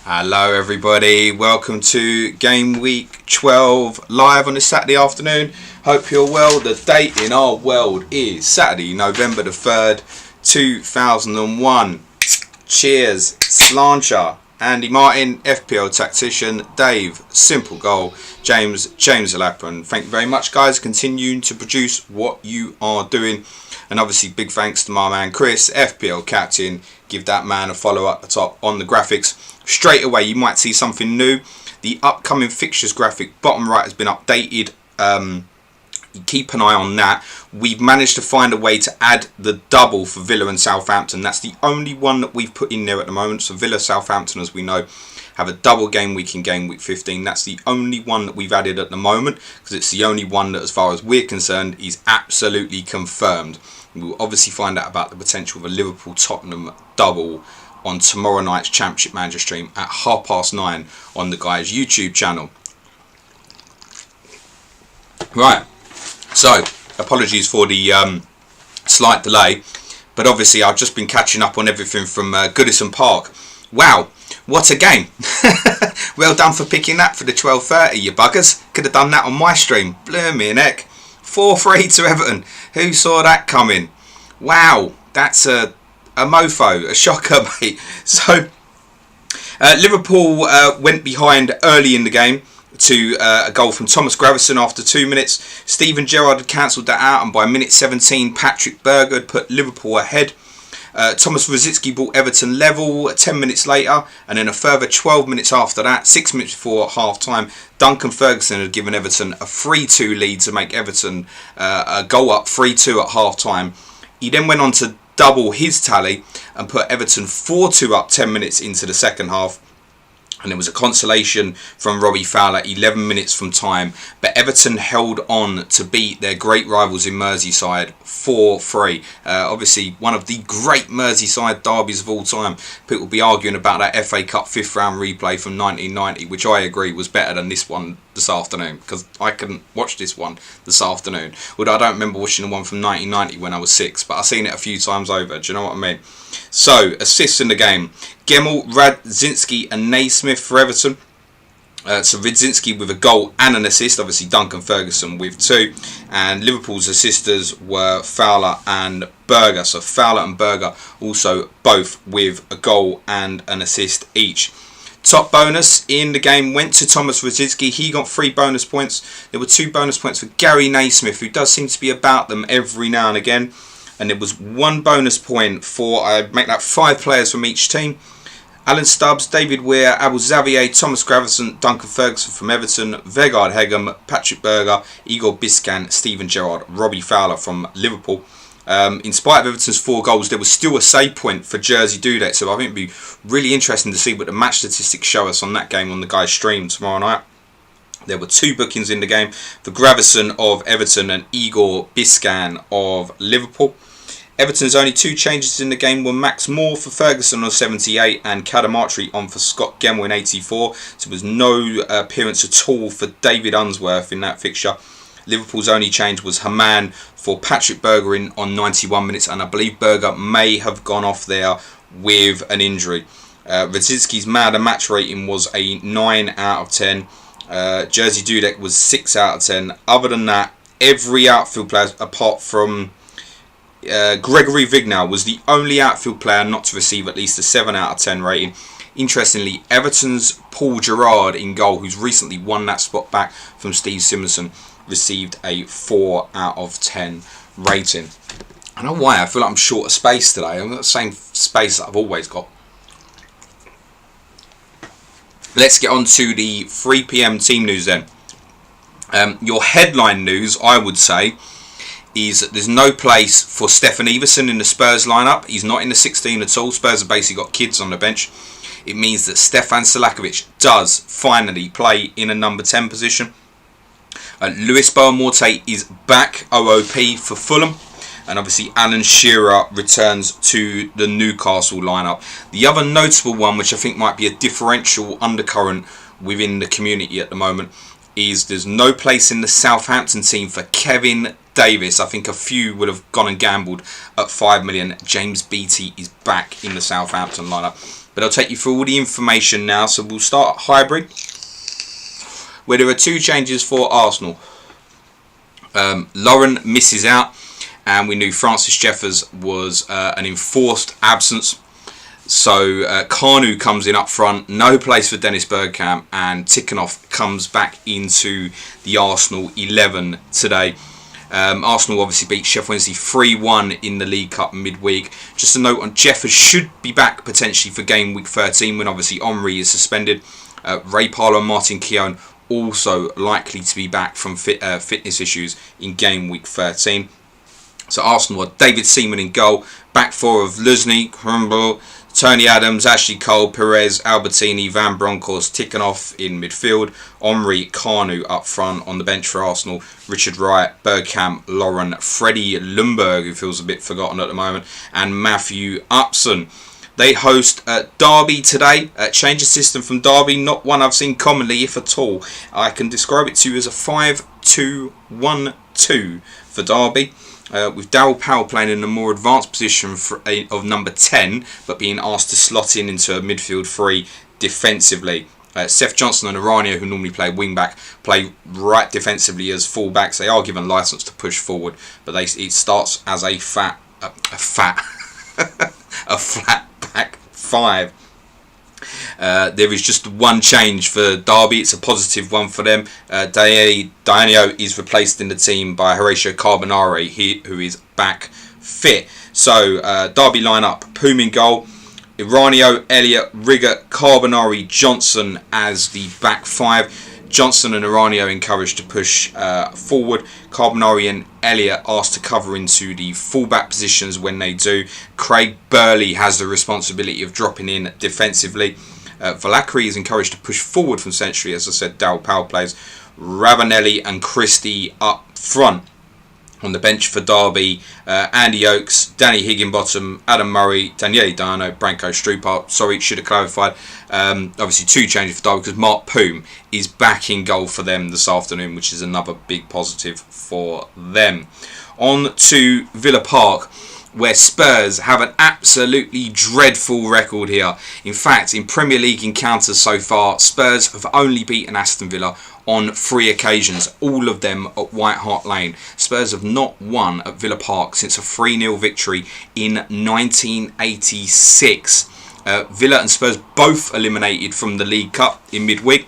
Hello everybody, welcome to game week 12 live on this Saturday afternoon. Hope you're well. The date in our world is Saturday, November the 3rd, 2001. Cheers, Slancher, Andy Martin, FPL Tactician, Dave, Simple Goal, James Alapan. Thank you very much guys, continuing to produce what you are doing. And obviously big thanks to my man Chris, FPL Captain. Give that man a follow at the top on the graphics. Straight away you might see something new. The upcoming fixtures graphic bottom right has been updated. Keep an eye on that. We've managed to find a way to add the double for Villa and Southampton. That's the only one that we've put in there at the moment. So Villa, Southampton, as we know, have a double game week in game week 15. That's the only one that we've added at the moment, because it's the only one that, as far as we're concerned, is absolutely confirmed. We'll obviously find out about the potential of a Liverpool-Tottenham double on tomorrow night's Championship Manager stream at 9:30 on the guys' YouTube channel. Right, so apologies for the slight delay, but obviously I've just been catching up on everything from Goodison Park. Wow, what a game. Well done for picking that for the 12:30, you buggers. Could have done that on my stream. Blooming heck. 4-3 to Everton. Who saw that coming? Wow, that's a mofo, a shocker, mate. So Liverpool went behind early in the game to a goal from Thomas Gravesen after 2 minutes. Steven Gerrard had cancelled that out, and by minute 17 Patrick Berger had put Liverpool ahead. Thomas Rosicky brought Everton level 10 minutes later, and then a further 12 minutes after that, 6 minutes before half time, Duncan Ferguson had given Everton a 3-2 lead to make Everton a goal up 3-2 at half time. He then went on to double his tally and put Everton 4-2 up 10 minutes into the second half. And there was a consolation from Robbie Fowler 11 minutes from time. But Everton held on to beat their great rivals in Merseyside 4-3. Obviously, one of the great Merseyside derbies of all time. People will be arguing about that FA Cup 5th round replay from 1990, which I agree was better than this one this afternoon, because I couldn't watch this one this afternoon. Although I don't remember watching the one from 1990 when I was 6, but I've seen it a few times over. Do you know what I mean? So, assists in the game. Gemmell, Radzinski and Naismith for Everton. So Radzinski with a goal and an assist. Obviously Duncan Ferguson with 2. And Liverpool's assisters were Fowler and Berger. So Fowler and Berger also both with a goal and an assist each. Top bonus in the game went to Thomas Rosicky. He got 3 bonus points. There were 2 bonus points for Gary Naismith, who does seem to be about them every now and again. And there was 1 bonus point for, I make that 5 players from each team. Alan Stubbs, David Weir, Abel Xavier, Thomas Gravesen, Duncan Ferguson from Everton, Vegard Hegem, Patrick Berger, Igor Biscan, Steven Gerrard, Robbie Fowler from Liverpool. In spite of Everton's 4 goals, there was still a save point for Jerzy Dudek, so I think it'd be really interesting to see what the match statistics show us on that game on the guys' stream tomorrow night. There were 2 bookings in the game for Gravesen of Everton and Igor Biscan of Liverpool. Everton's only 2 changes in the game were Max Moore for Ferguson on 78 and Cadamartri on for Scott Gemmell in 84. So there was no appearance at all for David Unsworth in that fixture. Liverpool's only change was Haman for Patrick Berger in on 91 minutes, and I believe Berger may have gone off there with an injury. Radzinski's man of match rating was a 9 out of 10. Jerzy Dudek was 6 out of 10. Other than that, every outfield player apart from Gregory Vignal was the only outfield player not to receive at least a 7 out of 10 rating. Interestingly, Everton's Paul Gerrard in goal, who's recently won that spot back from Steve Simonson, received a 4 out of 10 rating. I don't know why, I feel like I'm short of space today. I'm not the same space that I've always got. Let's get on to the 3 PM team news then. Your headline news, I would say, is that there's no place for Stefan Everson in the Spurs lineup. He's not in the 16 at all. Spurs have basically got kids on the bench. It means that Stefan Selakovic does finally play in a number 10 position. Luis Boamorte is back OOP for Fulham. And obviously Alan Shearer returns to the Newcastle lineup. The other notable one, which I think might be a differential undercurrent within the community at the moment, is there's no place in the Southampton team for Kevin Davis. I think a few would have gone and gambled at 5 million. James Beattie is back in the Southampton lineup. But I'll take you through all the information now. So we'll start at Highbury, where there are 2 changes for Arsenal. Lauren misses out, and we knew Francis Jeffers was an enforced absence. So Kanu comes in up front, no place for Dennis Bergkamp, and Tikhonov comes back into the Arsenal 11 today. Arsenal obviously beat Sheffield Wednesday 3-1 in the League Cup midweek. Just a note on Jeffers should be back potentially for game week 13 when obviously Henry is suspended. Ray Parlour and Martin Keown also likely to be back from fitness issues in game week 13. So Arsenal are David Seaman in goal, back 4 of Luzny, Humble, Tony Adams, Ashley Cole, Perez, Albertini, Van Bronckhorst, Tikhonov in midfield, Omri, Kanu up front. On the bench for Arsenal, Richard Wright, Bergkamp, Lauren, Freddie Ljungberg, who feels a bit forgotten at the moment, and Matthew Upson. They host Derby today. Change of system from Derby, not one I've seen commonly, if at all. I can describe it to you as a 5-2-1-2 for Derby. With Darryl Powell playing in a more advanced position of number 10, but being asked to slot into a midfield 3 defensively. Seth Johnson and Aranio, who normally play wing-back, play right defensively as full-backs. They are given licence to push forward, but it starts as a flat back 5. There is just one change for Derby. It's a positive one for them. Dianio is replaced in the team by Horatio Carbonari, who is back fit. So Derby lineup: Poom in goal, Iranio, Elliott, Rigger, Carbonari, Johnson as the back 5. Johnson and Iranio encouraged to push forward. Carbonari and Elliott asked to cover into the fullback positions when they do. Craig Burley has the responsibility of dropping in defensively. Valakri is encouraged to push forward from century. As I said, Darryl Powell plays. Ravanelli and Christie up front. On the bench for Derby, Andy Oakes, Danny Higginbottom, Adam Murray, Daniele Diano, Branko Strupar. Sorry, should have clarified. Obviously 2 changes for Derby because Mark Poom is back in goal for them this afternoon, which is another big positive for them. On to Villa Park, where Spurs have an absolutely dreadful record here. In fact, in Premier League encounters so far, Spurs have only beaten Aston Villa on 3 occasions, all of them at White Hart Lane. Spurs have not won at Villa Park since a 3-0 victory in 1986. Villa and Spurs both eliminated from the League Cup in midweek.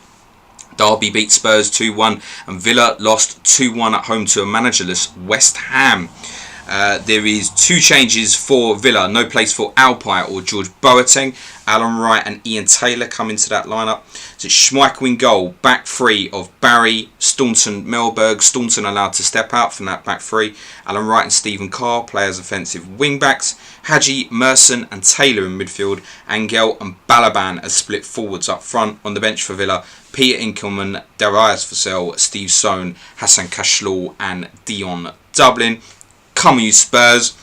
Derby beat Spurs 2-1 and Villa lost 2-1 at home to a managerless West Ham. There is 2 changes for Villa. No place for Alpay or George Boateng. Alan Wright and Ian Taylor come into that lineup. So it's Schmeichel in goal. Back 3 of Barry, Staunton, Melberg. Staunton allowed to step out from that back 3. Alan Wright and Stephen Carr play as offensive wing backs. Hadji, Merson and Taylor in midfield. Angel and Balaban as split forwards up front. On the bench for Villa, Peter Inkelman, Darius Vassell, Steve Soane, Hassan Kashlaw and Dion Dublin. Come you Spurs.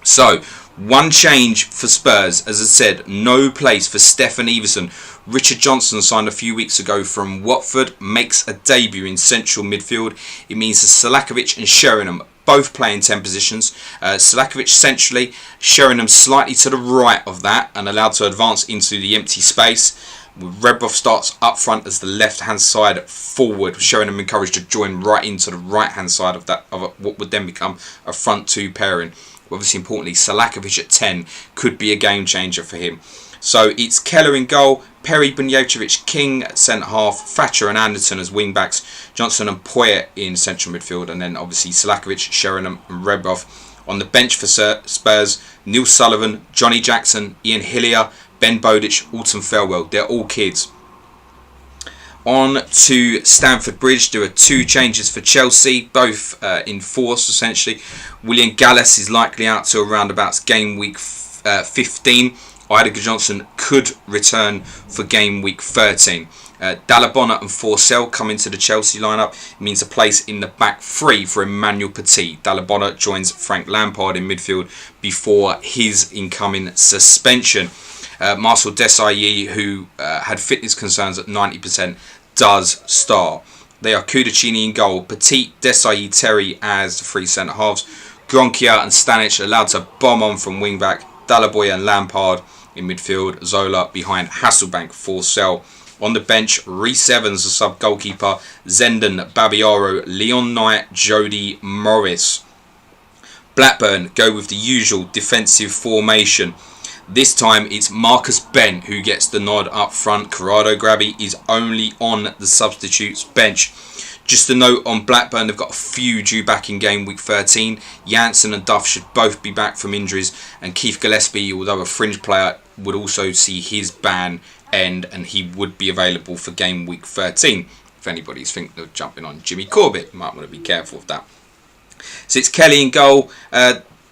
So, 1 change for Spurs. As I said, no place for Stefan Everson. Richard Johnson, signed a few weeks ago from Watford, makes a debut in central midfield. It means that Selakovic and Sheringham both play in 10 positions. Selakovic centrally, Sheringham slightly to the right of that and allowed to advance into the empty space. Redbrough starts up front as the left-hand side forward. Sheringham encouraged to join right into the right-hand side of that, of what would then become a front 2 pairing. Obviously, importantly, Selakovic at 10 could be a game changer for him. So it's Keller in goal, Perry, Bunjevich, King at centre half, Thatcher and Anderton as wing backs, Johnson and Poyet in central midfield, and then obviously Selakovic, Sheringham and Redbrough. On the bench for Spurs, Neil Sullivan, Johnny Jackson, Ian Hillier, Ben Bowditch, Alton Farewell. They're all kids. On to Stamford Bridge. There are 2 changes for Chelsea, both in force essentially. William Gallas is likely out to around about game week 15. Idager Johnson could return for game week 13. Dalabona and Forsell come into the Chelsea lineup. It means a place in the back 3 for Emmanuel Petit. Dalabona joins Frank Lampard in midfield before his incoming suspension. Marcel Desailly, who had fitness concerns at 90%, does start. They are Kudicini in goal, Petit, Desai, Terry as the 3 centre-halves, Gronkia and Stanic allowed to bomb on from wing-back, Dalaboy and Lampard in midfield, Zola behind Hasselbank, Forsell. On the bench, Rhys Evans, the sub-goalkeeper, Zenden, Babiaro, Leon Knight, Jody Morris. Blackburn go with the usual defensive formation. This time it's Marcus Bent who gets the nod up front. Corrado Grabby is only on the substitutes bench. Just a note on Blackburn, they've got a few due back in game week 13. Janssen and Duff should both be back from injuries, and Keith Gillespie, although a fringe player, would also see his ban end, and he would be available for game week 13. If anybody's thinking of jumping on Jimmy Corbett, you might want to be careful of that. So it's Kelly in goal.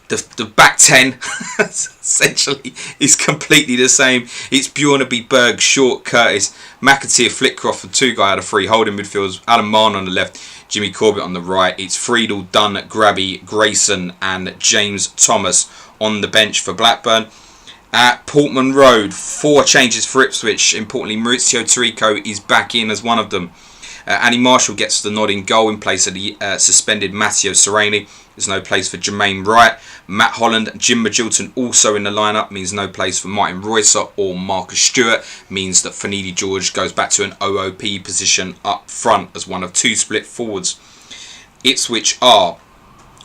The back 10 essentially is completely the same. It's Bjornaby, Berg, Short, Curtis, McAteer, Flitcroft, and 2 guy out of 3 holding midfielders. Alan Marn on the left, Jimmy Corbett on the right. It's Friedel, Dunn, Grabby, Grayson, and James Thomas on the bench for Blackburn. At Portman Road, 4 changes for Ipswich. Importantly, Maurizio Tirico is back in as one of them. Andy Marshall gets the nod in goal in place of the suspended Matteo Sereni. There's no place for Jermaine Wright. Matt Holland, Jim Magilton also in the lineup means no place for Martin Reusser or Marcus Stewart. Means that Finidi George goes back to an OOP position up front as one of 2 split forwards. Ipswich are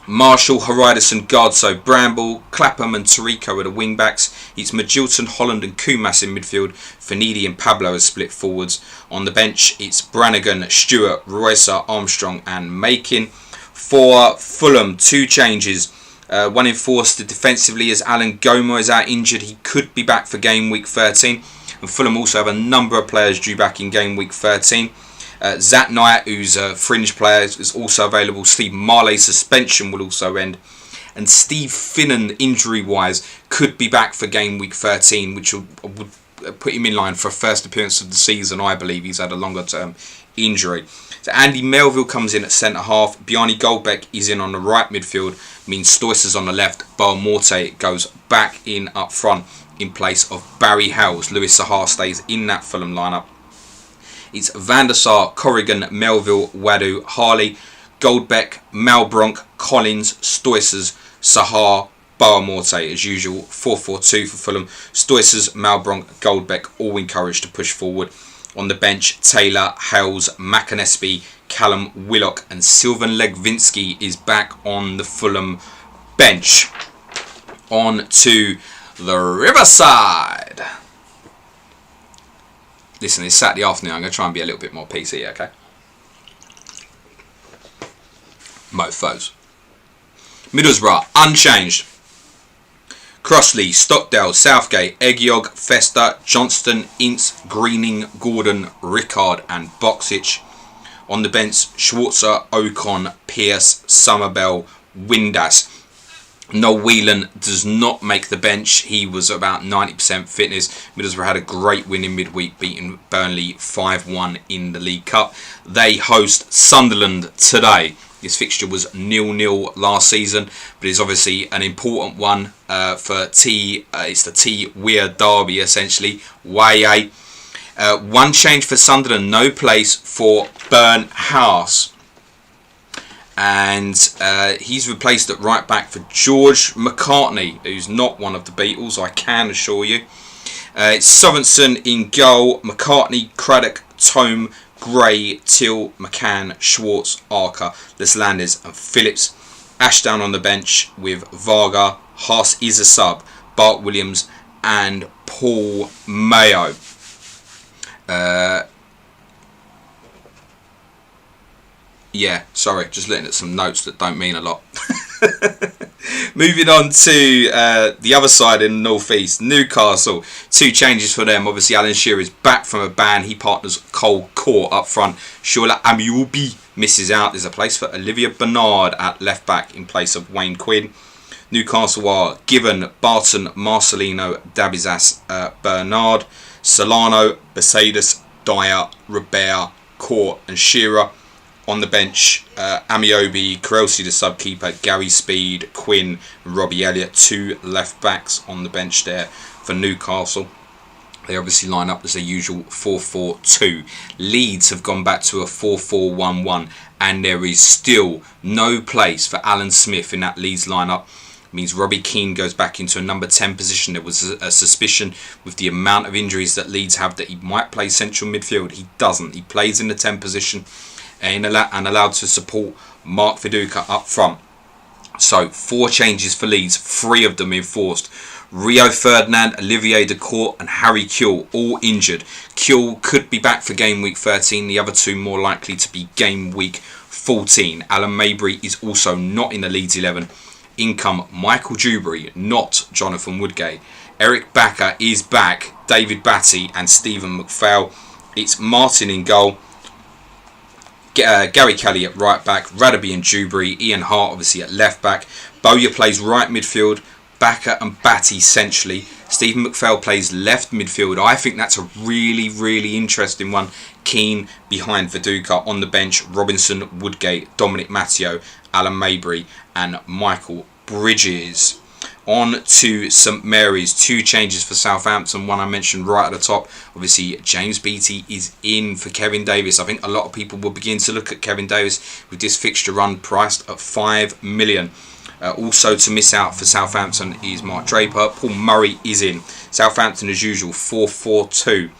Marshall, Horidison, Gardso, Bramble, Clapham and Tirico are the wing backs. It's Magilton, Holland and Kumas in midfield. Finidi and Pablo as split forwards. On the bench, it's Brannigan, Stewart, Reusser, Armstrong and Makin. For Fulham, 2 changes. One enforced defensively as Alan Gomo is out injured. He could be back for game week 13. And Fulham also have a number of players due back in game week 13. Zach Knight, who's a fringe player, is also available. Steve Marley's suspension will also end. And Steve Finnan, injury-wise, could be back for game week 13, which would put him in line for a first appearance of the season, I believe. He's had a longer-term injury. So Andy Melville comes in at centre-half. Bjarni Goldbeck is in on the right midfield. Means Stoicer's on the left. Bar Morte goes back in up front in place of Barry Howells. Lewis Sahar stays in that Fulham lineup. It's Van der Sar, Corrigan, Melville, Wadu, Harley, Goldbeck, Malbronk, Collins, Stoicers, Sahar, Morte as usual. 4-4-2 for Fulham. Stoicers, Malbronk, Goldbeck all encouraged to push forward. On the bench, Taylor, Hales, Makanesby, Callum Willock and Sylvan Legvinsky is back on the Fulham bench. On to the Riverside. Listen, it's Saturday afternoon. I'm going to try and be a little bit more PC, okay? Mofos. Middlesbrough, unchanged. Crossley, Stockdale, Southgate, Eggyog, Fester, Johnston, Ince, Greening, Gordon, Rickard and Boxic. On the bench, Schwarzer, Ocon, Pearce, Summerbell, Windass. Noel Whelan does not make the bench. He was about 90% fitness. Middlesbrough had a great win in midweek, beating Burnley 5-1 in the League Cup. They host Sunderland today. This fixture was 0-0 last season, but it's obviously an important one for T. It's the T Weir derby, essentially. YA. One change for Sunderland, no place for Burn House. And he's replaced at right back for George McCartney, who's not one of the Beatles, I can assure you. It's Sorensen in goal, McCartney, Craddock, Tome, Gray, Till, McCann, Schwartz, Archer, Leslanders and Phillips. Ashdown on the bench with Varga, Haas is a sub, Bart Williams and Paul Mayo. Yeah, sorry, just looking at some notes that don't mean a lot. Moving on to the other side in the North East, Newcastle. 2 changes for them. Obviously, Alan Shearer is back from a ban. He partners Cole Court up front. Shola Amiubi misses out. There's a place for Olivia Bernard at left back in place of Wayne Quinn. Newcastle are Given, Barton, Marcelino, Dabizas, Bernard, Solano, Mercedes, Dyer, Robert, Court and Shearer. On the bench, Amiobi, Krelsi the sub-keeper, Gary Speed, Quinn and Robbie Elliott. 2 left backs on the bench there for Newcastle. They obviously line up as their usual 4-4-2. Leeds have gone back to a 4-4-1-1, and there is still no place for Alan Smith in that Leeds lineup. It means Robbie Keane goes back into a number 10 position. There was a suspicion with the amount of injuries that Leeds have that he might play central midfield. He doesn't. He plays in the 10 position and allowed to support Mark Viduka up front. So 4 changes for Leeds, 3 of them enforced. Rio Ferdinand, Olivier Decourt and Harry Kewell all injured. Kewell could be back for game week 13, the other 2 more likely to be game week 14. Alan Mabry is also not in the Leeds 11. In come Michael Dewberry, not Jonathan Woodgate. Eric Bakker is back, David Batty and Stephen McPhail. It's Martin in goal. Gary Kelly at right back, Radaby and Dewberry, Ian Hart obviously at left back. Bowyer plays right midfield, Bakker and Batty centrally. Stephen McPhail plays left midfield. I think that's a really, really interesting one. Keane behind Viduka, on the bench Robinson, Woodgate, Dominic Matteo, Alan Mabry and Michael Bridges. On to St Mary's, 2 changes for Southampton. One I mentioned right at the top. Obviously, James Beattie is in for Kevin Davis. I think a lot of people will begin to look at Kevin Davis with this fixture run priced at $5 million. Also to miss out for Southampton is Mark Draper. Paul Murray is in. Southampton as usual, 4-4-2.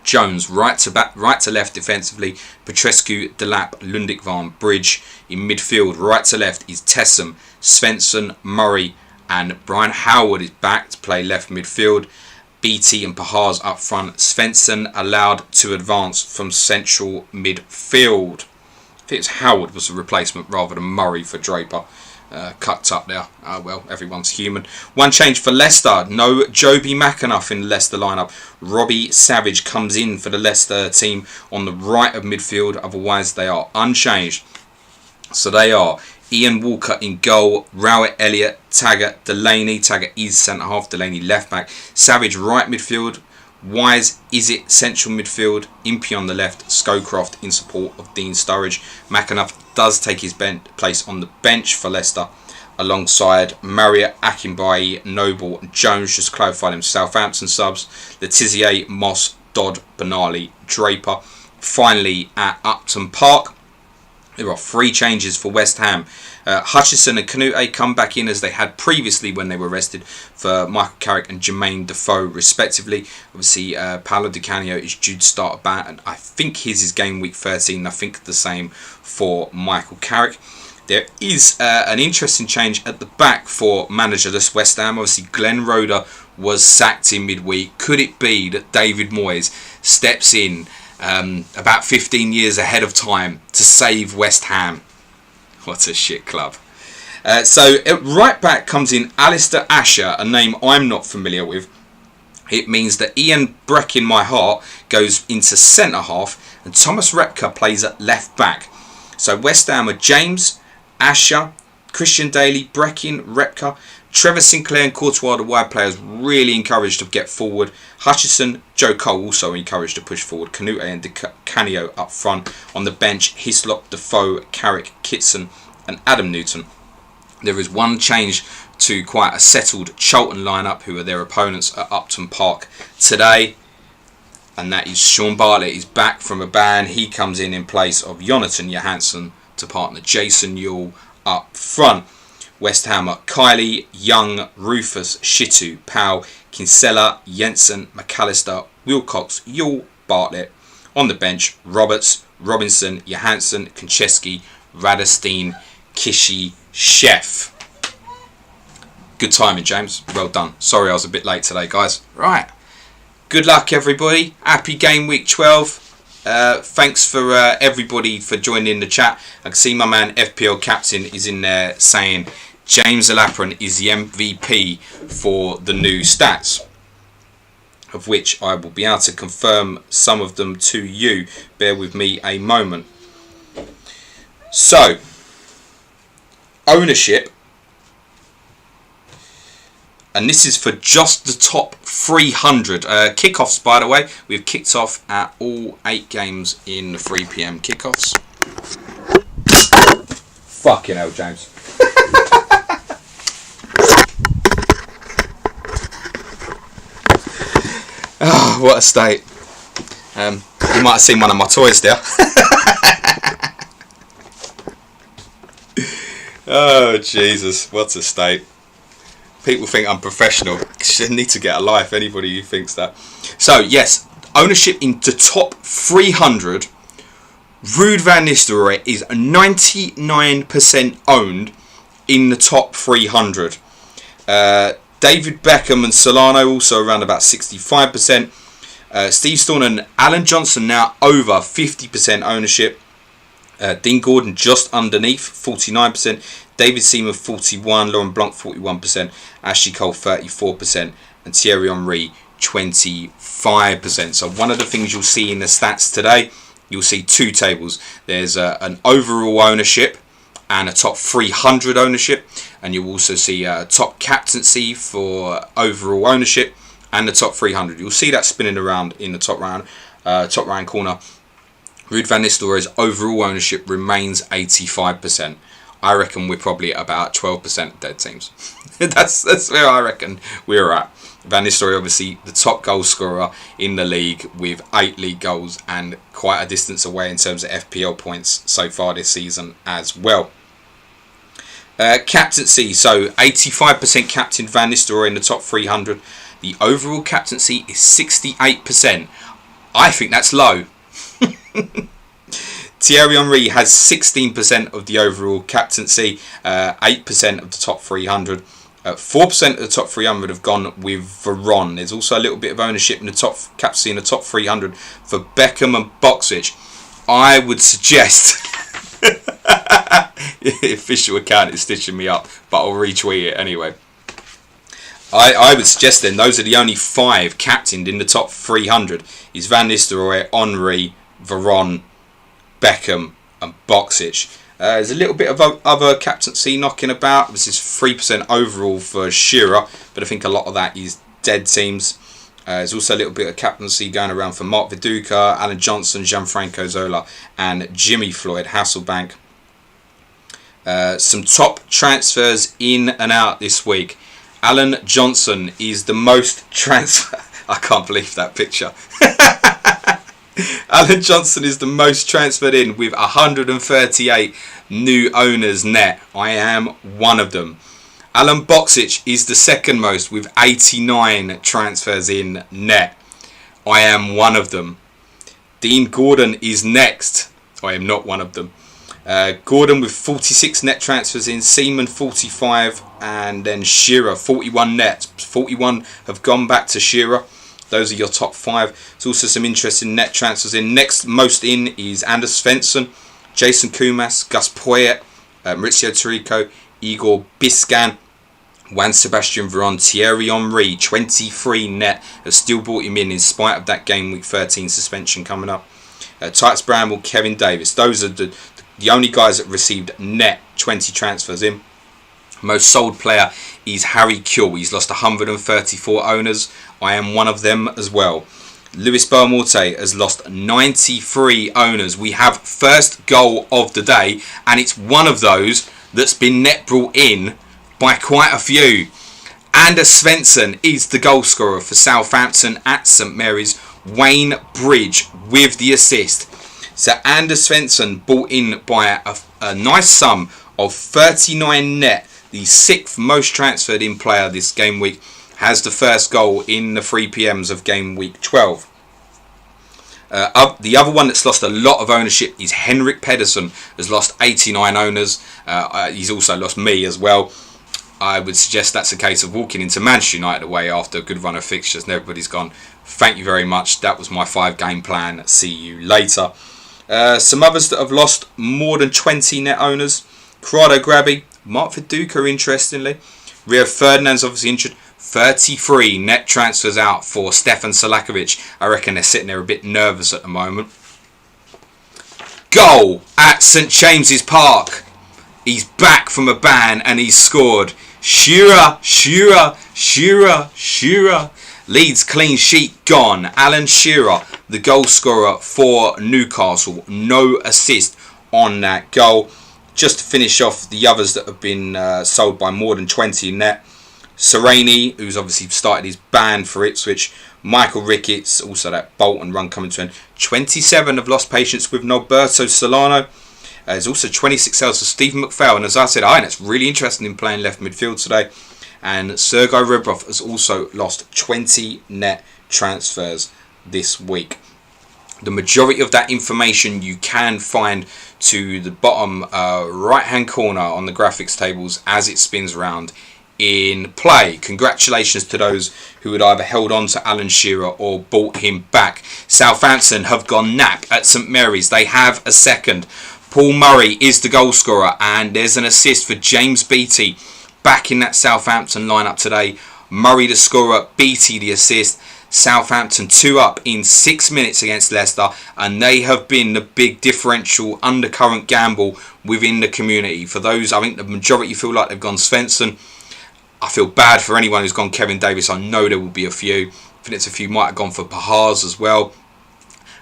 Jones right to left defensively. Petrescu, Delap, Lundikvan, Bridge. In midfield, right to left is Tessem, Svensson, Murray and Brian Howard is back to play left midfield. Beattie and Pahars up front. Svensson allowed to advance from central midfield. I think it's Howard was the replacement rather than Murray for Draper. Cut up there. Well, everyone's human. One change for Leicester. No Joby McAnuff in the Leicester lineup. Robbie Savage comes in for the Leicester team on the right of midfield. Otherwise, they are unchanged. So they are Ian Walker in goal, Rowett Elliott, Taggart, Delaney. Taggart is centre half, Delaney left back. Savage right midfield. Wise is it central midfield. Impey on the left. Scowcroft in support of Dean Sturridge. McAnuff does take his place on the bench for Leicester alongside Marriott, Akinbaye, Noble and Jones. Just clarify them Southampton subs. Letizia, Moss, Dodd, Benali, Draper. Finally at Upton Park, there are 3 changes for West Ham. Hutchison and Canute come back in as they had previously when they were rested for Michael Carrick and Jermaine Defoe respectively. Obviously, Paolo Di Canio is due to start a bat, and I think his is game week 13. I think the same for Michael Carrick. There is an interesting change at the back for managerless West Ham. Obviously, Glenn Roeder was sacked in midweek. Could it be that David Moyes steps in about 15 years ahead of time to save West Ham? What a shit club. So right back comes in Alistair Asher, a name I'm not familiar with. It means that Ian Breck in my heart goes into centre half and Thomas Repka plays at left back. So West Ham are James, Asher, Christian Daly, Breckin, Repka. Trevor Sinclair and Courtois, the wide players, really encouraged to get forward. Hutchison, Joe Cole also encouraged to push forward. Canute and Canio up front. On the bench, Hislop, Defoe, Carrick, Kitson and Adam Newton. There is one change to quite a settled Charlton lineup, who are their opponents at Upton Park today. And that is Sean Bartlett is back from a ban. He comes in place of Jonathan Johansson to partner Jason Yule up front. West Ham are Kylie, Young, Rufus, Shitu, Powell, Kinsella, Jensen, McAllister, Wilcox, Yule, Bartlett. On the bench, Roberts, Robinson, Johansson, Konchesky, Radestein, Kishi, Chef. Good timing, James. Well done. Sorry I was a bit late today, guys. Right. Good luck, everybody. Happy game week 12. Thanks for everybody for joining the chat. I can see my man FPL Captain is in there saying James Alapran is the MVP for the new stats, of which I will be able to confirm some of them to you. Bear with me a moment. So, ownership, and this is for just the top 300 kickoffs, by the way. We've kicked off at all 8 games in the 3 PM kickoffs. Fucking hell, James. Oh, what a state. You might have seen one of my toys there. Oh, Jesus, what a state. People think I'm professional. I need to get a life, anybody who thinks that. So, yes, ownership into top 300. Ruud van Nistelrooy is 99% owned in the top 300. David Beckham and Solano also around about 65%. Steve Staunton and Alan Johnson now over 50% ownership. Dean Gordon just underneath 49%. David Seaman 41%. Laurent Blanc 41%. Ashley Cole 34%. And Thierry Henry 25%. So one of the things you'll see in the stats today, you'll see two tables. There's an overall ownership and a top 300 ownership, and you'll also see top captaincy for overall ownership and the top 300. You'll see that spinning around in the top right corner. Ruud van Nistelrooy's overall ownership remains 85%. I reckon we're probably at about 12% dead teams. that's where I reckon we're at. Van Nistelrooy, obviously the top goal scorer in the league with 8 league goals and quite a distance away in terms of FPL points so far this season as well. Captaincy, so 85% captain Van Nistelrooy in the top 300. The overall captaincy is 68%. I think that's low. Thierry Henry has 16% of the overall captaincy, 8% of the top 300. 4% of the top 300 have gone with Veron. There's also a little bit of ownership in the top captaincy in the top 300 for Beckham and Boxic. I would suggest the official account is stitching me up, but I'll retweet it anyway. I would suggest then those are the only 5 captained in the top 300 is Van Nistelrooy, Henry, Veron, Beckham and Boxic. There's a little bit of other captaincy knocking about. This is 3% overall for Shearer, but I think a lot of that is dead teams. There's also a little bit of captaincy going around for Mark Viduka, Alan Johnson, Gianfranco Zola and Jimmy Floyd Hasselbank. Some top transfers in and out this week. Alan Johnson is the most transfer... I can't believe that picture. Alan Johnson is the most transferred in with 138 new owners net. I am one of them. Alan Boxic is the second most with 89 transfers in net. I am one of them. Dean Gordon is next. I am not one of them. Gordon with 46 net transfers in, Seaman 45, and then Shearer 41 net. 41 have gone back to Shearer. Those are your top 5. There's also some interesting net transfers in. Next most in is Anders Svensson, Jason Kumas, Gus Poyet, Maurizio Tirico, Igor Biscan, Juan Sebastian Veron, Thierry Henry, 23 net. Have still brought him in spite of that game week 13 suspension coming up. Tights Bramble, Kevin Davis. Those are the only guys that received net 20 transfers in. Most sold player is Harry Kuehl. He's lost 134 owners. I am one of them as well. Luis Belmonte has lost 93 owners. We have first goal of the day, and it's one of those that's been net brought in by quite a few. Anders Svensson is the goal scorer for Southampton at St Mary's. Wayne Bridge with the assist. So Anders Svensson bought in by a nice sum of 39 net. The 6th most transferred in player this game week has the first goal in the 3 PMs of game week 12. The other one that's lost a lot of ownership is Henrik Pedersen, has lost 89 owners. He's also lost me as well. I would suggest that's a case of walking into Manchester United away after a good run of fixtures and everybody's gone, thank you very much, that was my 5-game plan, see you later. Some others that have lost more than 20 net owners. Corrado Grabby, Mark Viduka, interestingly. Rio Ferdinand's obviously injured. 33 net transfers out for Stefan Selakovic. I reckon they're sitting there a bit nervous at the moment. Goal at St James's Park. He's back from a ban and he's scored. Shearer. Leeds clean sheet gone. Alan Shearer, the goal scorer for Newcastle. No assist on that goal. Just to finish off the others that have been sold by more than 20 net. Sereni, who's obviously started his ban for Ipswich, Michael Ricketts, also that Bolton run coming to an end. 27 have lost patience with Norberto Solano. There's also 26 sales for Stephen McPhail. And as I said, it's really interesting in playing left midfield today. And Sergei Rebrov has also lost 20 net transfers this week. The majority of that information you can find to the bottom right hand corner on the graphics tables as it spins around in play. Congratulations to those who had either held on to Alan Shearer or bought him back. Southampton have gone nap at St Mary's. They have a second. Paul Murray is the goal scorer, and there's an assist for James Beattie back in that Southampton lineup today. Murray the scorer, Beattie the assist. Southampton 2 up in 6 minutes against Leicester, and they have been the big differential undercurrent gamble within the community. For those, I think the majority feel like they've gone Svensson. I feel bad for anyone who's gone Kevin Davis. I know there will be a few. I think it's a few might have gone for Pahars as well.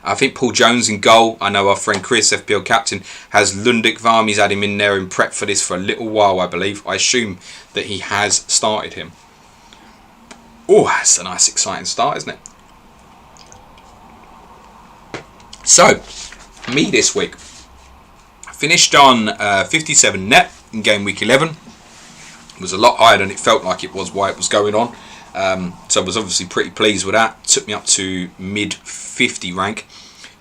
I think Paul Jones in goal. I know our friend Chris, FPL captain, has Lundik Varm. He's had him in there in prep for this for a little while, I believe. I assume that he has started him. Oh, that's a nice exciting start, isn't it? So, me this week. Finished on 57 net in game week 11. It was a lot higher than it felt like it was while it was going on. So I was obviously pretty pleased with that. Took me up to mid 50 rank.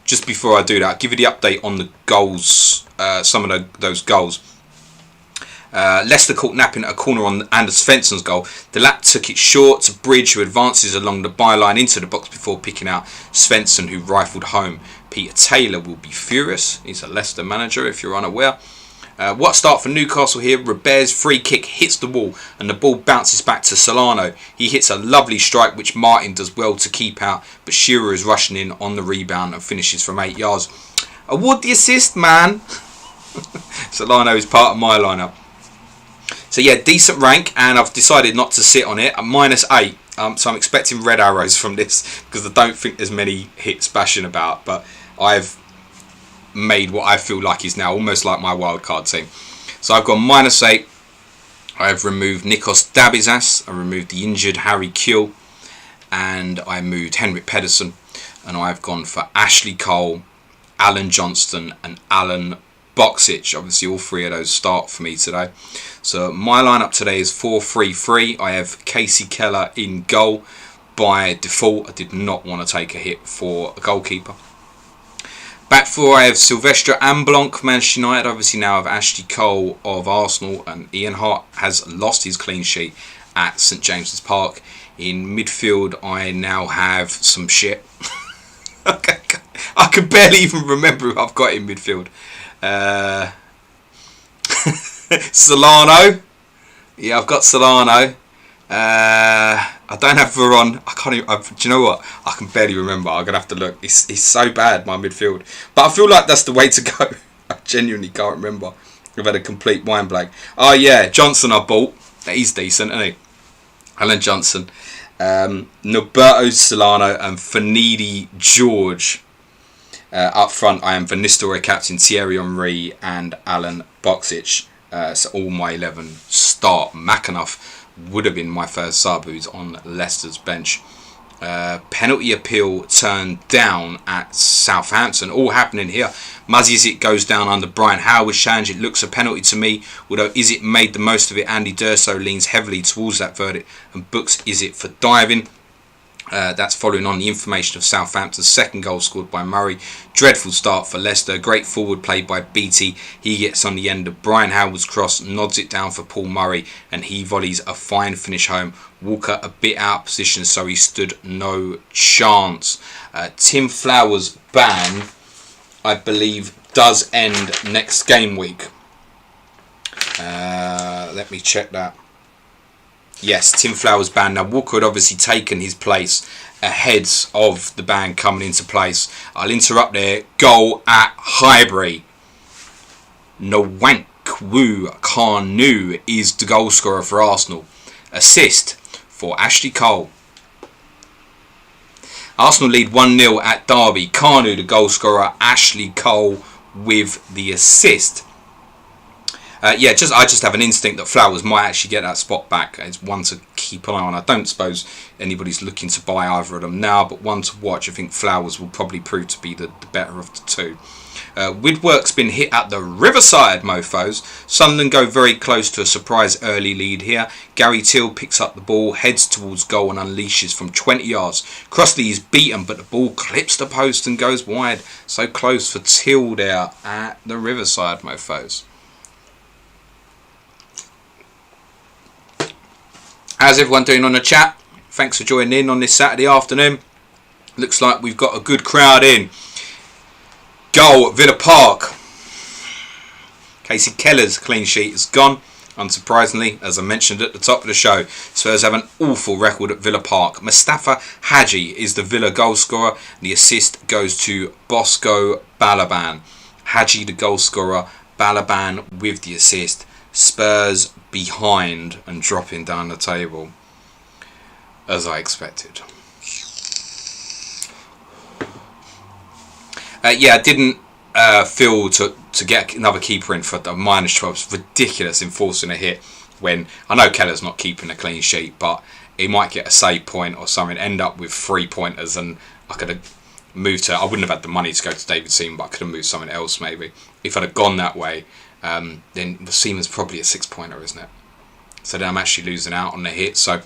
Just before I do that, I'll give you the update on the goals, some of those goals. Leicester caught napping at a corner on Anders Svensson's goal. The lap took it short to Bridge, who advances along the byline into the box before picking out Svensson, who rifled home. Peter Taylor will be furious. He's a Leicester manager, if you're unaware. What start for Newcastle here? Robert's free kick hits the wall and the ball bounces back to Solano. He hits a lovely strike which Martin does well to keep out, but Shearer is rushing in on the rebound and finishes from 8 yards. Award the assist, man. Solano is part of my lineup. So yeah, decent rank, and I've decided not to sit on it. I'm -8, so I'm expecting red arrows from this because I don't think there's many hits bashing about, but I've made what I feel like is now almost like my wildcard team. So I've gone -8. I've removed Nikos Dabizas, I removed the injured Harry Kewell, and I moved Henrik Pedersen, and I've gone for Ashley Cole, Alan Johnston and Alan Boxic. Obviously all three of those start for me today. So my lineup today is 4-3-3. I have Casey Keller in goal. By default, I did not want to take a hit for a goalkeeper. Back four, I have Sylvestre Amblonc, Manchester United. Obviously now I have Ashley Cole of Arsenal, and Ian Hart has lost his clean sheet at St James's Park. In midfield, I now have some shit. I can barely even remember who I've got in midfield. Solano. Yeah, I've got Solano. I don't have Veron. I can't even, do you know what? I can barely remember. I'm going to have to look. It's so bad, my midfield. But I feel like that's the way to go. I genuinely can't remember. I've had a complete mind blank. Oh yeah, Johnson I bought. He's decent, isn't he? Alan Johnson. Norberto Solano and Finidi George. Up front, I am Van Nistelrooy captain, Thierry Henry and Alan Boxic. So all my 11 start. McAnuff would have been my first sub, who's on Leicester's bench. Penalty appeal turned down at Southampton. All happening here. Muzzy Izzet goes down under Brian Howard's challenge. It looks a penalty to me, although Izzet made the most of it. Andy D'Urso leans heavily towards that verdict and books Izzet for diving. That's following on the information of Southampton's second goal scored by Murray. Dreadful start for Leicester. Great forward play by Beattie. He gets on the end of Brian Howard's cross, nods it down for Paul Murray, and he volleys a fine finish home. Walker a bit out of position, so he stood no chance. Tim Flowers' ban, I believe, does end next game week. Let me check that. Yes, Tim Flowers' ban. Now, Walker had obviously taken his place ahead of the ban coming into place. I'll interrupt there. Goal at Highbury. Nwankwo Kanu is the goal scorer for Arsenal. Assist for Ashley Cole. Arsenal lead 1-0 at Derby. Kanu the goal scorer. Ashley Cole with the assist. Yeah, I just have an instinct that Flowers might actually get that spot back. It's one to keep an eye on. I don't suppose anybody's looking to buy either of them now, but one to watch. I think Flowers will probably prove to be the better of the two. Woodwork's been hit at the Riverside, mofos. Sunderland go very close to a surprise early lead here. Gary Till picks up the ball, heads towards goal and unleashes from 20 yards. Crossley is beaten, but the ball clips the post and goes wide. So close for Till there at the Riverside, mofos. How's everyone doing on the chat? Thanks for joining in on this Saturday afternoon. Looks like we've got a good crowd in. Goal at Villa Park. Casey Keller's clean sheet is gone. Unsurprisingly, as I mentioned at the top of the show, Spurs have an awful record at Villa Park. Mustafa Hadji is the Villa goal scorer. The assist goes to Bosco Balaban. Hadji the goal scorer, Balaban with the assist. Spurs behind and dropping down the table, as I expected. Yeah, I didn't feel to get another keeper in for the -12. It's ridiculous enforcing a hit when I know Keller's not keeping a clean sheet, but he might get a save point or something, end up with 3 pointers, and I could have moved to. I wouldn't have had the money to go to David Seaman, but I could have moved something else maybe. If I'd have gone that way, then Seaman's probably a 6-pointer, isn't it? So then I'm actually losing out on the hit. So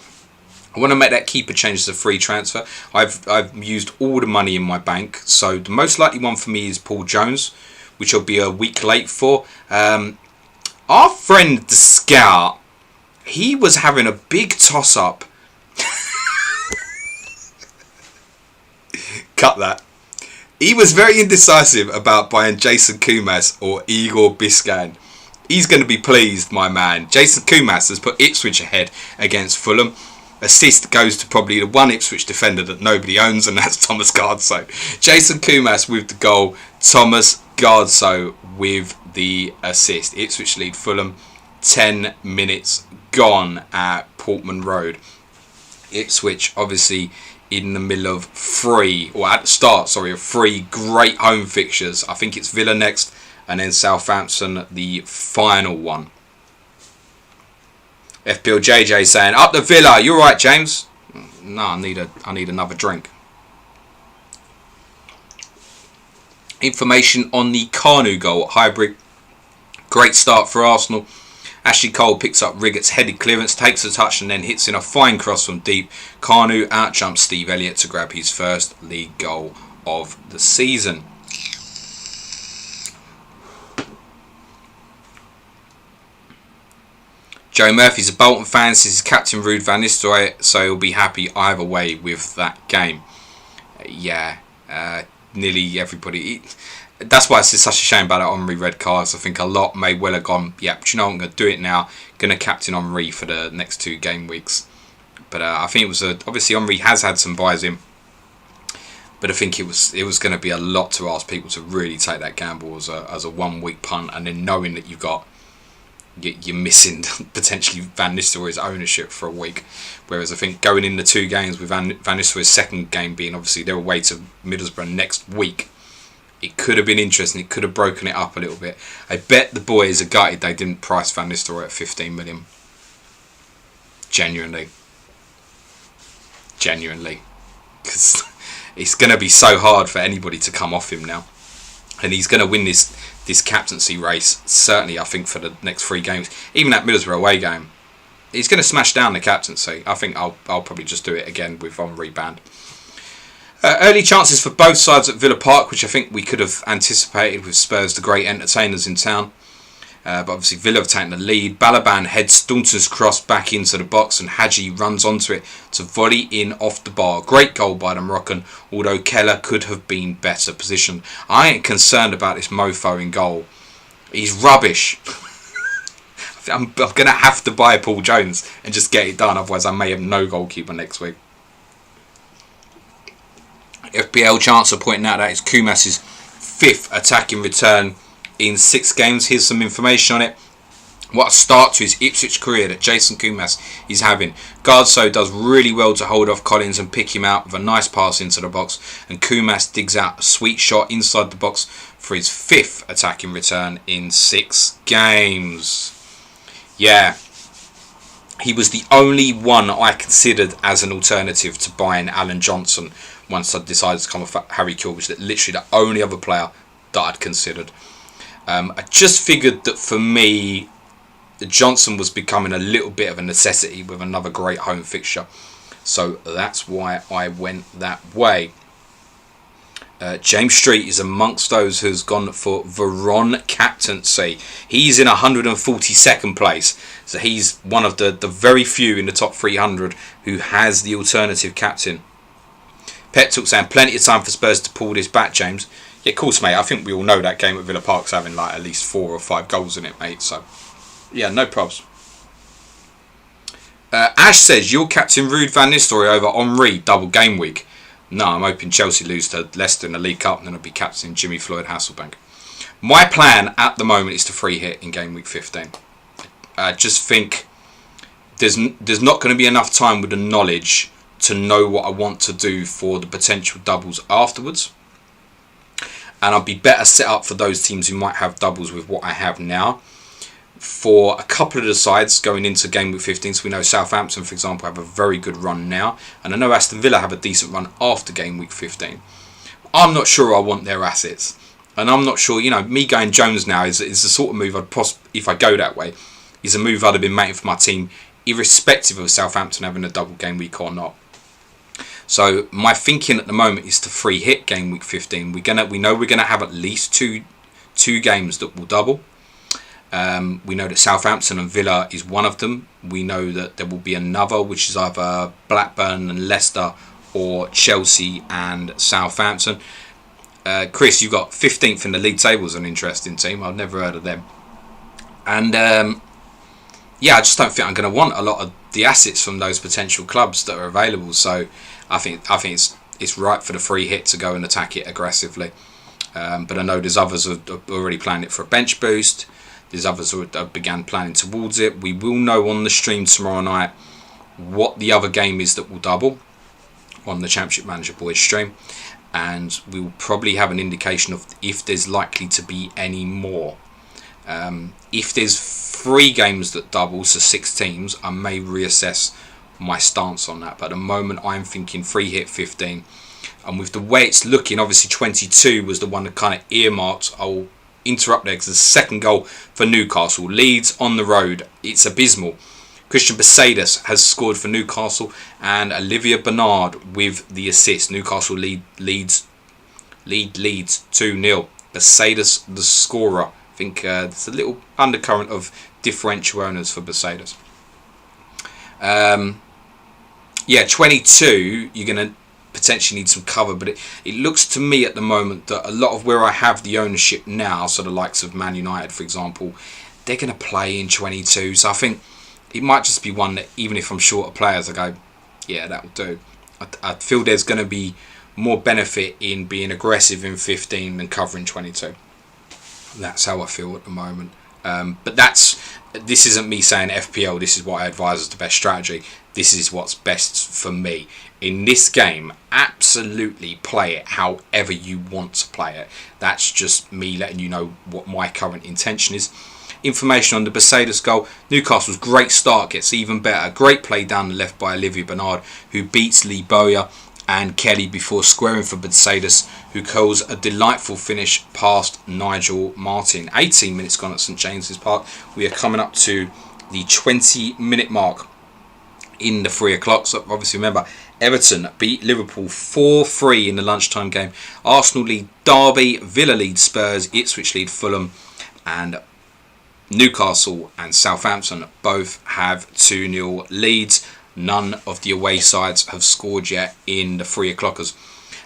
I want to make that keeper change as a free transfer. I've used all the money in my bank. So the most likely one for me is Paul Jones, which I'll be a week late for. Our friend the Scout, he was having a big toss-up. Cut that. He was very indecisive about buying Jason Kumas or Igor Biscan. He's going to be pleased, my man. Jason Kumas has put Ipswich ahead against Fulham. Assist goes to probably the one Ipswich defender that nobody owns, and that's Thomas Gardso. Jason Kumas with the goal. Thomas Gardso with the assist. Ipswich lead Fulham. 10 minutes gone at Portman Road. Ipswich obviously in the middle of at the start of three great home fixtures. I think it's Villa next, and then Southampton the final one. FPL JJ saying, up the Villa. You're right, James. No, I need another drink. Information on the Kanu goal at Highbury. Great start for Arsenal. Ashley Cole picks up Riggett's headed clearance, takes a touch and then hits in a fine cross from deep. Kanu outjumps Steve Elliott to grab his first league goal of the season. Joe Murphy's a Bolton fan, says he's captain Ruud van Nistelrooy, so he'll be happy either way with that game. Nearly everybody. That's why it's such a shame about that Henry red cards. I think a lot may well have gone, but you know, I'm going to do it now. Going to captain Henry for the next 2 game weeks. But I think it was obviously Henry has had some buys in, but I think it was going to be a lot to ask people to really take that gamble as a 1 week punt, and then knowing that you're missing potentially Van Nistelrooy's ownership for a week. Whereas I think going in the 2 games with Van Nistelrooy's second game being obviously they're away to Middlesbrough next week, it could have been interesting. It could have broken it up a little bit. I bet the boys are gutted they didn't price Van Nistelrooy at 15 million. Genuinely. Because it's going to be so hard for anybody to come off him now. And he's going to win this captaincy race, certainly, I think, for the next 3 games. Even that Middlesbrough away game, he's going to smash down the captaincy. I think I'll probably just do it again with Henry banned. Early chances for both sides at Villa Park, which I think we could have anticipated with Spurs, the great entertainers in town. But obviously Villa have taken the lead. Balaban heads Staunton's cross back into the box, and Hadji runs onto it to volley in off the bar. Great goal by the Moroccan, although Keller could have been better positioned. I ain't concerned about this mofo in goal. He's rubbish. I'm going to have to buy Paul Jones and just get it done, otherwise I may have no goalkeeper next week. FPL Chancellor pointing out that it's Kumas's 5th attacking return in 6 games. Here's some information on it. What a start to his Ipswich career that Jason Kumas is having. Gardso does really well to hold off Collins and pick him out with a nice pass into the box, and Kumas digs out a sweet shot inside the box for his 5th attacking return in 6 games. Yeah, he was the only one I considered as an alternative to buying Alan Johnson once I decided to come off Harry Kewell, which is literally the only other player that I'd considered. I just figured that for me, Johnson was becoming a little bit of a necessity with another great home fixture. So that's why I went that way. James Street is amongst those who's gone for Veron captaincy. He's in 142nd place. So he's one of the very few in the top 300 who has the alternative captain. Pet Talk saying plenty of time for Spurs to pull this back, James. Yeah, of course, mate. I think we all know that game at Villa Park's having like at least 4 or 5 goals in it, mate. So yeah, no probs. Ash says, you'll captain Ruud van Nistelrooy over Henry double game week. No, I'm hoping Chelsea lose to Leicester in the League Cup and then I'll be captaining Jimmy Floyd Hasselbank. My plan at the moment is to free hit in game week 15. I just think there's not going to be enough time with the knowledge to know what I want to do for the potential doubles afterwards. And I'll be better set up for those teams who might have doubles with what I have now. For a couple of the sides going into game week 15, so we know Southampton, for example, have a very good run now, and I know Aston Villa have a decent run after game week 15. I'm not sure I want their assets, and I'm not sure, me going Jones now is the sort of move if I go that way, is a move I'd have been making for my team, irrespective of Southampton having a double game week or not. So my thinking at the moment is to free hit game week 15. We know we're gonna have at least two games that will double. We know that Southampton and Villa is one of them. We know that there will be another, which is either Blackburn and Leicester or Chelsea and Southampton. Chris, you've got 15th in the league table as an interesting team. I've never heard of them. And I just don't think I'm going to want a lot of the assets from those potential clubs that are available. So I think it's right for the free hit to go and attack it aggressively. But I know there's others who are already planning it for a bench boost. There's others who have began planning towards it. We will know on the stream tomorrow night what the other game is that will double on the Championship Manager Boys stream. And we will probably have an indication of if there's likely to be any more. If there's 3 games that double, so 6 teams, I may reassess my stance on that. But at the moment, I'm thinking free hit 15. And with the way it's looking, obviously 22 was the one that kind of earmarked. I'll interrupt there because the second goal for Newcastle. Leeds on the road. It's abysmal. Christian Besaidis has scored for Newcastle and Olivier Bernard with the assist. Newcastle leads 2-0. Besaidis the scorer. I think there's a little undercurrent of differential owners for Besaidis. 22, you're going to potentially need some cover, but it looks to me at the moment that a lot of where I have the ownership now, so the likes of Man United, for example, they're going to play in 22. So I think it might just be one that even if I'm short of players, I go, yeah, that will do. I feel there's going to be more benefit in being aggressive in 15 than covering 22. That's how I feel at the moment. But this isn't me saying FPL, this is what I advise as the best strategy. This is what's best for me. In this game, absolutely play it however you want to play it. That's just me letting you know what my current intention is. Information on the Besaidis goal. Newcastle's great start gets even better. Great play down the left by Olivier Bernard, who beats Lee Bowyer and Kelly before squaring for Besaidis, who calls a delightful finish past Nigel Martin. 18 minutes gone at St James's Park. We are coming up to the 20-minute mark in the 3 o'clock. So obviously remember, Everton beat Liverpool 4-3 in the lunchtime game. Arsenal lead Derby, Villa lead Spurs, Ipswich lead Fulham, and Newcastle and Southampton both have 2-0 leads. None of the away sides have scored yet in the 3 o'clockers.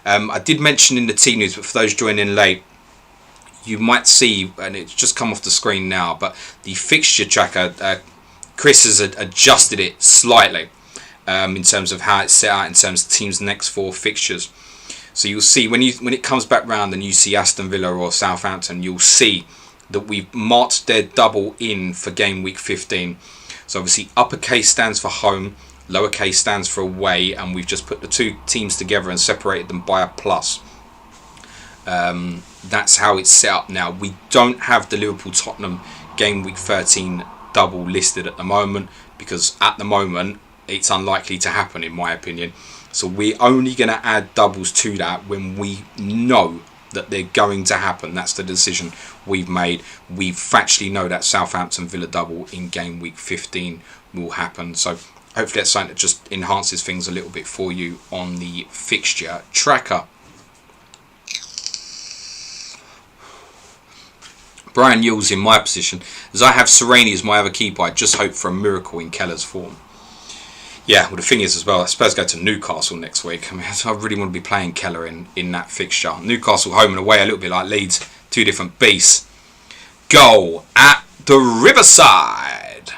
I did mention in the team news, but for those joining late, you might see, and it's just come off the screen now, but the fixture tracker, Chris has adjusted it slightly in terms of how it's set out in terms of the team's next 4 fixtures. So you'll see when it comes back round and you see Aston Villa or Southampton, you'll see that we've marked their double in for game week 15. So obviously uppercase stands for home, lowercase stands for away, and we've just put the two teams together and separated them by a plus. That's how it's set up now. We don't have the Liverpool-Tottenham game week 13 double listed at the moment, because at the moment it's unlikely to happen, in my opinion. So we're only going to add doubles to that when we know that they're going to happen. That's the decision we've made. We factually know that Southampton Villa double in game week 15 will happen. So hopefully that's something that just enhances things a little bit for you on the fixture tracker. Brian Yule's in my position. As I have Sereni as my other keeper, I just hope for a miracle in Keller's form. Yeah, well the thing is as well, I suppose go to Newcastle next week. I mean, I really want to be playing Keller in that fixture. Newcastle home and away, a little bit like Leeds, two different beasts. Goal at the Riverside.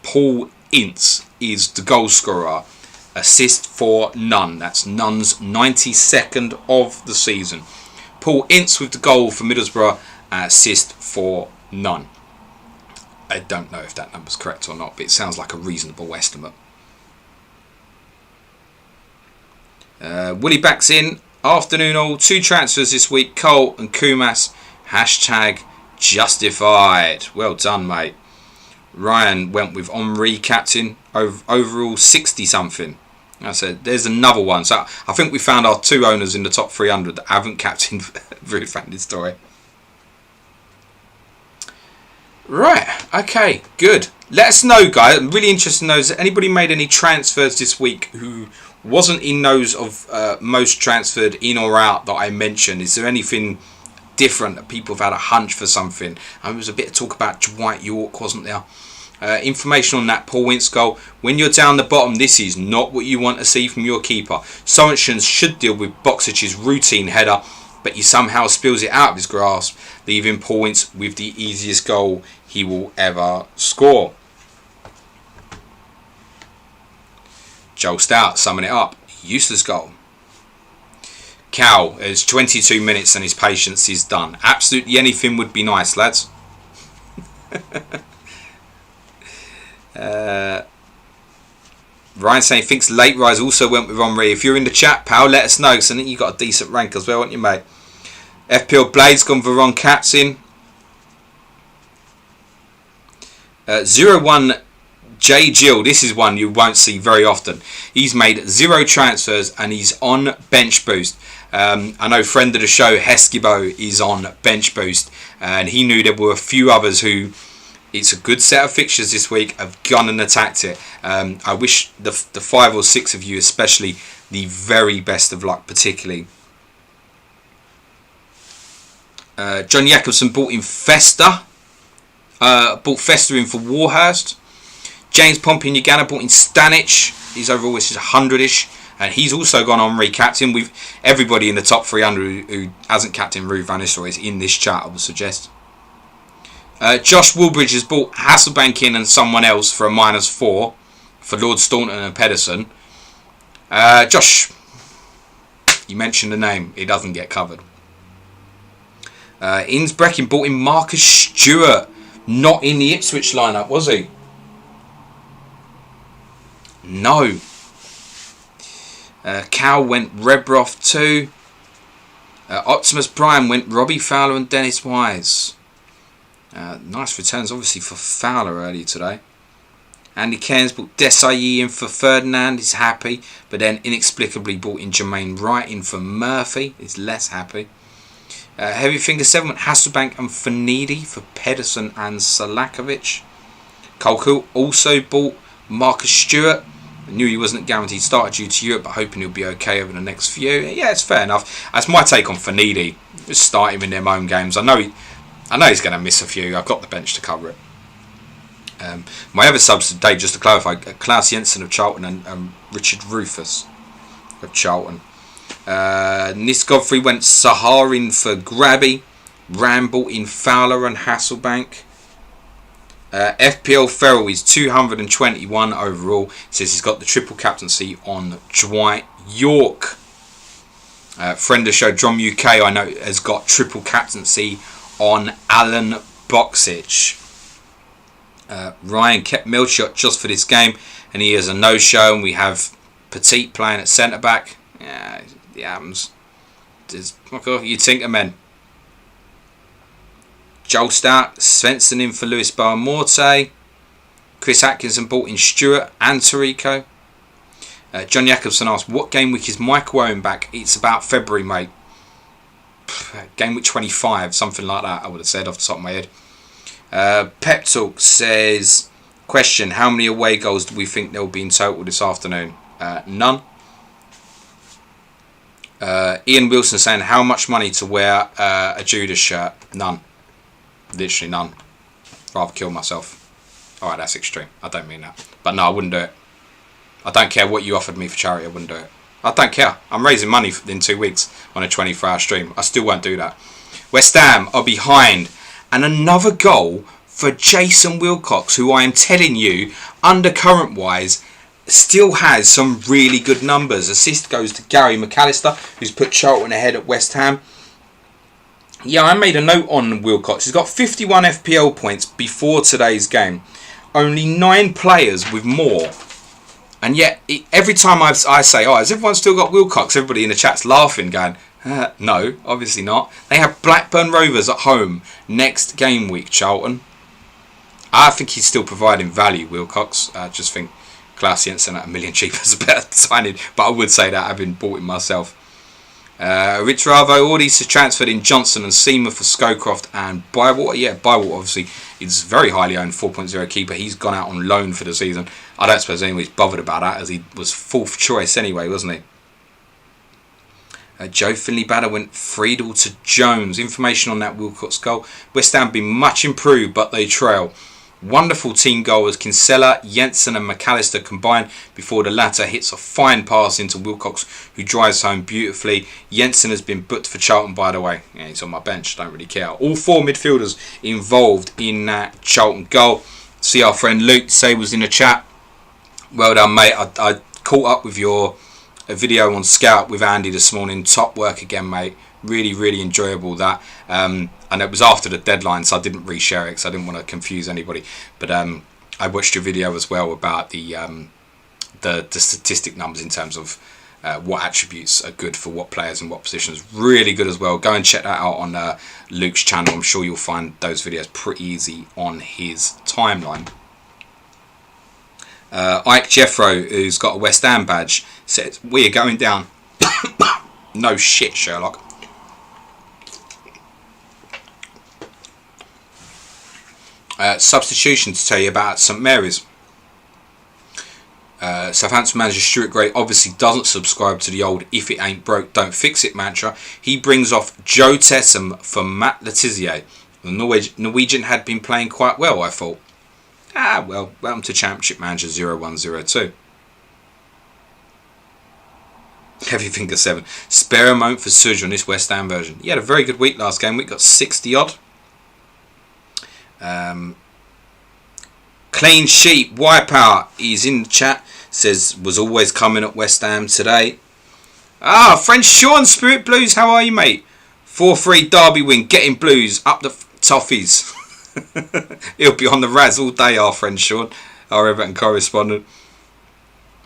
Paul Ince is the goal scorer. Assist for Nunn. That's Nunn's 92nd of the season. Paul Ince with the goal for Middlesbrough. Assist for Nunn. I don't know if that number's correct or not, but it sounds like a reasonable estimate. Willie backs in. Afternoon all. 2 transfers this week. Cole and Kumas. Hashtag justified. Well done, mate. Ryan went with Henri captain. Overall 60 something. I said there's another one. So I think we found our 2 owners in the top 300 that haven't captained Ruud van Nistelrooy. Right, okay, good. Let us know, guys. I'm really interested to know, has anybody made any transfers this week who wasn't in those of most transferred in or out that I mentioned? Is there anything different that people have had a hunch for something? There was a bit of talk about Dwight York, wasn't there? Information on that Paul Ince goal. When you're down the bottom, this is not what you want to see from your keeper. Sorensen should deal with Boxic's routine header, but he somehow spills it out of his grasp, leaving Paul Ince with the easiest goal he will ever score. Joel Stout summing it up. Useless goal. Cal has 22 minutes and his patience is done. Absolutely anything would be nice, lads. Ryan saying thinks late rise also went with Henri. If you're in the chat, pal, let us know, because I think you got a decent rank as well, haven't you, mate? FPL Blades gone for Ron Captain. 01 J Gill, this is one you won't see very often. He's made 0 transfers and he's on bench boost. I know friend of the show Heskibo is on bench boost, and he knew there were a few others who, it's a good set of fixtures this week, have gone and attacked it. I wish the 5 or 6 of you especially the very best of luck, particularly. John Jacobson bought in Festa. Bought Festa in for Warhurst. James Pompey and Uganda bought in Stanic. His overall is 100-ish. And he's also gone on re-captain. With everybody in the top 300 who hasn't captained Ruud van Nistelrooy is in this chat, I would suggest. Josh Woolbridge has bought Hasselbank in and someone else for a -4 for Lord Staunton and Pedersen. Josh, you mentioned the name. It doesn't get covered. Innsbruck bought in Marcus Stewart. Not in the Ipswich lineup, was he? No. Cal went Rebroff too. Optimus Prime went Robbie Fowler and Dennis Wise. Nice returns obviously for Fowler earlier today. Andy Cairns bought Desailly in for Ferdinand. He's happy. But then inexplicably bought in Jermaine Wright in for Murphy. He's less happy. Heavy Finger 7 went Hasselbank and Fanidi for Pedersen and Salakovic. Colquitt also bought Marcus Stewart. I knew he wasn't guaranteed starter due to Europe, but hoping he'll be okay over the next few. Yeah, it's fair enough. That's my take on Fanidi. Just start him in their home games. I know he's going to miss a few. I've got the bench to cover it. My other subs today, just to clarify, Klaus Jensen of Charlton and Richard Rufus of Charlton. Nis Godfrey went Saharin for Grabby. Ramble in Fowler and Hasselbank. FPL Ferrell is 221 overall. Says he's got the triple captaincy on Dwight York. Friend of the show, Drum UK, I know, has got triple captaincy on Alan Boxic. Ryan kept Milchot just for this game, and he has a no-show, and we have Petit playing at centre-back. Yeah, it happens. You'd think of men. Joel Stout, Svensson in for Lewis Bowen Morte. Chris Atkinson brought in Stewart and Tarico. John Jacobson asked, what game week is Michael Owen back? It's about February, mate. Game week 25, something like that, I would have said off the top of my head. Pep Talk says, question, how many away goals do we think there will be in total this afternoon? None. Ian Wilson saying, how much money to wear a Judas shirt? None. Literally none. Rather kill myself. Alright, that's extreme. I don't mean that. But no, I wouldn't do it. I don't care what you offered me for charity, I wouldn't do it. I don't care. I'm raising money in 2 weeks on a 24-hour stream. I still won't do that. West Ham are behind. And another goal for Jason Wilcox, who I am telling you, undercurrent-wise, still has some really good numbers. Assist goes to Gary McAllister, who's put Charlton ahead at West Ham. Yeah, I made a note on Wilcox. He's got 51 FPL points before today's game. Only 9 players with more. And yet, every time I say, oh, has everyone still got Wilcox? Everybody in the chat's laughing, going, no, obviously not. They have Blackburn Rovers at home next game week, Charlton. I think he's still providing value, Wilcox. I just think Klaus Jensen at $1 million cheaper is a better signing. But I would say that, having bought him myself. Rich Ravo already transferred in Johnson and Seamer for Scowcroft and Bywater. Yeah, Bywater obviously is very highly owned 4.0 keeper. He's gone out on loan for the season. I don't suppose anybody's bothered about that, as he was 4th choice anyway, wasn't he? Joe Finley Batter went Friedel to Jones. Information on that Wilcox goal. West Ham been much improved, but they trail. Wonderful team goal as Kinsella, Jensen and McAllister combine before the latter hits a fine pass into Wilcox, who drives home beautifully. Jensen has been booked for Charlton, by the way. Yeah, he's on my bench, don't really care. All 4 midfielders involved in that Charlton goal. See our friend Luke say was in the chat. Well done, mate. I caught up with your video on Scout with Andy this morning. Top work again, mate. Really, really enjoyable that. And it was after the deadline, so I didn't reshare it because I didn't want to confuse anybody. But I watched your video as well about the statistic numbers in terms of what attributes are good for what players and what positions. Really good as well. Go and check that out on Luke's channel. I'm sure you'll find those videos pretty easy on his timeline. Ike Jeffro, who's got a West Ham badge, said, we are going down. No shit, Sherlock. Substitution to tell you about St Mary's. Southampton manager Stuart Gray obviously doesn't subscribe to the old if it ain't broke don't fix it mantra. He brings off Joe Tessem for Matt Letizia. The Norwegian had been playing quite well, I thought. Well, welcome to Championship Manager 0102. Heavy Finger 7. Spare a moment for Suj on this West Ham version. He had a very good week last game. We got 60 odd. Clean sheet Wipeout, he's in the chat, says was always coming at West Ham today. Friend Sean Spirit Blues, how are you, mate? 4-3 Derby win, getting Blues up the toffees. He'll be on the Raz all day, our friend Sean, our Everton correspondent.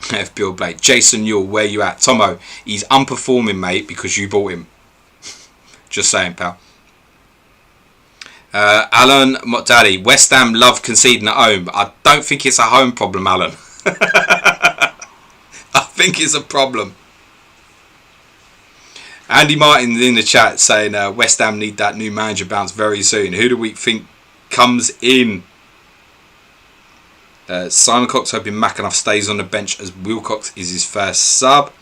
FBL Blade, Jason Newell, where you at? Tomo, he's unperforming, mate, because you bought him. Just saying, pal. Alan Motdaddy, West Ham love conceding at home. I don't think it's a home problem, Alan. I think it's a problem. Andy Martin in the chat saying West Ham need that new manager bounce very soon. Who do we think comes in? Simon Cox hoping McAnuff stays on the bench as Wilcox is his first sub.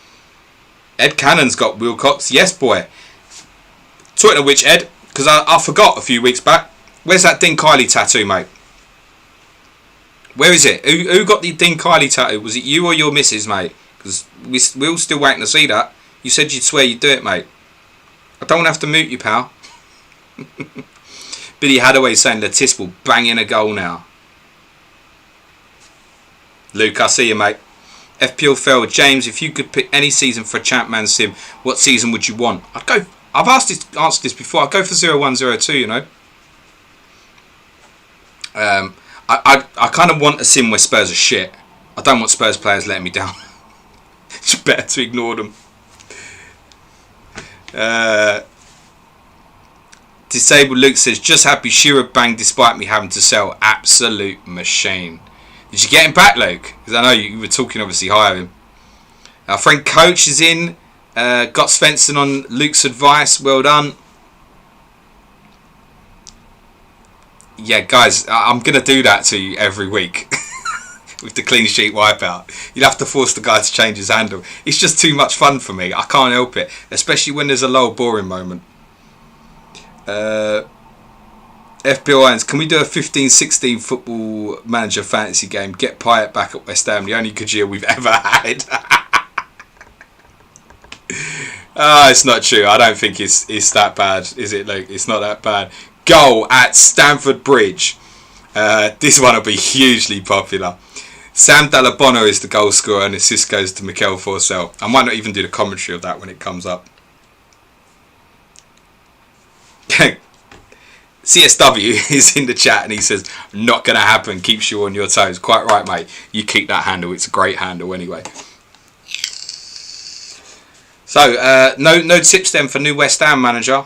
Ed Cannon's got Wilcox. Yes, boy. Talking of which, Ed, because I forgot a few weeks back. Where's that Dean Kiley tattoo, mate? Where is it? Who got the Dean Kiley tattoo? Was it you or your missus, mate? Because we're all still waiting to see that. You said you'd swear you'd do it, mate. I don't have to mute you, pal. Billy Hadaway saying Letis will bang in a goal now. Luke, I see you, mate. FPL fell. James, if you could pick any season for a Champman Sim, what season would you want? I've answered this before. I'd go for 0102, you know. I kind of want a sim where Spurs are shit. I don't want Spurs players letting me down. It's better to ignore them. Disabled Luke says, just happy Shearer banged despite me having to sell. Absolute machine. Did you get him back, Luke? Because I know you were talking obviously high of him. Our friend Coach is in. Got Svensson on Luke's advice. Well done. Yeah, guys, I'm going to do that to you every week. With the clean sheet wipeout. You'll have to force the guy to change his handle. It's just too much fun for me. I can't help it. Especially when there's a low boring moment. FPL Irons, can we do a 15-16 football manager fantasy game? Get Pyatt back at West Ham. The only good year we've ever had. It's not true. I don't think it's that bad. Is it, Luke? It's not that bad. Goal at Stamford Bridge. This one will be hugely popular. Sam Dallabona is the goal scorer and assist goes to Mikel Forsell. I might not even do the commentary of that when it comes up. CSW is in the chat and he says, not going to happen, keeps you on your toes. Quite right, mate. You keep that handle. It's a great handle anyway. So, no tips then for new West Ham manager?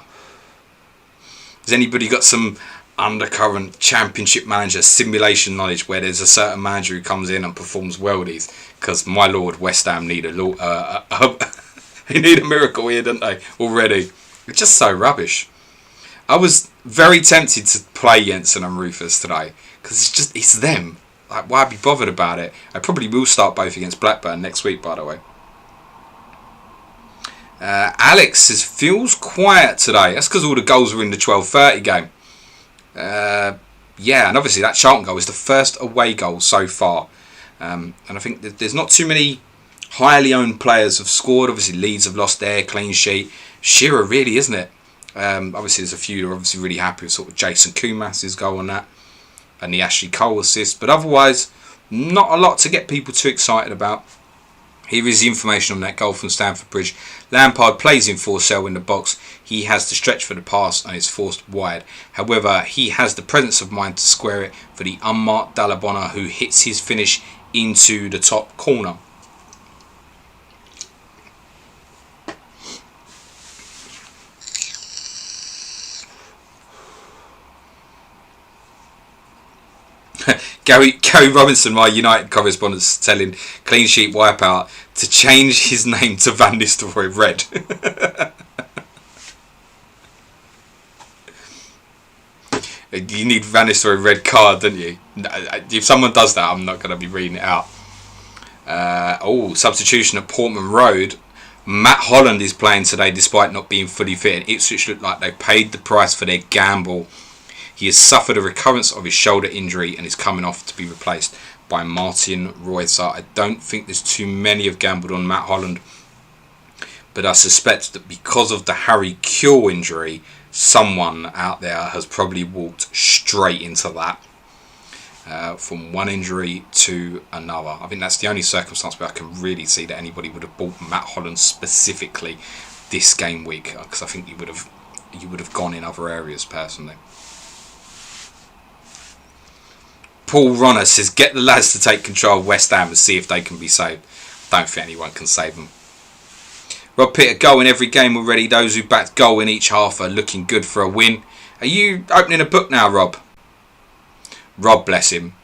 Has anybody got some undercurrent Championship manager simulation knowledge where there's a certain manager who comes in and performs worldies? Because my lord, West Ham need they need a miracle here, don't they? Already, it's just so rubbish. I was very tempted to play Jensen and Rufus today because it's them. Like, why be bothered about it? I probably will start both against Blackburn next week, by the way. Alex says, feels quiet today. That's because all the goals were in the 12:30 game. Yeah, and obviously that Charlton goal is the first away goal so far. And I think that there's not too many highly owned players have scored. Obviously Leeds have lost their clean sheet. Shearer really, isn't it? Obviously there's a few who are obviously really happy with sort of Jason Kumas' goal on that. And the Ashley Cole assist. But otherwise, not a lot to get people too excited about. Here is the information on that goal from Stamford Bridge. Lampard plays in Forsell in the box. He has to stretch for the pass and is forced wide. However, he has the presence of mind to square it for the unmarked Dallabona, who hits his finish into the top corner. Gary Robinson, my United correspondent, is telling Clean Sheet Wipeout to change his name to Van Nistelrooy Red. You need Van Nistelrooy Red card, don't you? If someone does that, I'm not going to be reading it out. Substitution at Portman Road. Matt Holland is playing today despite not being fully fit. Ipswich look like they paid the price for their gamble. He has suffered a recurrence of his shoulder injury and is coming off to be replaced by Martin Reuther. I don't think there's too many have gambled on Matt Holland, but I suspect that because of the Harry Kewell injury, someone out there has probably walked straight into that from one injury to another. I think that's the only circumstance where I can really see that anybody would have bought Matt Holland specifically this game week, because I think you would have gone in other areas personally. Paul Ronner says, get the lads to take control of West Ham and see if they can be saved. Don't think anyone can save them. Rob Peter, goal in every game already. Those who backed goal in each half are looking good for a win. Are you opening a book now, Rob? Rob, bless him.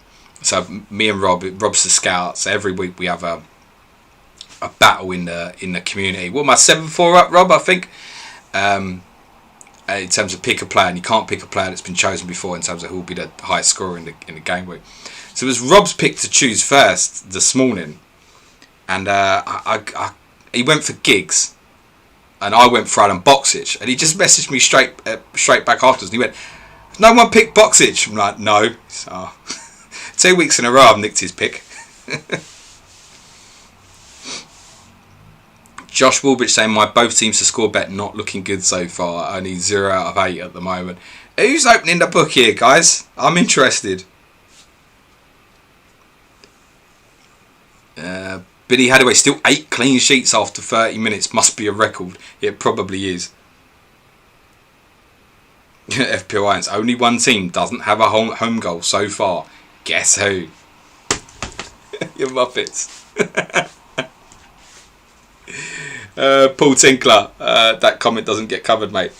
So me and Rob's the scout. So every week we have a battle in the community. What am I, 7-4 up, Rob? I think. In terms of pick a player, and you can't pick a player that's been chosen before in terms of who will be the highest scorer in the game week. So it was Rob's pick to choose first this morning, and he went for Giggs, and I went for Adam Boxic, and he just messaged me straight back afterwards, and he went, "No one picked Boxic." I'm like, "No." So 2 weeks in a row, I've nicked his pick. Josh Woolbridge saying, my both teams to score bet not looking good so far. Only 0 out of 8 at the moment. Who's opening the book here, guys? I'm interested. Billy Hadaway, still 8 clean sheets after 30 minutes. Must be a record. It probably is. FPL Alliance. Only one team doesn't have a home goal so far. Guess who? You Muppets. Paul Tinkler. That comment doesn't get covered, mate.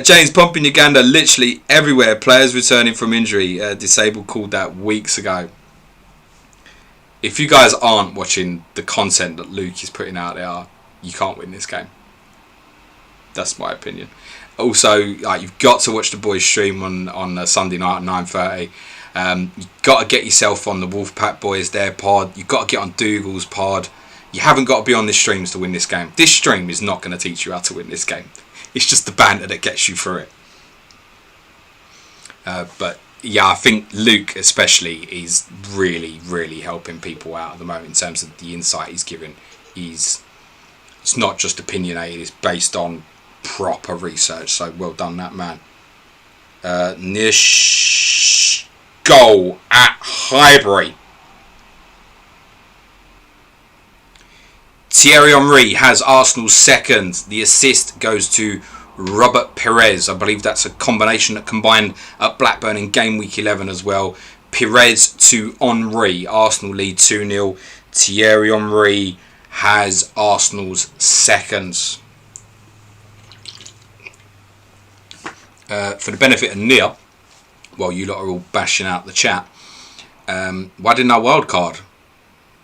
James, pumping Uganda literally everywhere. Players returning from injury. Disabled called that weeks ago. If you guys aren't watching the content that Luke is putting out there, you can't win this game. That's my opinion. Also, you've got to watch the boys stream on Sunday night at 9:30. You've got to get yourself on the Wolfpack Boys their pod. You've got to get on Dougal's pod. You haven't got to be on this streams to win this game. This stream is not going to teach you how to win this game. It's just the banter that gets you through it. But yeah, I think Luke especially is really, really helping people out at the moment in terms of the insight he's giving. It's not just opinionated, it's based on proper research. So well done, that man. Nish goal at Highbury. Thierry Henry has Arsenal's second. The assist goes to Robert Perez. I believe that's a combination that combined at Blackburn in game week 11 as well. Perez to Henry. Arsenal lead 2-0. Thierry Henry has Arsenal's second. For the benefit of Nia, while you lot are all bashing out the chat, why didn't I wildcard?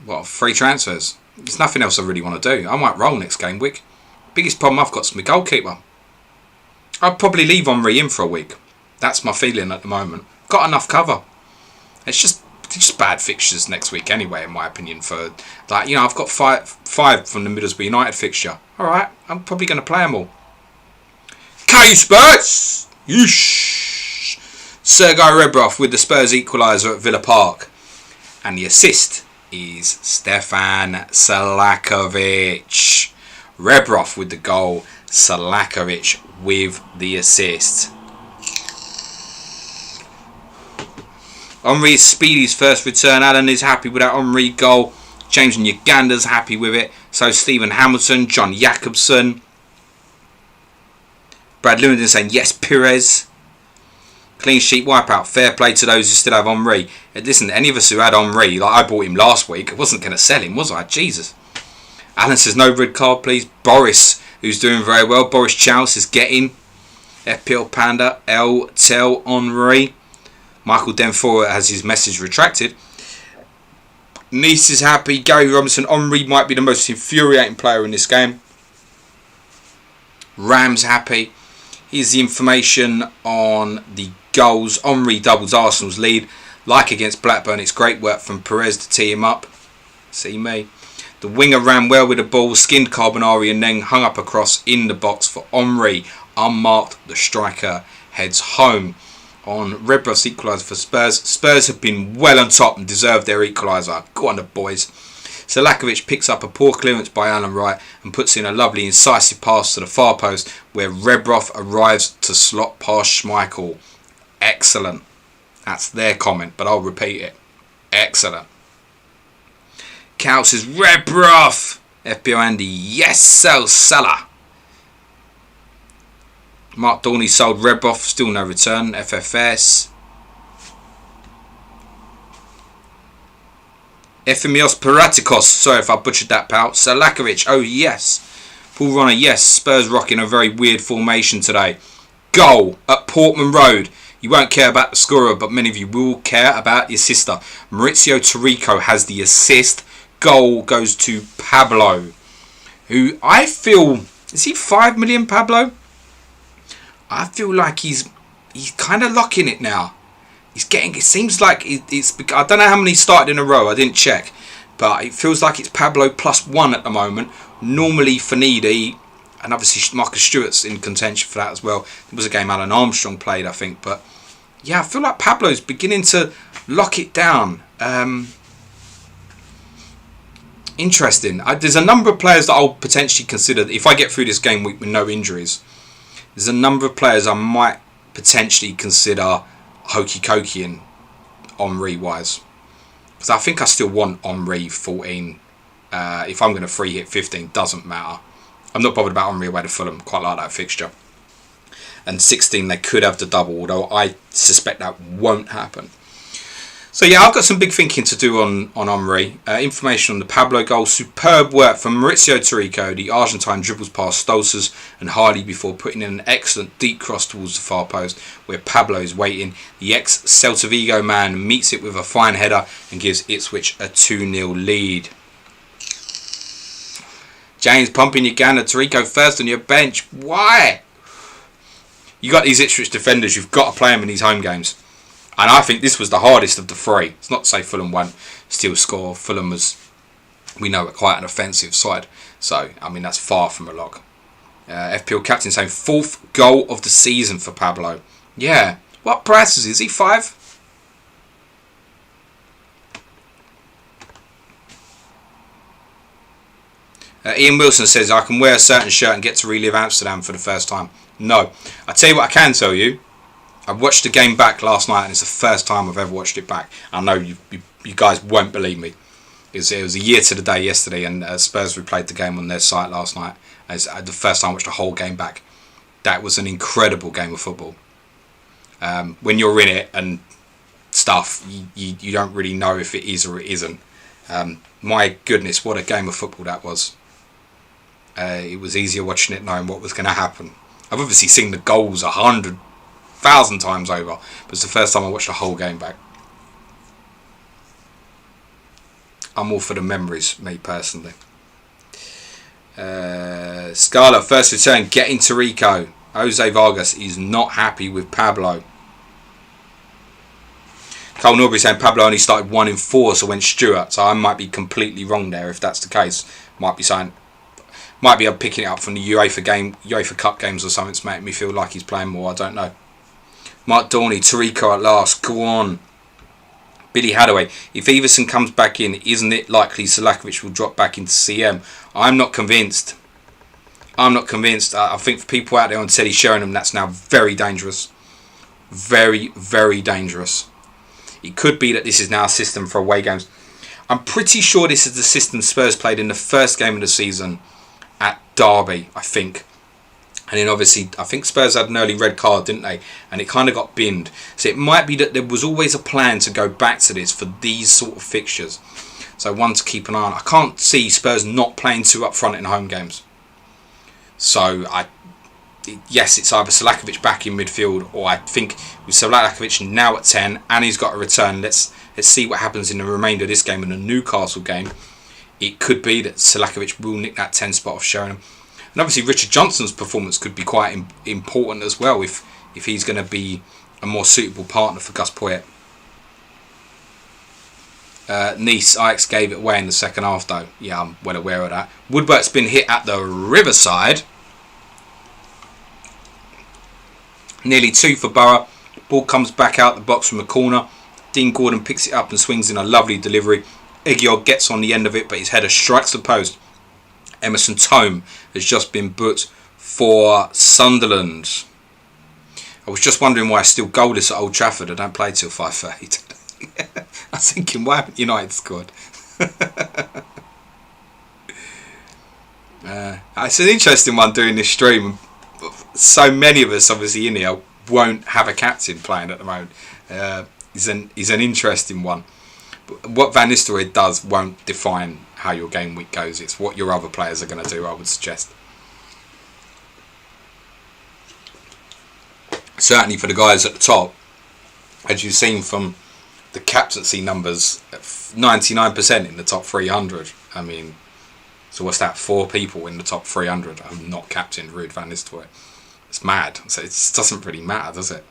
What, free transfers? There's nothing else I really want to do. I might roll next game week. Biggest problem I've got is my goalkeeper. I'd probably leave Henry in for a week. That's my feeling at the moment. Got enough cover. It's just bad fixtures next week anyway, in my opinion. For like, I've got five from the Middlesbrough United fixture. All right, I'm probably going to play them all. K-Spurs! Yeesh! Sergei Rebrov with the Spurs equaliser at Villa Park. And the assist is Stefan Salakovic. Rebrov with the goal. Salakovic with the assist. Henry is Speedy's first return. Alan is happy with that Henry goal. James and Uganda's happy with it. So Stephen Hamilton, John Jacobson. Brad Lewington saying yes, Perez. Clean sheet wipeout. Fair play to those who still have Henry. Listen, any of us who had Henry, like I bought him last week, I wasn't going to sell him, was I? Jesus. Alan says no red card, please. Boris, who's doing very well. Boris Chow says get in. FPL Panda, L Tel Henry. Michael Denfora has his message retracted. Nice is happy. Gary Robinson, Henry might be the most infuriating player in this game. Ram's happy. Here's the information on the goals. Henry doubles Arsenal's lead. Like against Blackburn, it's great work from Perez to tee him up. See me. The winger ran well with the ball, skinned Carbonari and then hung up across in the box for Henry. Unmarked, the striker heads home. On Rebrov's equaliser for Spurs. Spurs have been well on top and deserve their equaliser. Go on the boys. Salakovic picks up a poor clearance by Alan Wright and puts in a lovely incisive pass to the far post where Rebrov arrives to slot past Schmeichel. Excellent. That's their comment, but I'll repeat it. Excellent. Cal says Rebrov. FPO Andy, yes, sell Salah. Mark Dorney sold Rebrov, still no return. FFS. Efimios Paratikos, sorry if I butchered that, pal. Salakovic, oh yes. Paul Ronner, yes. Spurs rocking a very weird formation today. Goal at Portman Road. You won't care about the scorer, but many of you will care about your sister. Maurizio Tirico has the assist. Goal goes to Pablo, who I feel, is he 5 million, Pablo? I feel like he's kind of locking it now. He's getting, it seems like it's, I don't know how many started in a row, I didn't check, but it feels like it's Pablo +1 at the moment. Normally Fanidi, and obviously Marcus Stewart's in contention for that as well. It was a game Alan Armstrong played, I think, but yeah, I feel like Pablo's beginning to lock it down. Interesting. There's a number of players that I'll potentially consider, if I get through this game week with no injuries, there's a number of players I might potentially consider hokey cokey in Henry wise, because I think I still want Henry 14. If I'm going to free hit 15, doesn't matter. I'm not bothered about Henry away to Fulham. Quite like that fixture. And 16, they could have the double, although I suspect that won't happen. So yeah, I've got some big thinking to do on Omri. Information on the Pablo goal. Superb work from Maurizio Tirico. The Argentine dribbles past Stolzers and Hardy before putting in an excellent deep cross towards the far post where Pablo is waiting. The ex-Celta Vigo man meets it with a fine header and gives Ipswich a 2-0 lead. James pumping your gunner. Tirico first on your bench. Why? You got these Ipswich defenders. You've got to play them in these home games. And I think this was the hardest of the three. It's not to say Fulham won't still score. Fulham was, we know, quite an offensive side. So, I mean, that's far from a lock. FPL captain saying 4th goal of the season for Pablo. Yeah. What price is he? 5? Ian Wilson says, I can wear a certain shirt and get to relive Amsterdam for the first time. No. I tell you what I can tell you. I watched the game back last night and it's the first time I've ever watched it back. I know you guys won't believe me. It was a year to the day yesterday and Spurs replayed the game on their site last night. It's the first time I watched the whole game back. That was an incredible game of football. When you're in it and stuff, you don't really know if it is or it isn't. My goodness, what a game of football that was. It was easier watching it knowing what was going to happen. I've obviously seen the goals 100,000 times over, but it's the first time I watched the whole game back. I'm all for the memories, me personally. Scala, first return, getting Tirico. Jose Vargas is not happy with Pablo. Cole Norbury saying Pablo only started 1 in 4, so went Stewart. So I might be completely wrong there if that's the case. Might be I'm picking it up from the UEFA Cup games or something to make me feel like he's playing more. I don't know. Mark Dorney, Tirico at last. Go on. Billy Hadaway. If Everson comes back in, isn't it likely Selakovic will drop back into CM? I'm not convinced. I think for people out there on Teddy Sheringham, that's now very dangerous. Very, very dangerous. It could be that this is now a system for away games. I'm pretty sure this is the system Spurs played in the first game of the season at Derby, I think. And then obviously, I think Spurs had an early red card, didn't they? And it kind of got binned. So it might be that there was always a plan to go back to this for these sort of fixtures. So one to keep an eye on. I can't see Spurs not playing 2 up front in home games. So yes, it's either Selakovic back in midfield, or I think with Selakovic now at 10 and he's got a return. Let's see what happens in the remainder of this game and the Newcastle game. It could be that Selakovic will nick that 10 spot off Sheringham. And obviously Richard Johnson's performance could be quite important as well if he's going to be a more suitable partner for Gus Poyet. Nice, Ajax gave it away in the second half though. Yeah, I'm well aware of that. Woodwork's been hit at the Riverside. Nearly 2 for Borough. Ball comes back out the box from a corner. Dean Gordon picks it up and swings in a lovely delivery. Egiog gets on the end of it, but his header strikes the post. Emerson Tome has just been booked for Sunderland. I was just wondering why it's still goalless at Old Trafford. I don't play till 5:30 today. I was thinking, why haven't United scored? It's an interesting one doing this stream. So many of us, obviously, in here won't have a captain playing at the moment. He's an interesting one. But what Van Nistelrooy does won't define how your game week goes. It's what your other players are going to do, I would suggest. Certainly for the guys at the top, as you've seen from the captaincy numbers, 99% in the top 300. I mean, so what's that? 4 people in the top 300 have not captained Ruud Van Nistelrooy. It's mad. So it doesn't really matter, does it?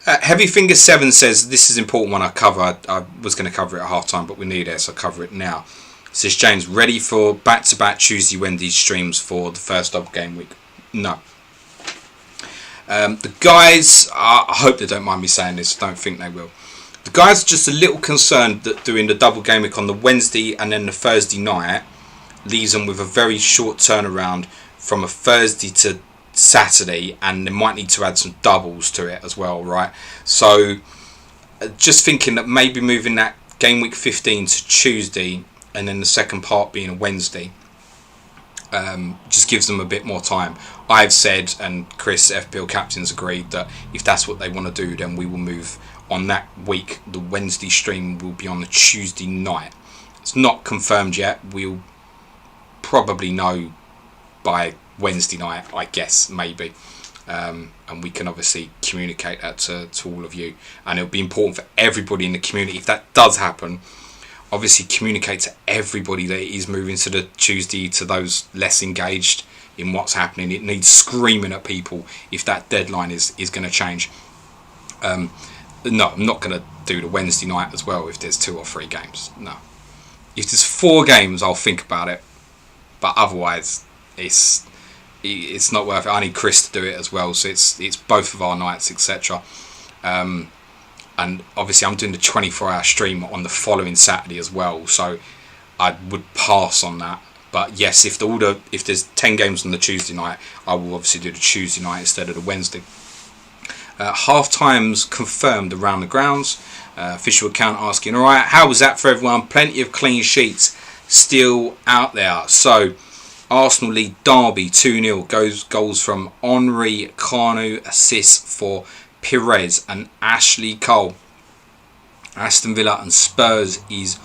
Heavy Finger 7 says, this is an important one I cover. I was going to cover it at half time, but we need it, so I'll cover it now. Says James, ready for back-to-back Tuesday, Wednesday streams for the first of game week? No. The guys, I hope they don't mind me saying this, I don't think they will. The guys are just a little concerned that doing the double game week on the Wednesday and then the Thursday night leaves them with a very short turnaround from a Thursday to Saturday, and they might need to add some doubles to it as well, right? So just thinking that maybe moving that game week 15 to Tuesday and then the second part being a Wednesday, just gives them a bit more time. I've said, and Chris, FPL captain's agreed, that if that's what they want to do, then we will move on that week. The Wednesday stream will be on the Tuesday night. It's not confirmed yet. We'll probably know by Wednesday night, I guess, maybe. And we can obviously communicate that to all of you. And it'll be important for everybody in the community. If that does happen, obviously communicate to everybody that it is moving to the Tuesday, to those less engaged in what's happening. It needs screaming at people if that deadline is going to change. No, I'm not going to do the Wednesday night as well if there's 2 or 3 games. No. If there's 4 games, I'll think about it. But otherwise, it's not worth it. I need Chris to do it as well, so it's both of our nights, etc. And obviously I'm doing the 24-hour stream on the following Saturday as well, so I would pass on that. But yes, if there's 10 games on the Tuesday night, I will obviously do the Tuesday night instead of the Wednesday. Half times confirmed around the grounds. Official account asking, alright, how was that for everyone? Plenty of clean sheets still out there. So Arsenal lead Derby 2-0. Goals from Henri, Kanu, assists for Perez and Ashley Cole. Aston Villa and Spurs is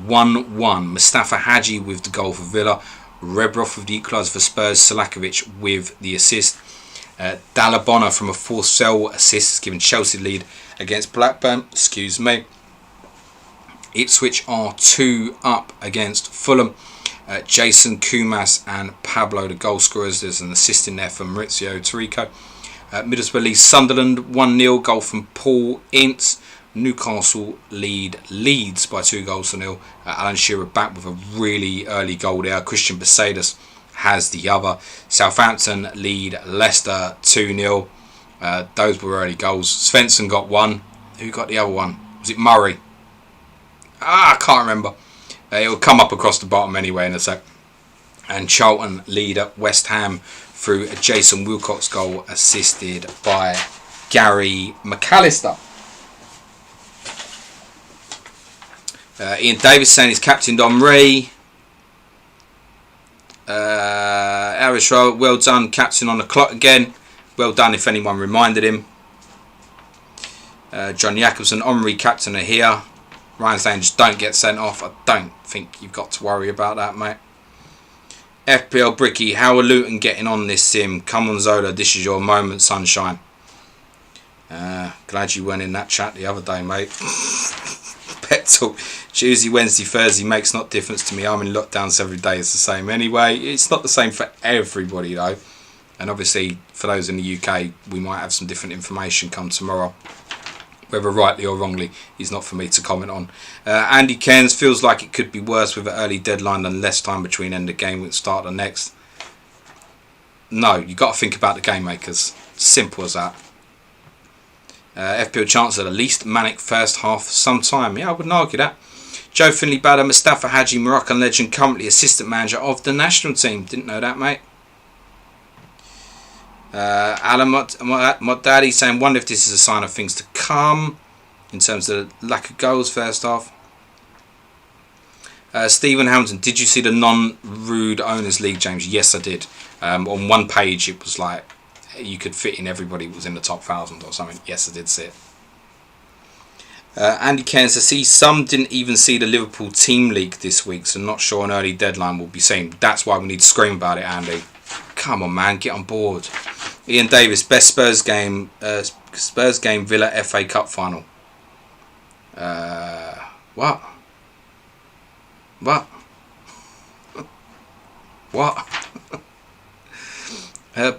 1-1. Mustafa Hadji with the goal for Villa. Rebroff with the equaliser for Spurs. Salakovic with the assist. Dalabona from a fourth cell assist, giving Chelsea lead against Blackburn. Excuse me. Ipswich are 2 up against Fulham. Jason Kumas and Pablo the goal scorers. There's an assist in there from Maurizio Tarico. Middlesbrough leads Sunderland 1-0. Goal from Paul Ince. Newcastle lead Leeds by 2-0. Alan Shearer back with a really early goal there. Christian Besadas has the other. Southampton lead Leicester 2-0. Those were early goals. Svensson got one. Who got the other one? Was it Murray? I can't remember. It'll come up across the bottom anyway in a sec. And Charlton lead up West Ham through a Jason Wilcox goal assisted by Gary McAllister. Ian Davis saying he's captained Henri. Irish Roll, well done, captain on the clock again. Well done if anyone reminded him. John Jacobson, Henri captain are here. Ryan saying just don't get sent off. I don't think you've got to worry about that, mate. FPL Bricky, how are Luton getting on this sim? Come on Zola, this is your moment, sunshine. Glad you weren't in that chat the other day, mate. Pet talk. Tuesday, Wednesday, Thursday makes not difference to me. I'm in lockdowns every day. It's the same anyway. It's not the same for everybody though. And obviously for those in the UK, we might have some different information come tomorrow. Whether rightly or wrongly is not for me to comment on. Andy Cairns feels like it could be worse with an early deadline than less time between end of game and start of the next. No, you've got to think about the game makers. Simple as that. FPL chance at the least manic first half of some time. Yeah, I wouldn't argue that. Joe Finley Badder, Mustafa Hadji, Moroccan legend, currently assistant manager of the national team. Didn't know that, mate. Alan Moddaddy saying, wonder if this is a sign of things to come in terms of the lack of goals first half. Stephen Hamilton, did you see the non-rude owners league, James? Yes, I did. On one page it was like you could fit in everybody was in the top 1,000 or something. Yes, I did see it. Andy Cairns, I see some didn't even see the Liverpool team league this week, so not sure an early deadline will be seen. That's why we need to scream about it, Andy. Come on, man, get on board. Ian Davis, best Spurs game Villa FA Cup final. What?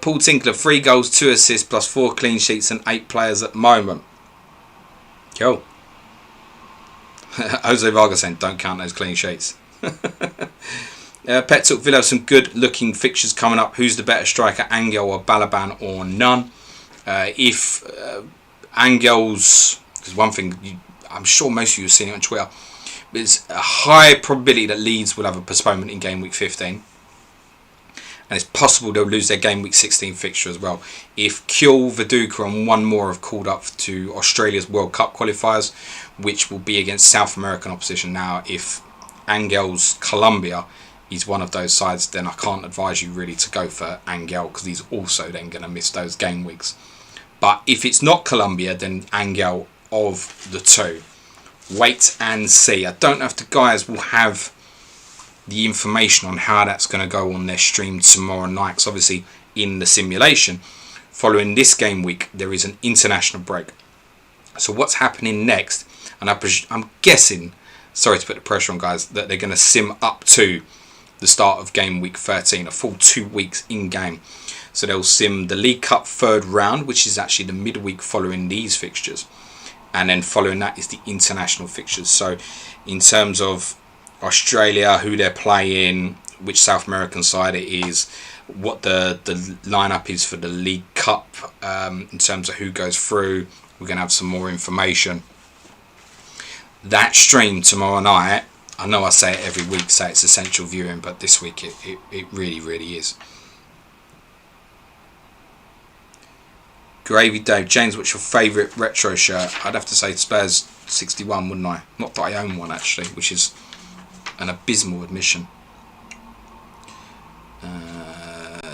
Paul Tinkler, 3 goals, 2 assists, plus 4 clean sheets and 8 players at the moment. Cool. Jose Vargas saying, don't count those clean sheets. Pet took Villa some good looking fixtures coming up. Who's the better striker, Angel or Balaban or none? If Angel's, because one thing I'm sure most of you have seen it on Twitter, there's a high probability that Leeds will have a postponement in game week 15, and it's possible they'll lose their game week 16 fixture as well. If Kjell, Viduka and one more have called up to Australia's World Cup qualifiers, which will be against South American opposition. Now if Angel's Colombia he's one of those sides, then I can't advise you really to go for Angel, because he's also then going to miss those game weeks. But if it's not Colombia, then Angel of the two. Wait and see. I don't know if the guys will have the information on how that's going to go on their stream tomorrow night, because obviously in the simulation following this game week there is an international break. So what's happening next, and I'm guessing, sorry to put the pressure on guys, that they're going to sim up to the start of game week 13, a full 2 weeks in game. So they'll sim the League Cup third round, which is actually the midweek following these fixtures, and then following that is the international fixtures. So in terms of Australia, who they're playing, which South American side it is, what the lineup is for the League Cup, in terms of who goes through, we're going to have some more information. That stream tomorrow night, I know I say it every week, say it's essential viewing, but this week it really is. Gravy Dave, James, what's your favourite retro shirt? I'd have to say Spurs 61, wouldn't I? Not that I own one actually, which is an abysmal admission.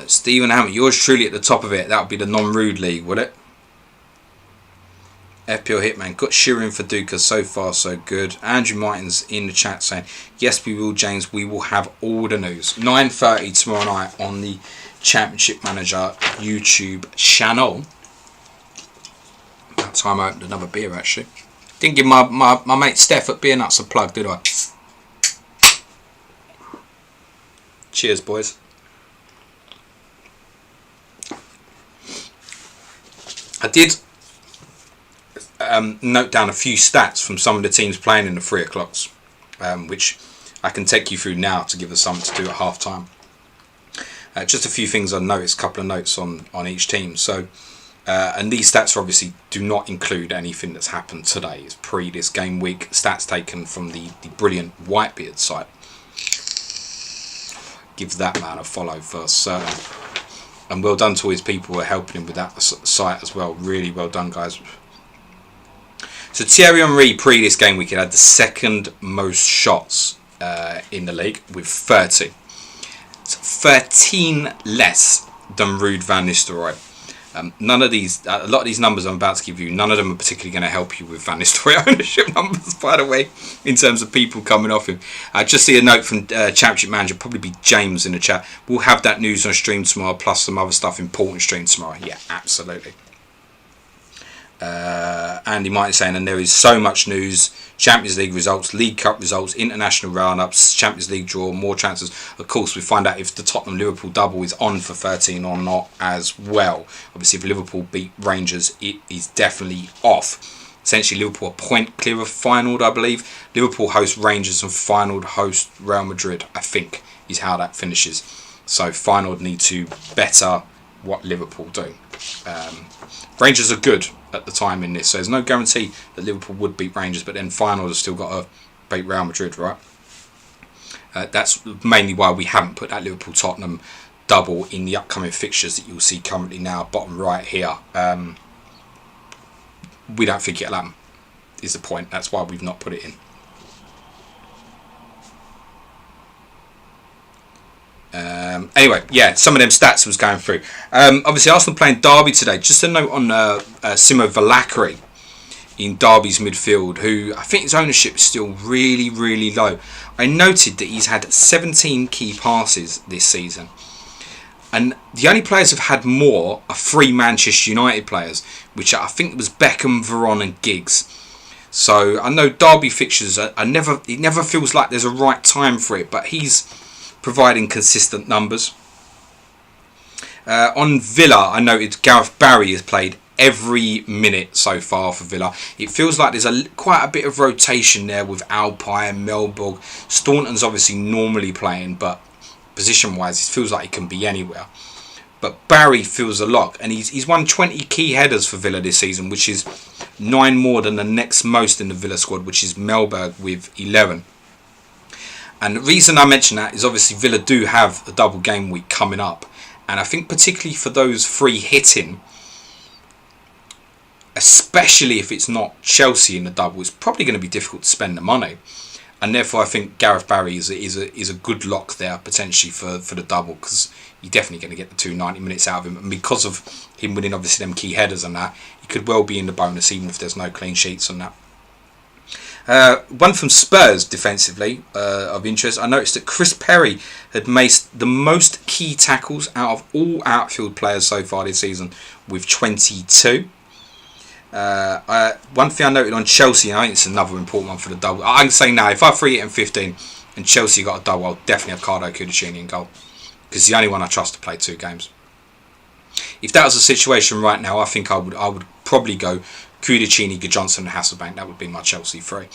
Stephen Hammett, yours truly at the top of it. That would be the non-rude league, would it? FPL Hitman, got Shearing for Duca, so far so good. Andrew Martin's in the chat saying, yes we will, James, we will have all the news. 9:30 tomorrow night on the Championship Manager YouTube channel. That time I opened another beer actually. Didn't give my mate Steph at Beer Nuts a plug, did I? Cheers, boys. I did note down a few stats from some of the teams playing in the 3 o'clocks, which I can take you through now to give us something to do at half time. Just a few things I noticed, a couple of notes on each team. So, and these stats obviously do not include anything that's happened today. It's pre this game week. Stats taken from the brilliant Whitebeard site. Give that man a follow first, certain. And well done to all his people who are helping him with that site as well. Really well done, guys. So Thierry Henry pre this game week had the second most shots in the league with 30. So 13 less than Ruud van Nistelrooy. None of these, a lot of these numbers I'm about to give you, none of them are particularly going to help you with Van Nistelrooy ownership numbers, by the way, in terms of people coming off him. Just see a note from Championship Manager, probably be James in the chat. We'll have that news on stream tomorrow, plus some other stuff important stream tomorrow. Yeah, absolutely. Andy Martin saying, and there is so much news. Champions League results, League Cup results, international roundups, Champions League draw, more chances. Of course, we find out if the Tottenham-Liverpool double is on for 13 or not as well. Obviously, if Liverpool beat Rangers, it is definitely off. Essentially, Liverpool are point clear of final, I believe. Liverpool host Rangers and final host Real Madrid, I think, is how that finishes. So, final need to better what Liverpool do. Rangers are good at the time in this, so there's no guarantee that Liverpool would beat Rangers, but then final has still got to beat Real Madrid, right? That's mainly why we haven't put that Liverpool-Tottenham double in the upcoming fixtures that you'll see currently now, bottom right here. We don't think it'll happen, is the point. That's why we've not put it in. Anyway, yeah, some of them stats was going through. Obviously, Arsenal playing Derby today. Just a note on Simo Valakari in Derby's midfield, who I think his ownership is still really low. I noted that he's had 17 key passes this season. And the only players who've had more are 3 Manchester United players, which I think was Beckham, Veron and Giggs. So I know Derby fixtures it never feels like there's a right time for it, but he's providing consistent numbers. On Villa, I noted Gareth Barry has played every minute so far for Villa. It feels like there's quite a bit of rotation there with Alpine, Melborg. Staunton's obviously normally playing, but position-wise, it feels like he can be anywhere. But Barry feels a lock, and he's won 20 key headers for Villa this season, which is 9 more than the next most in the Villa squad, which is Melberg with 11. And the reason I mention that is obviously Villa do have a double game week coming up. And I think particularly for those 3 hitting, especially if it's not Chelsea in the double, it's probably going to be difficult to spend the money. and therefore I think Gareth Barry is a good lock there potentially for the double, because you're definitely going to get the 290 minutes out of him, and because of him winning obviously them key headers and that, he could well be in the bonus even if there's no clean sheets on that. One from Spurs defensively of interest. I noticed that Chris Perry had made the most key tackles out of all outfield players so far this season with 22. One thing I noted on Chelsea, I think it's another important one for the double. I can say now, if I free it in 15 and Chelsea got a double, I'll definitely have Carlo Cudicini in goal, because he's the only one I trust to play 2 games. If that was the situation right now, I think I would probably go Cudicini, Johnson and Hasselbank. That would be my Chelsea 3.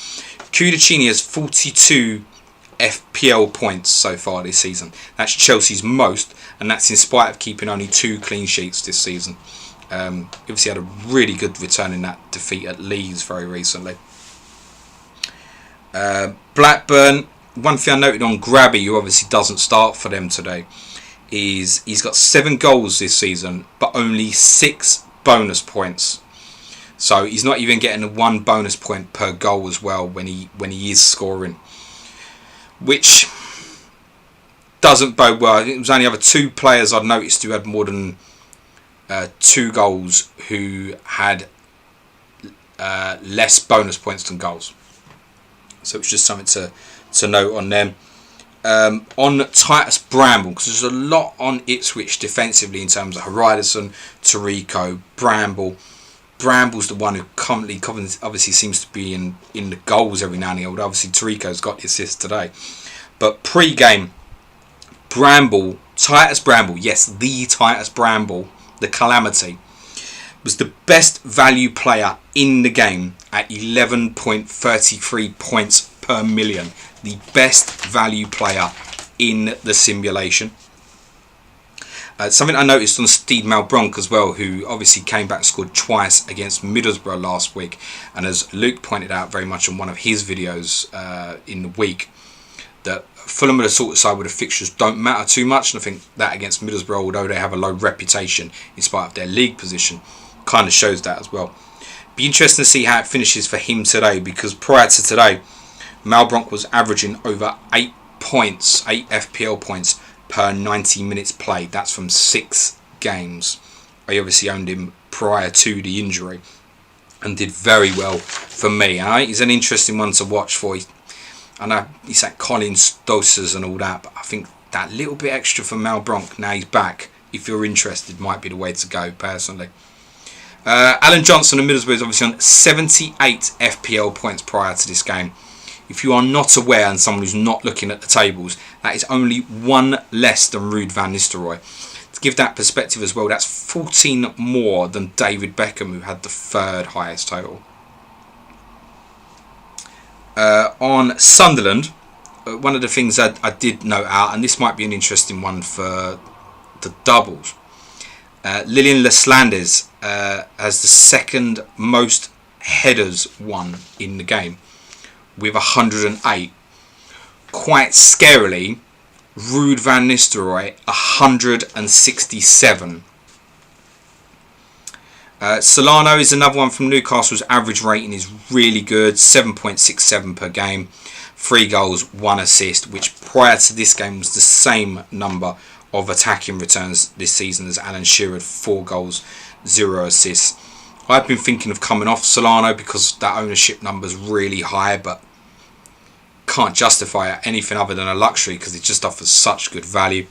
Cudicini has 42 FPL points so far this season. That's Chelsea's most, and that's in spite of keeping only 2 clean sheets this season. Obviously had a really good return in that defeat at Leeds very recently. Blackburn, one thing I noted on Grabby, who obviously doesn't start for them today, is he's got 7 goals this season but only 6 bonus points. So he's not even getting 1 bonus point per goal as well when he is scoring, which doesn't bode well. It was only other 2 players I'd noticed who had more than 2 goals who had less bonus points than goals. So it's just something to note on them. On Titus Bramble, because there's a lot on Ipswich defensively in terms of Haridason, Tarico, Bramble. Bramble's the one who currently obviously seems to be in the goals every now and then. Obviously Tarico's got the assist today. But pre-game, Titus Bramble, yes, the Titus Bramble, the Calamity, was the best value player in the game at 11.33 points per million. The best value player in the simulation. Something I noticed on Steve Malbronk as well, who obviously came back and scored twice against Middlesbrough last week, and as Luke pointed out very much on one of his videos in the week, that Fulham are the sort of side where the fixtures don't matter too much, and I think that against Middlesbrough, although they have a low reputation in spite of their league position, kind of shows that as well. Be interesting to see how it finishes for him today, because prior to today, Malbronk was averaging over 8 FPL points per 90 minutes played. That's from 6 games. I obviously owned him prior to the injury and did very well for me. He's an interesting one to watch for. I know he's at Collins, Doses and all that, but I think that little bit extra for Malbronk now he's back, if you're interested, might be the way to go personally. Alan Johnson of Middlesbrough is obviously on 78 FPL points prior to this game. If you are not aware, and someone who's not looking at the tables, that is only 1 less than Ruud van Nistelrooy. To give that perspective as well, that's 14 more than David Beckham, who had the 3rd highest total. On Sunderland, one of the things that I did note out, and this might be an interesting one for the doubles, Lilian Leslandes has the 2nd most headers won in the game, with 108. Quite scarily, Ruud van Nistelrooy 167. Solano is another one from Newcastle's average rating is really good, 7.67 per game, 3 goals, 1 assist, which prior to this game was the same number of attacking returns this season as Alan Shearer, 4 goals, 0 assists. I've been thinking of coming off Solano because that ownership number is really high, but can't justify it anything other than a luxury because it just offers such good value.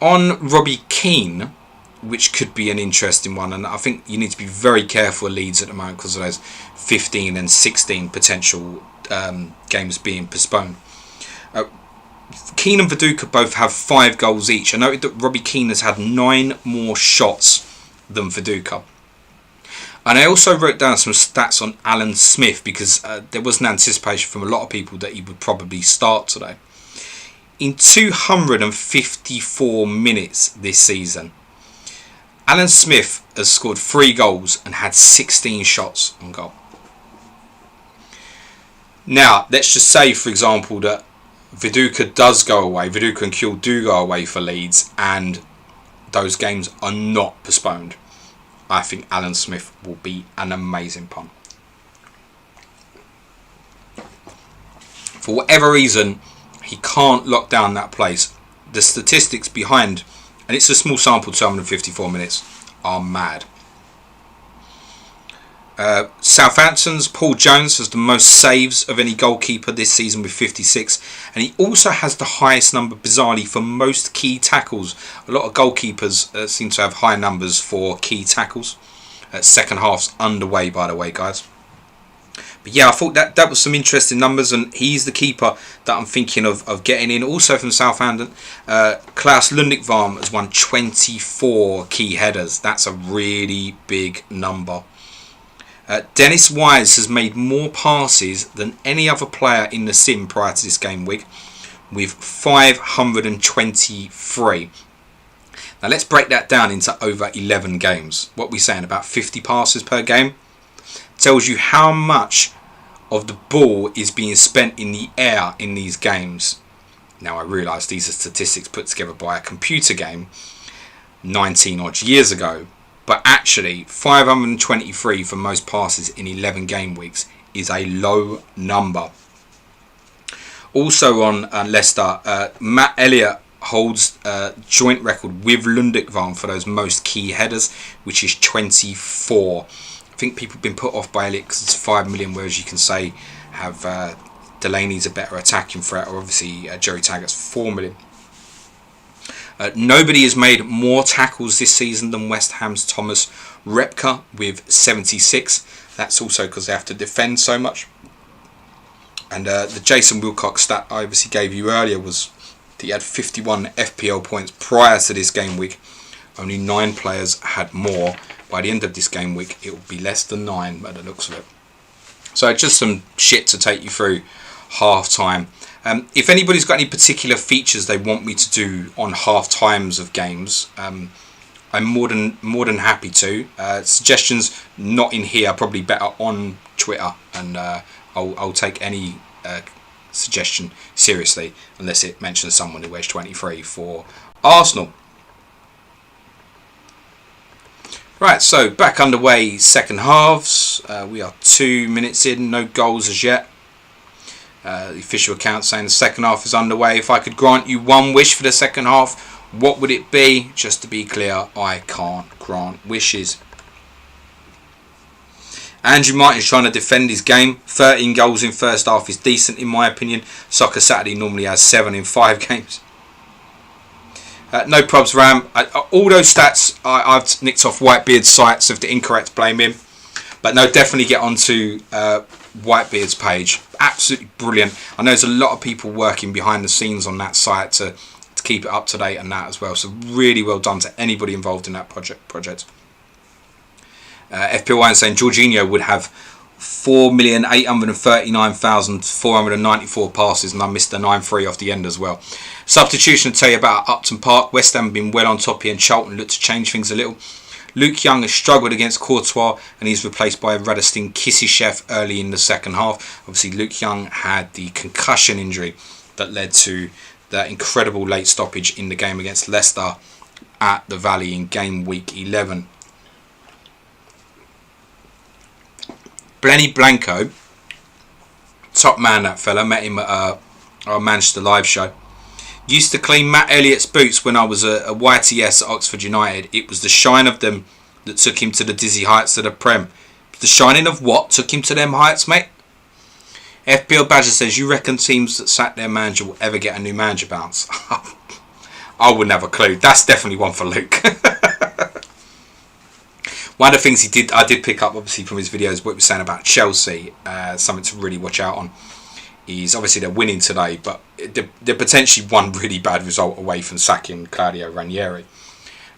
On Robbie Keane, which could be an interesting one, and I think you need to be very careful of Leeds at the moment because of those 15 and 16 potential games being postponed. Keane and Viduka both have 5 goals each. I noted that Robbie Keane has had 9 more shots than Viduka. And I also wrote down some stats on Alan Smith because there was an anticipation from a lot of people that he would probably start today. In 254 minutes this season, Alan Smith has scored 3 goals and had 16 shots on goal. Now, let's just say, for example, that Viduka does go away, Viduka and Kuhl do go away for Leeds, and those games are not postponed. I think Alan Smith will be an amazing punt. For whatever reason, he can't lock down that place. The statistics behind, and it's a small sample, 254 minutes, are mad. Southampton's Paul Jones has the most saves of any goalkeeper this season with 56, and he also has the highest number, bizarrely, for most key tackles. A lot of goalkeepers seem to have high numbers for key tackles. Second half's underway, by the way, guys. But yeah, I thought that was some interesting numbers, and he's the keeper that I'm thinking of getting in. Also from Southampton, Klaus Lundekvam has won 24 key headers. That's a really big number. Dennis Wise has made more passes than any other player in the sim prior to this game week, with 523. Now let's break that down into over 11 games. What we're saying, about 50 passes per game, tells you how much of the ball is being spent in the air in these games. Now I realise these are statistics put together by a computer game 19 odd years ago. But actually, 523 for most passes in 11 game weeks is a low number. Also on Leicester, Matt Elliott holds joint record with Lundekvam for those most key headers, which is 24. I think people have been put off by Elliott because it's 5 million, whereas you can say have Delaney's a better attacking threat, or obviously Jerry Taggart's 4 million. Nobody has made more tackles this season than West Ham's Thomas Repka with 76. That's also because they have to defend so much. And the Jason Wilcox stat I obviously gave you earlier was that he had 51 FPL points prior to this game week. Only 9 players had more. By the end of this game week, it will be less than 9 by the looks of it. So just some shit to take you through half time. If anybody's got any particular features they want me to do on half times of games, I'm more than happy to. Suggestions not in here, probably better on Twitter, and I'll take any suggestion seriously unless it mentions someone who wears 23 for Arsenal. Right, so back underway, second halves. We are 2 minutes in, no goals as yet. The official account saying the second half is underway. If I could grant you one wish for the second half, what would it be? Just to be clear, I can't grant wishes. Andrew Martin's trying to defend his game. 13 goals in first half is decent in my opinion. Soccer Saturday normally has 7 in 5 games. No probs, Ram. All those stats I've nicked off Whitebeard's site, so if they're incorrect, blame him. But no, definitely get onto Whitebeard's page. Absolutely brilliant. I know there's a lot of people working behind the scenes on that site to keep it up to date and that as well. So really well done to anybody involved in that project. FPL1 saying Jorginho would have 4,839,494 passes, and I missed the 9-3 off the end as well. Substitution to tell you about Upton Park. West Ham have been well on top here, and Charlton looked to change things a little. Luke Young has struggled against Courtois, and he's replaced by Radostin Kisishev early in the second half. Obviously, Luke Young had the concussion injury that led to that incredible late stoppage in the game against Leicester at the Valley in game week 11. Blenny Blanco, top man that fella, met him at our Manchester live show. Used to clean Matt Elliott's boots when I was a YTS at Oxford United. It was the shine of them that took him to the dizzy heights of the Prem. The shining of what took him to them heights, mate? FPL Badger says, you reckon teams that sack their manager will ever get a new manager bounce? I wouldn't have a clue. That's definitely one for Luke. One of the things I did pick up obviously from his videos, what he was saying about Chelsea, something to really watch out on. Is obviously they're winning today, but they're potentially one really bad result away from sacking Claudio Ranieri.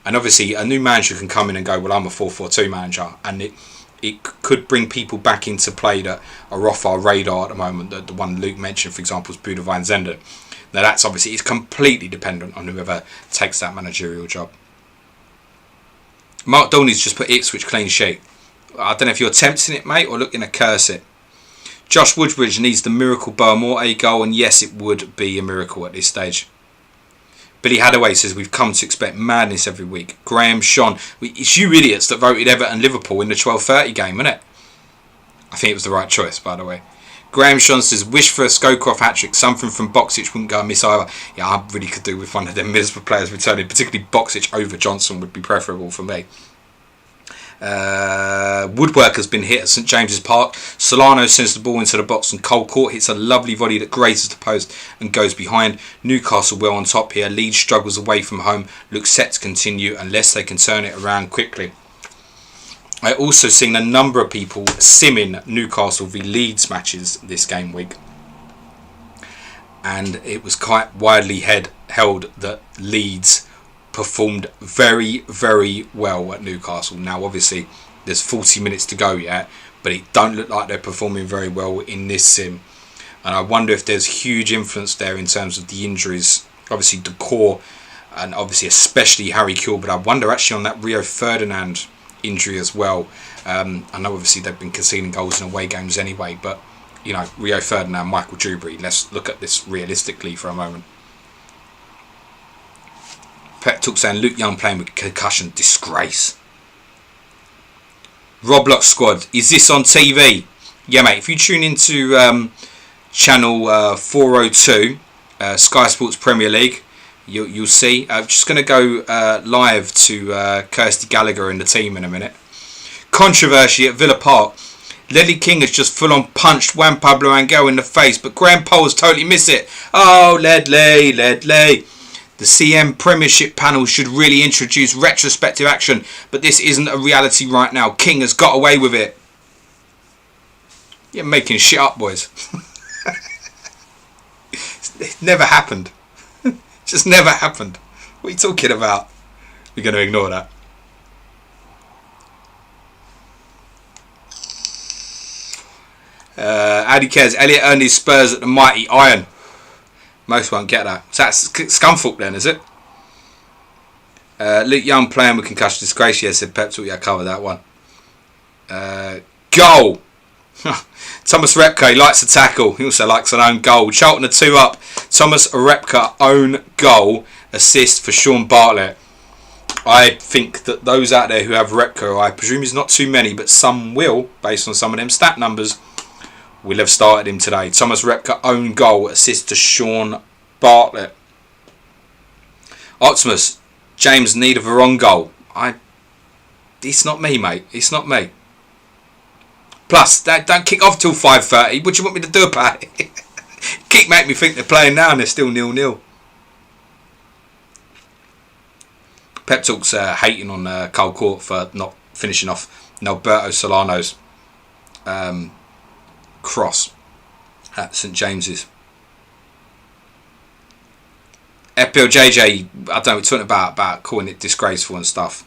And obviously a new manager can come in and go, well, I'm a 4-4-2 manager, and it could bring people back into play that are off our radar at the moment. The one Luke mentioned, for example, is Budovine Zender. Now that's obviously, it's completely dependent on whoever takes that managerial job. Mark Dorney's just put Ipswich clean sheet. I don't know if you're tempting it, mate, or looking to curse it. Josh Woodbridge needs the miracle Boamorte goal, and yes, it would be a miracle at this stage. Billy Hadaway says we've come to expect madness every week. Graham Sean, it's you idiots that voted Everton Liverpool in the 12:30 game, isn't it? I think it was the right choice, by the way. Graham Sean says, wish for a Scowcroft hat-trick. Something from Boxic wouldn't go amiss either. Yeah, I really could do with one of them Middlesbrough players returning. Particularly Boxic over Johnson would be preferable for me. Woodwork has been hit at St James's Park. Solano sends the ball into the box and Cole Court hits a lovely volley that grazes the post and goes behind. Newcastle well on top here. Leeds struggles away from home. Looks set to continue unless they can turn it around quickly. I also seen a number of people simming Newcastle v Leeds matches this game week, and it was quite widely held that Leeds performed very, very well at Newcastle. Now obviously there's 40 minutes to go yet, but it don't look like they're performing very well in this sim, and I wonder if there's huge influence there in terms of the injuries. Obviously Decor, and obviously especially Harry Kewell, but I wonder actually on that Rio Ferdinand injury as well. I know obviously they've been conceding goals in away games anyway, but you know, Rio Ferdinand, Michael Dewberry, let's look at this realistically for a moment. Pep Talk saying Luke Young playing with concussion, disgrace. Roblox Squad, is this on TV? Yeah mate, if you tune into channel 402 Sky Sports Premier League, you'll see. I'm just going to go live to Kirsty Gallagher and the team in a minute. Controversy at Villa Park. Ledley King has just full on punched Juan Pablo Angel in the face, but Graham Poll has totally missed it. Oh, Ledley. The CM Premiership panel should really introduce retrospective action, but this isn't a reality right now. King has got away with it. You're making shit up, boys. It never happened. Just never happened. What are you talking about? We're going to ignore that. Addy cares. Elliot earned his Spurs at the mighty Iron. Most won't get that. So that's Scunthorpe then, is it? Luke Young playing with concussion disgrace. Yeah, said Pep Talk. Yeah, I covered that one. Goal. Thomas Repka, he likes to tackle. He also likes an own goal. Charlton are 2 up. Thomas Repka own goal. Assist for Sean Bartlett. I think that those out there who have Repka, I presume is not too many, but some will, based on some of them stat numbers, will have started him today. Thomas Repka own goal. Assist to Sean Bartlett. Optimus, James need of a wrong goal. It's not me, mate. It's not me. Plus, don't kick off till 5:30. What do you want me to do about it? Kick make me think they're playing now and they're still 0-0. Pep Talk's hating on Cole Court for not finishing off Alberto Solano's cross at St James's. FPLJJ, I don't know, we're talking about calling it disgraceful and stuff.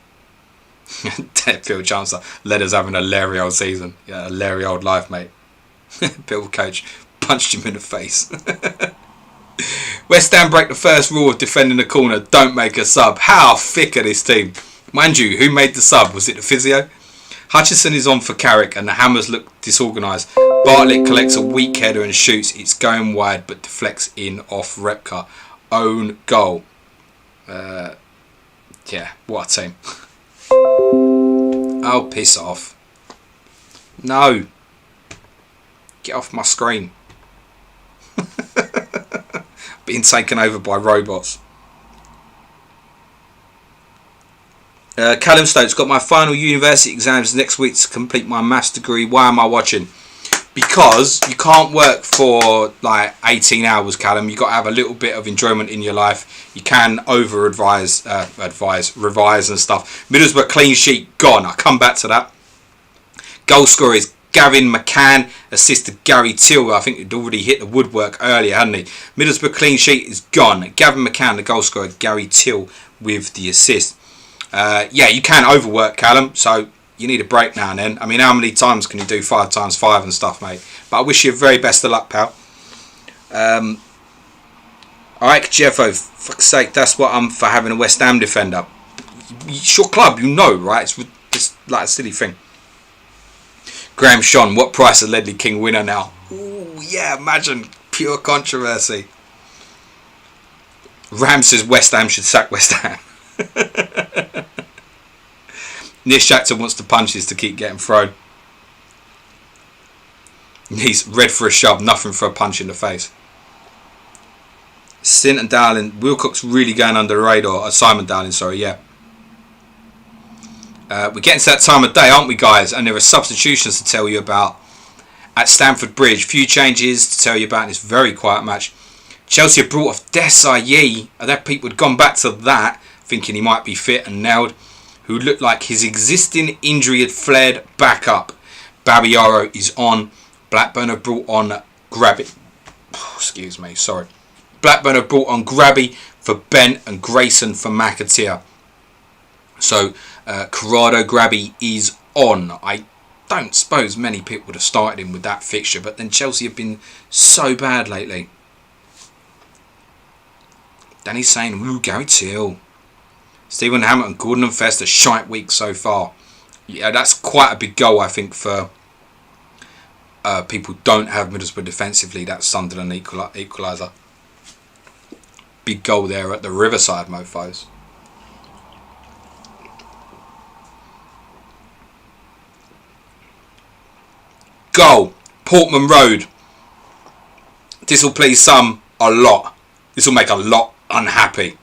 Deadfield Chancellor led us having a leery old season. Yeah, a leery old life, mate. Bill Coach punched him in the face. West Ham break the first rule of defending the corner. Don't make a sub. How thick are this team? Mind you, who made the sub? Was it the physio? Hutchison is on for Carrick and the Hammers look disorganised. Bartlett collects a weak header and shoots. It's going wide but deflects in off Repka. Own goal. Yeah, what a team. Oh, piss off. No. Get off my screen. Being taken over by robots. Callum Stokes, got my final university exams next week to complete my maths degree. Why am I watching? Because you can't work for like 18 hours, Callum. You've got to have a little bit of enjoyment in your life. You can revise and stuff. Middlesbrough clean sheet gone. I'll come back to that. Goal scorer is Gavin McCann. Assist to Gary Till. I think he'd already hit the woodwork earlier, hadn't he? Middlesbrough clean sheet is gone. Gavin McCann, the goal scorer. Gary Till with the assist. Yeah, you can overwork, Callum. So you need a break now and then. I mean, how many times can you do 5 times 5 and stuff, mate? But I wish you the very best of luck, pal. Alright, Jeffo, for fuck's sake, that's what I'm for having a West Ham defender. It's your club, you know, right? It's like a silly thing. Graham Sean, what price is Ledley King winner now? Ooh, yeah, imagine. Pure controversy. Ram says West Ham should sack West Ham. Nish Jackson wants the punches to keep getting thrown. He's red for a shove, nothing for a punch in the face. Sinton Dowling, Wilcox really going under the radar. Simon Dowling, sorry, yeah. We're getting to that time of day, aren't we, guys? And there are substitutions to tell you about at Stamford Bridge. Few changes to tell you about in this very quiet match. Chelsea have brought off Desailly. That people had gone back to that, thinking he might be fit and nailed, who looked like his existing injury had flared back up. Barriaro is on. Blackburn have brought on Grabby. Excuse me, sorry. Blackburn have brought on Grabby for Bent and Grayson for McAteer. So Corrado Grabby is on. I don't suppose many people would have started him with that fixture, but then Chelsea have been so bad lately. Danny's saying, ooh, Gary Teal. Stephen Hamilton, Gordon and Fest, a shite week so far. Yeah, that's quite a big goal, I think, for people who don't have Middlesbrough defensively. That's Sunderland equaliser. Big goal there at the Riverside mofos. Goal. Portman Road. This will please some a lot. This will make a lot unhappy.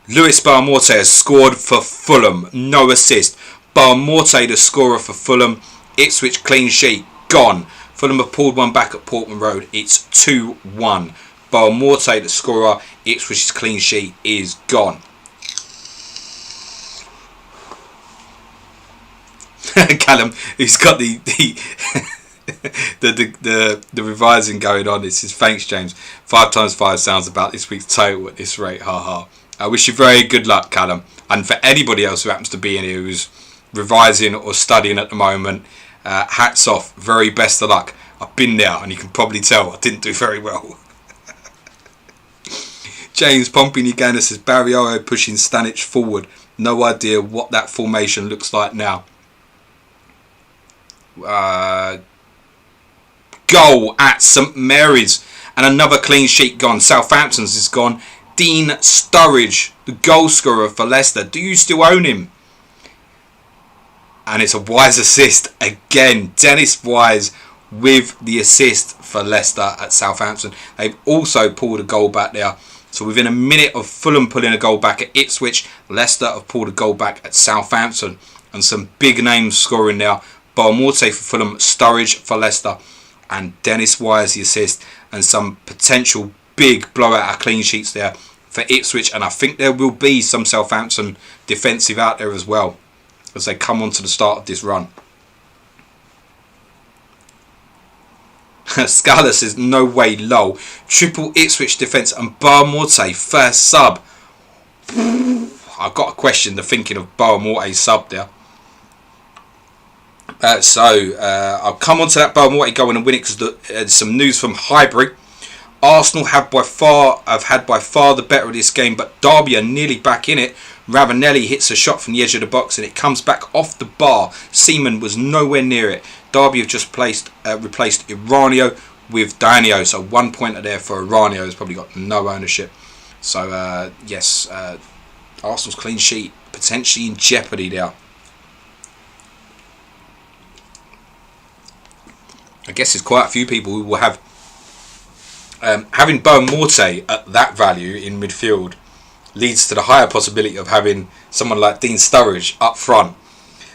Lewis Barmorte has scored for Fulham. No assist. Barmorte the scorer for Fulham. Ipswich clean sheet. Gone. Fulham have pulled one back at Portman Road. It's 2-1. Barmorte the scorer. Ipswich's clean sheet is gone. Callum, he's got the revising going on. It says, thanks, James. 5 times 5 sounds about this week's total at this rate. Ha ha. I wish you very good luck, Callum. And for anybody else who happens to be in here who's revising or studying at the moment, hats off. Very best of luck. I've been there and you can probably tell I didn't do very well. James Pompey Uganda says, Barriaro pushing Stanic forward. No idea what that formation looks like now. Goal at St Mary's. And another clean sheet gone. Southampton's is gone. Dean Sturridge, the goal scorer for Leicester. Do you still own him? And it's a Wise assist again. Dennis Wise with the assist for Leicester at Southampton. They've also pulled a goal back there. So within a minute of Fulham pulling a goal back at Ipswich, Leicester have pulled a goal back at Southampton. And some big names scoring there. Barmorte for Fulham, Sturridge for Leicester, and Dennis Wise the assist, and some potential big blowout clean sheets there for Ipswich. And I think there will be some Southampton defensive out there as well as they come on to the start of this run. Scala says, no way, lol. Triple Ipswich defence and Barmorte first sub. I've got to question the thinking of Barmorte's sub there. I'll come on to that Barmorte going and win it because some news from Highbury. Arsenal have had by far the better of this game, but Derby are nearly back in it. Ravanelli hits a shot from the edge of the box and it comes back off the bar. Seaman was nowhere near it. Derby have just replaced Iranio with Danio, so 1 pointer there for Iranio. Has probably got no ownership. So yes, Arsenal's clean sheet potentially in jeopardy there. I guess there's quite a few people who will have having Barmorte at that value in midfield leads to the higher possibility of having someone like Dean Sturridge up front.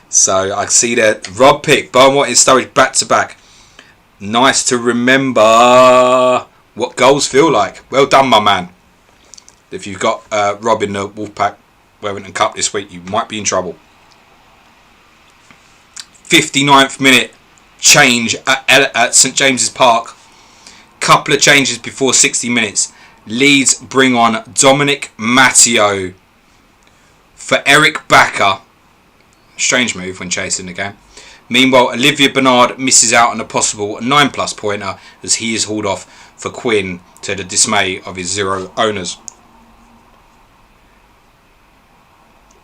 So I see that Rob picked Barmorte and Sturridge back to back. Nice to remember what goals feel like. Well done, my man. If you've got Rob in the Wolfpack Wellington Cup this week, you might be in trouble. 59th minute. Change at St James's Park. Couple of changes before 60 minutes. Leeds bring on Dominic Matteo for Eric Bakker. Strange move when chasing the game. Meanwhile, Olivier Bernard misses out on a possible 9+ pointer as he is hauled off for Quinn to the dismay of his 0 owners.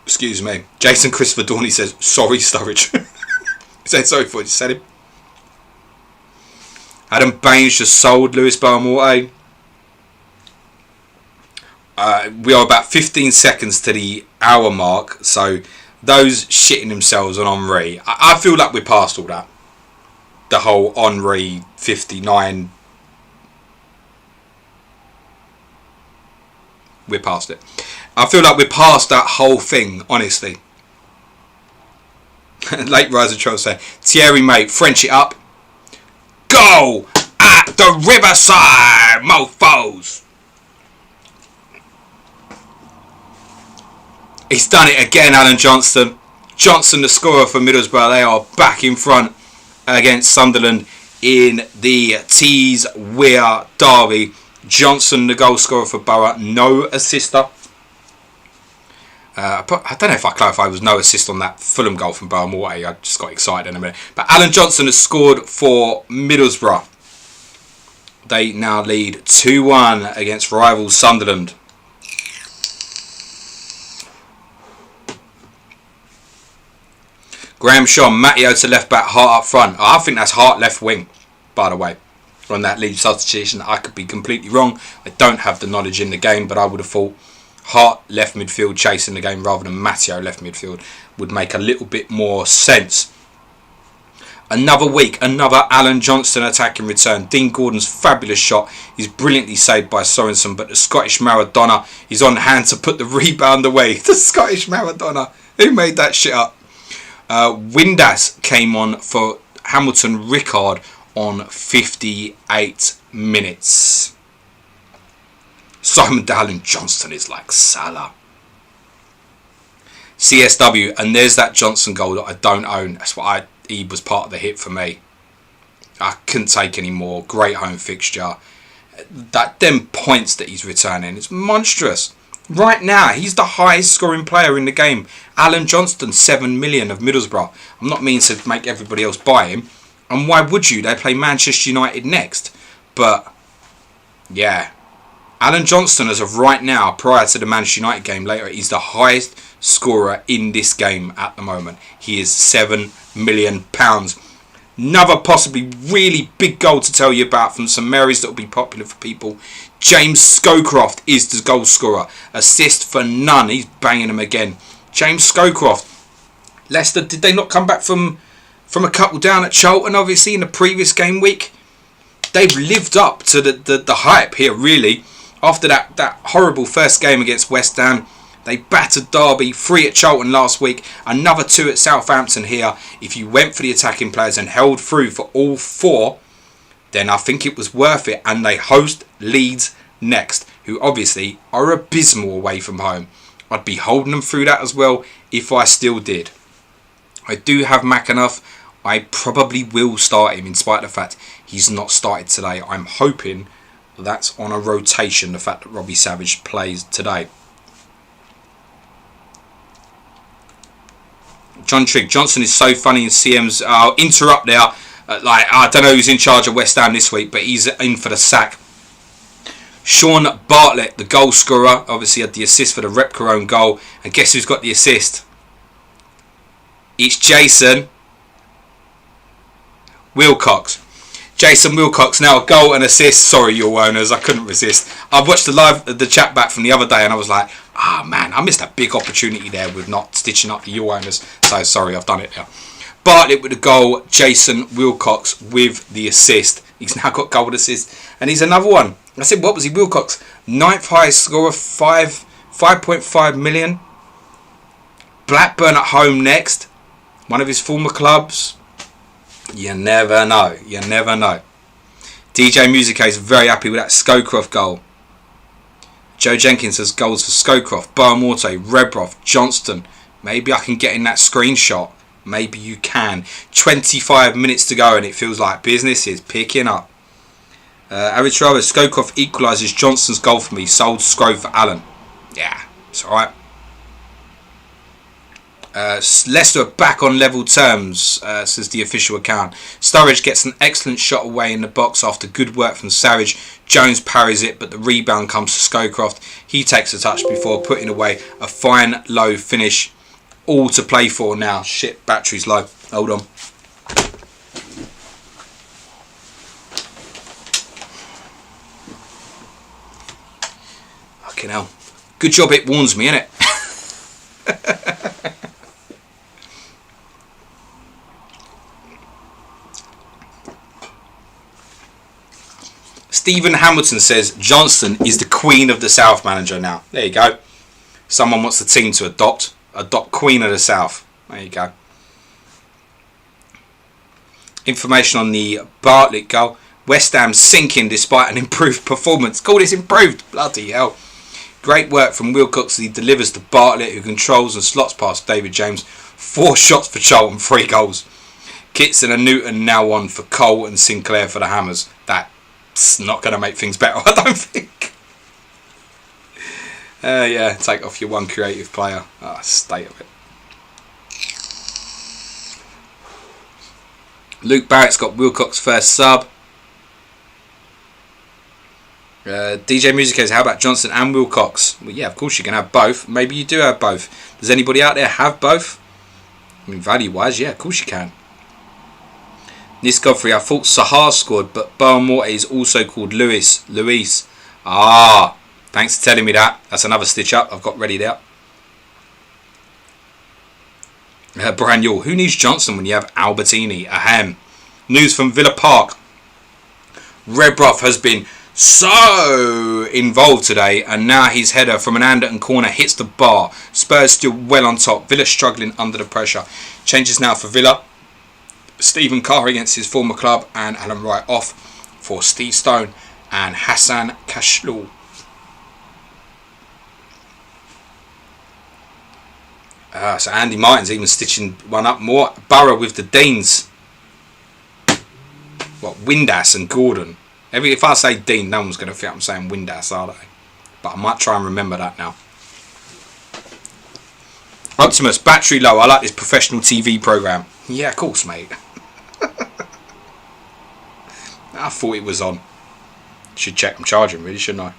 Excuse me. Jason Christopher Dorney says, sorry, Sturridge. He said sorry for what you said him. Adam Baines just sold Lewis Barmorte. We are about 15 seconds to the hour mark, so those shitting themselves on Henri, I feel like we're past all that. the whole Henry 59. We're past it. I feel like we're past that whole thing, honestly. Late Riser Troll say, Thierry, mate, French it up. Go at the Riverside, mofos. He's done it again, Alan Johnston. Johnson, the scorer for Middlesbrough. They are back in front against Sunderland in the Tees Weir derby. Johnson, the goal scorer for Borough. No assister. I don't know if I clarified, there was no assist on that Fulham goal from Borough Morty. I just got excited in a minute. But Alan Johnson has scored for Middlesbrough. They now lead 2-1 against rivals Sunderland. Graham Shaw, Matteo to left back, Hart up front. I think that's Hart left wing, by the way. On that lead substitution, I could be completely wrong. I don't have the knowledge in the game, but I would have thought Hart left midfield chasing the game rather than Matteo left midfield would make a little bit more sense. Another week, another Alan Johnston attacking return. Dean Gordon's fabulous shot is brilliantly saved by Sorensen, but the Scottish Maradona is on hand to put the rebound away. The Scottish Maradona, who made that shit up? Windass came on for Hamilton Rickard on 58 minutes. Simon Dallin Johnston is like Salah. CSW, and there's that Johnson goal that I don't own. That's what he was part of the hit for me. I couldn't take any more. Great home fixture. Them points that he's returning, it's monstrous. Right now, he's the highest scoring player in the game. Alan Johnston, 7 million of Middlesbrough. I'm not meaning to make everybody else buy him. And why would you? They play Manchester United next. But, yeah. Alan Johnston, as of right now, prior to the Manchester United game later, is the highest scorer in this game at the moment. He is £7 million. Another possibly really big goal to tell you about from St Mary's that will be popular for people. James Scowcroft is the goal scorer. Assist for none. He's banging them again. James Scowcroft. Leicester, did they not come back from a couple down at Charlton, obviously, in the previous game week? They've lived up to the hype here, really. After that horrible first game against West Ham, they battered Derby, 3 at Charlton last week, another 2 at Southampton here. If you went for the attacking players and held through for all 4, then I think it was worth it. And they host Leeds next, who obviously are abysmal away from home. I'd be holding them through that as well if I still did. I do have McAnuff. I probably will start him in spite of the fact he's not started today. I'm hoping that's on a rotation, the fact that Robbie Savage plays today. John Trigg, Johnson is so funny in CM's. I'll interrupt there. I don't know who's in charge of West Ham this week, but he's in for the sack. Sean Bartlett, the goal scorer, obviously had the assist for the Repka own goal. And guess who's got the assist? It's Jason Wilcox. Jason Wilcox, now a goal and assist. Sorry, your owners, I couldn't resist. I watched the chat back from the other day and I was like, man, I missed a big opportunity there with not stitching up the your owners. So sorry, I've done it now. Bartlett with the goal, Jason Wilcox with the assist. He's now got goal and assist. And he's another one. I said, what was he? Wilcox, 9th highest scorer, 5.5 million. Blackburn at home next. One of his former clubs. You never know. You never know. DJ Music is very happy with that Scowcroft goal. Joe Jenkins has goals for Scowcroft, Barmorte, Rebroff, Johnston. Maybe I can get in that screenshot. Maybe you can. 25 minutes to go and it feels like business is picking up. Average driver, Scowcroft equalises Johnston's goal for me. Sold Scrove for Allen. Yeah, it's alright. Leicester are back on level terms, says the official account. Sturridge gets an excellent shot away in the box after good work from Sarridge. Jones parries it, but the rebound comes to Scowcroft. He takes a touch before putting away a fine low finish. All to play for now. Shit, battery's low. Hold on. Fucking hell. Good job it warns me, innit? Stephen Hamilton says Johnson is the Queen of the South manager now. There you go. Someone wants the team to adopt Queen of the South. There you go. Information on the Bartlett goal. West Ham sinking despite an improved performance. Call this improved. Bloody hell. Great work from Wilcox as he delivers to Bartlett, who controls and slots past David James. 4 shots for Charlton, 3 goals. Kitson and Newton now on for Cole and Sinclair for the Hammers. That's not going to make things better, I don't think. Yeah, take off your one creative player. State of it. Luke Barrett's got Wilcox first sub. DJ Music says, how about Johnson and Wilcox? Well, yeah, of course you can have both. Maybe you do have both. Does anybody out there have both? I mean, value-wise, yeah, of course you can. Nis Godfrey, I thought Sahar scored, but Bowen is also called Luis. Thanks for telling me that. That's another stitch up I've got ready there. Brian Yule, who needs Johnson when you have Albertini? Ahem. News from Villa Park. Redruth has been so involved today, and now his header from an Anderton corner hits the bar. Spurs still well on top. Villa struggling under the pressure. Changes now for Villa. Stephen Carr against his former club, and Alan Wright off for Steve Stone and Hassan Kashlou. So Andy Martin's even stitching one up more. Borough with the Deans. What, Windass and Gordon. If I say Dean, no one's going to think I'm saying Windass, are they? But I might try and remember that now. Optimus, battery low. I like this professional TV programme. Yeah, of course, mate. I thought it was on. Should check I'm charging, really, shouldn't I?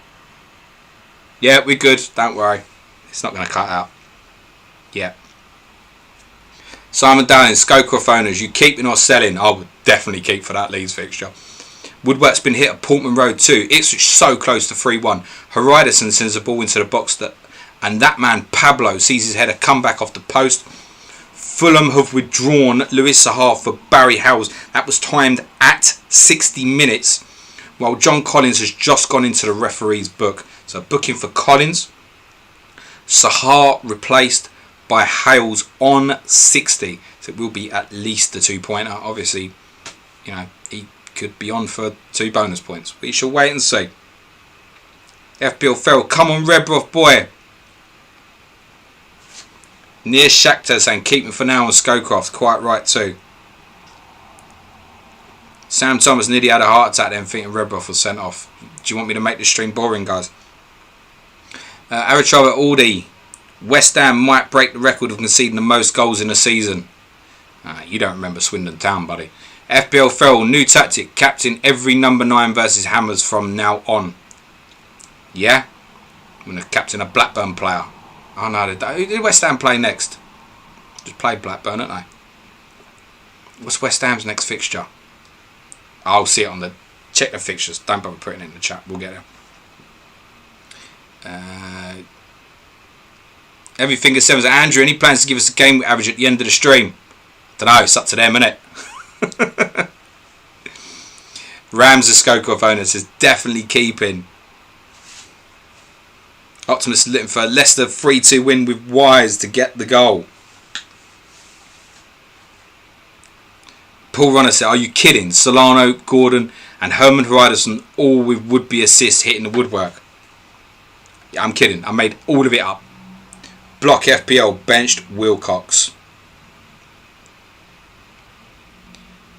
Yeah, we're good. Don't worry. It's not going to cut out. Yeah. Simon Dowling, Scowcroft owners, you keeping or selling? I would definitely keep for that Leeds fixture. Woodwork's been hit at Portman Road too. It's so close to 3-1. Hariderson sends the ball into the box, and that man Pablo sees his header come back off the post. Fulham have withdrawn Luis Sahar for Barry Howells. That was timed at 60 minutes, while John Collins has just gone into the referee's book. So booking for Collins. Sahar replaced by Hales on 60. So it will be at least a 2-pointer. Obviously, you know, he could be on for 2 bonus points. We shall wait and see. FPL Ferrell, come on Redruth boy. Near Shakhtar saying keep him for now on Scowcroft. Quite right too. Sam Thomas nearly had a heart attack then thinking Redruth was sent off. Do you want me to make this stream boring, guys? Arichava Aldi. West Ham might break the record of conceding the most goals in a season. You don't remember Swindon Town, buddy. FPL Ferrell, new tactic. Captain every number 9 versus Hammers from now on. Yeah? I'm going to captain a Blackburn player. Oh no, who did West Ham play next? Just played Blackburn, haven't they? What's West Ham's next fixture? I'll see it on the... Check the fixtures. Don't bother putting it in the chat. We'll get there. Everything at 7. Andrew, any plans to give us a game average at the end of the stream? Don't know, it's up to them, innit? Rams, the Scowcroft owner, says definitely keeping. Optimus is looking for a Leicester 3-2 win with Wise to get the goal. Paul Runner said, are you kidding? Solano, Gordon and Herman Hariderson all with would-be assists hitting the woodwork. Yeah, I'm kidding. I made all of it up. Block FPL benched Wilcox.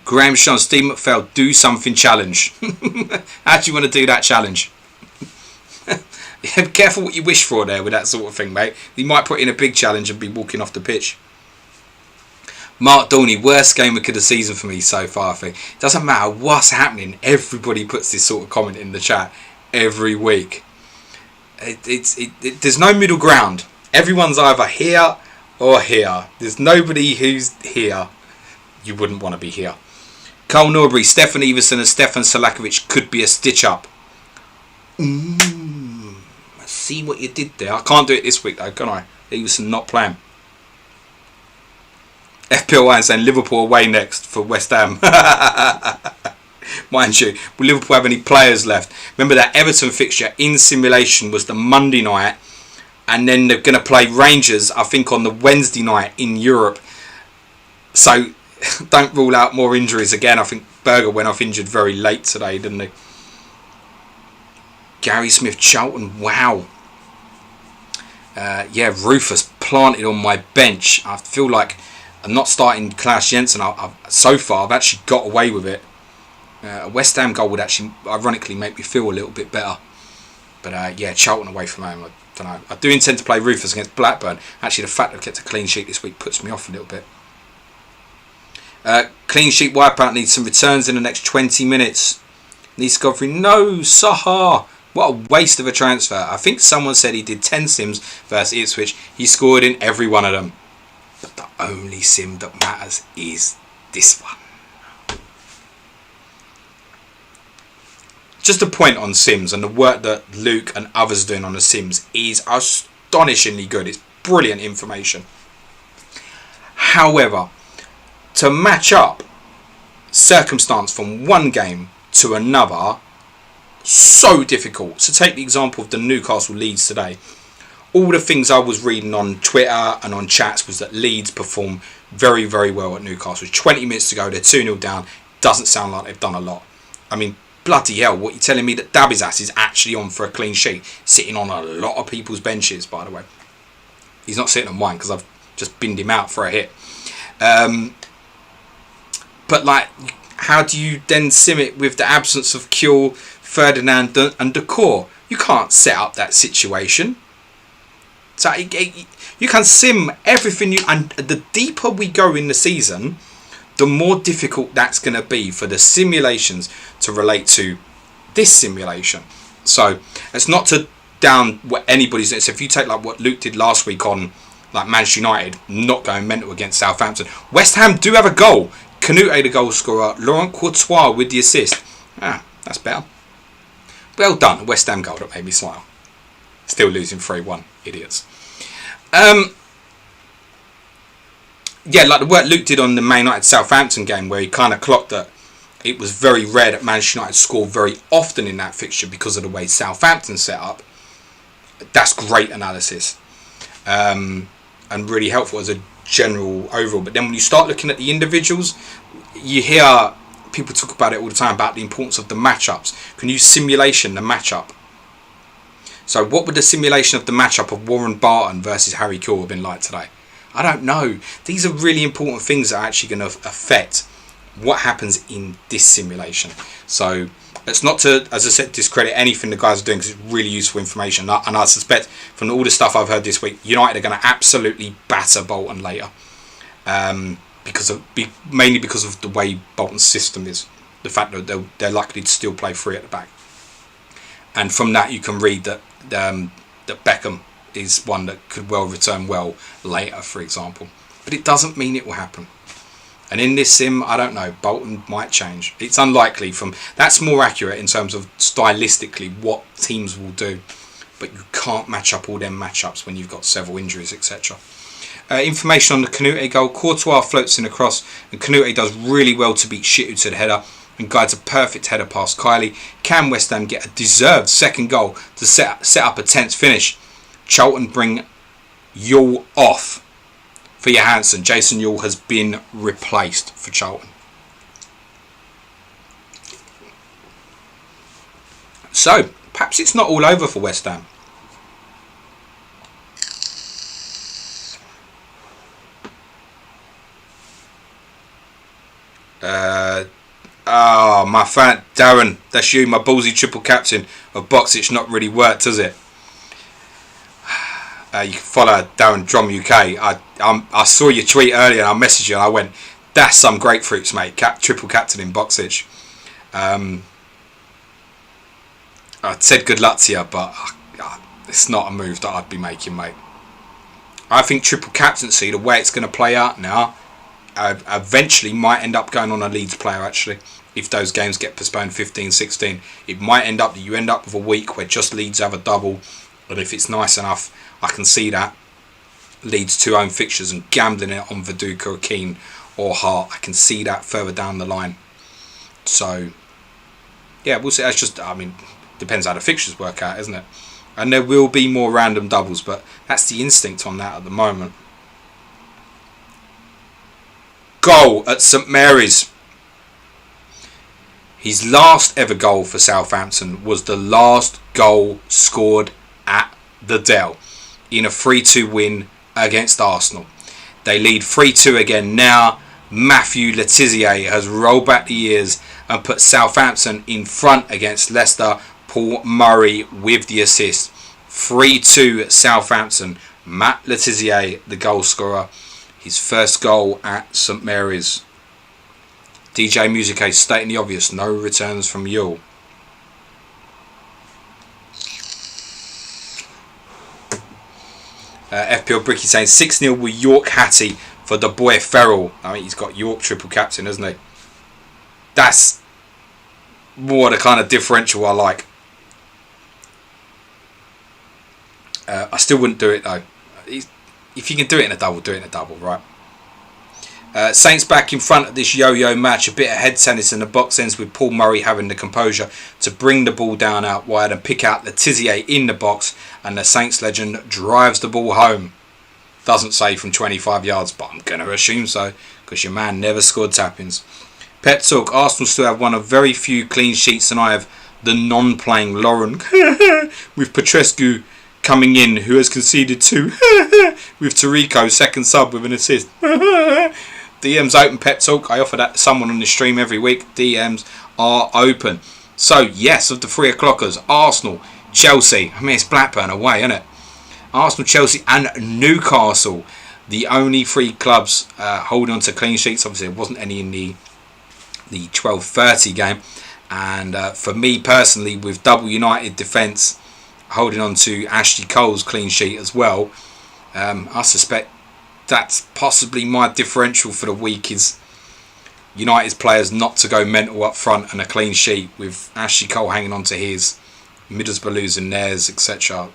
Graham Sean, Steve McPhail, do something challenge. How do you want to do that challenge? Be careful what you wish for there with that sort of thing, mate. You might put in a big challenge and be walking off the pitch. Mark Dorney, worst game week of the season for me so far, I think. It doesn't matter what's happening, everybody puts this sort of comment in the chat every week. There's no middle ground. Everyone's either here or here. There's nobody who's here. You wouldn't want to be here. Cole Norbury, Stefan Everson and Stefan Salakovic could be a stitch up. I see what you did there. I can't do it this week though, can I? Everson not playing. FPL1 saying Liverpool away next for West Ham. Mind you, will Liverpool have any players left? Remember that Everton fixture in simulation was the Monday night, and then they're going to play Rangers, I think, on the Wednesday night in Europe. So don't rule out more injuries again. I think Berger went off injured very late today, didn't he? Gary Smith-Charlton, wow. Yeah, Rufus planted on my bench. I feel like I'm not starting Klaus Jensen. So far, I've actually got away with it. A West Ham goal would actually, ironically, make me feel a little bit better. But yeah, Charlton away from home, I don't know. I do intend to play Rufus against Blackburn. Actually, the fact that I kept a clean sheet this week puts me off a little bit. Clean sheet Wipeout needs some returns in the next 20 minutes. Needs Godfrey. No, Saha. What a waste of a transfer. I think someone said he did 10 sims versus Ipswich. He scored in every one of them. But the only sim that matters is this one. Just a point on sims, and the work that Luke and others are doing on the sims is astonishingly good. It's brilliant information. However, to match up circumstance from one game to another, so difficult. So take the example of the Newcastle Leeds today. All the things I was reading on Twitter and on chats was that Leeds perform very, very well at Newcastle. 20 minutes to go, they're 2-0 down. Doesn't sound like they've done a lot. I mean, bloody hell, what you're telling me that Dabizas is actually on for a clean sheet, sitting on a lot of people's benches, by the way. He's not sitting on mine because I've just binned him out for a hit. But like, how do you then sim it with the absence of Kjell, Ferdinand and Decor? You can't set up that situation. So you can sim everything and the deeper we go in the season, the more difficult that's going to be for the simulations to relate to this simulation. So it's not to down what anybody's doing. So if you take like what Luke did last week on like Manchester United not going mental against Southampton, West Ham do have a goal. Canute the goal scorer, Laurent Courtois with the assist. That's better. Well done, West Ham goal that made me smile. Still losing 3-1, idiots. Yeah, like the work Luke did on the Man United Southampton game, where he kind of clocked that it was very rare that Manchester United scored very often in that fixture because of the way Southampton set up. That's great analysis, and really helpful as a general overall. But then when you start looking at the individuals, you hear people talk about it all the time about the importance of the matchups. Can you simulation the matchup? So what would the simulation of the matchup of Warren Barton versus Harry Kewell have been like today? I don't know. These are really important things that are actually going to affect what happens in this simulation. So it's not to, as I said, discredit anything the guys are doing, because it's really useful information. And I suspect from all the stuff I've heard this week, United are going to absolutely batter Bolton later, mainly because of the way Bolton's system is. The fact that they're likely to still play three at the back, and from that you can read that that Beckham is one that could well return well later, for example. But it doesn't mean it will happen. And in this sim, I don't know, Bolton might change. It's unlikely. That's more accurate in terms of stylistically what teams will do. But you can't match up all them matchups when you've got several injuries, etc. Information on the Canute goal. Courtois floats in across, and Canute does really well to beat Shitu to the header and guides a perfect header past Kylie. Can West Ham get a deserved second goal to set up a tense finish? Charlton bring Yule off for Johansson. Jason Yule has been replaced for Charlton. So, perhaps it's not all over for West Ham. My fan Darren, that's you, my ballsy triple captain of Boxitch. Not really worked, does it? You can follow Darren Drum UK. I saw your tweet earlier and I messaged you and I went, that's some grapefruits, mate. Triple captain in Boxitch. I said good luck to you, but it's not a move that I'd be making, mate. I think triple captaincy, the way it's going to play out now, eventually might end up going on a Leeds player, actually. If those games get postponed 15-16, it might end up that you end up with a week where just Leeds have a double. But if it's nice enough, I can see that Leeds 2 home fixtures and gambling it on Viduka or Keane or Hart. I can see that further down the line. So yeah, we'll see. That's just, I mean, depends how the fixtures work out, isn't it? And there will be more random doubles, but that's the instinct on that at the moment. Goal at St Mary's. His last ever goal for Southampton was the last goal scored at the Dell in a 3-2 win against Arsenal. They lead 3-2 again now. Matthew Le Tissier has rolled back the years and put Southampton in front against Leicester. Paul Murray with the assist. 3-2 Southampton. Matt Le Tissier, the goal scorer. His first goal at St Mary's. DJ Musique stating the obvious. No returns from Yule. FPL Bricky saying 6-0 with York Hattie for the boy Ferrell. I mean, he's got York triple captain, hasn't he? That's more the kind of differential I like. I still wouldn't do it though. If you can do it in a double, do it in a double, right? Saints back in front of this yo-yo match. A bit of head tennis in the box ends with Paul Murray having the composure to bring the ball down out wide and pick out Le Tissier in the box, and the Saints legend drives the ball home. Doesn't say from 25 yards, but I'm going to assume so because your man never scored tap-ins. Pep Talk, Arsenal still have one of very few clean sheets, and I have the non-playing Lauren with Petrescu coming in, who has conceded 2 with Tarico, second sub with an assist. DM's open, Pep Talk. I offer that to someone on the stream every week. DMs are open. So, yes, of the 3 o'clockers, Arsenal, Chelsea. I mean, it's Blackburn away, isn't it? Arsenal, Chelsea and Newcastle. The only 3 clubs holding on to clean sheets. Obviously, there wasn't any in the 12:30 game. And for me personally, with double United defence holding on to Ashley Cole's clean sheet as well, I suspect that's possibly my differential for the week, is United's players not to go mental up front and a clean sheet with Ashley Cole hanging on to his, Middlesbrough losing theirs, etc.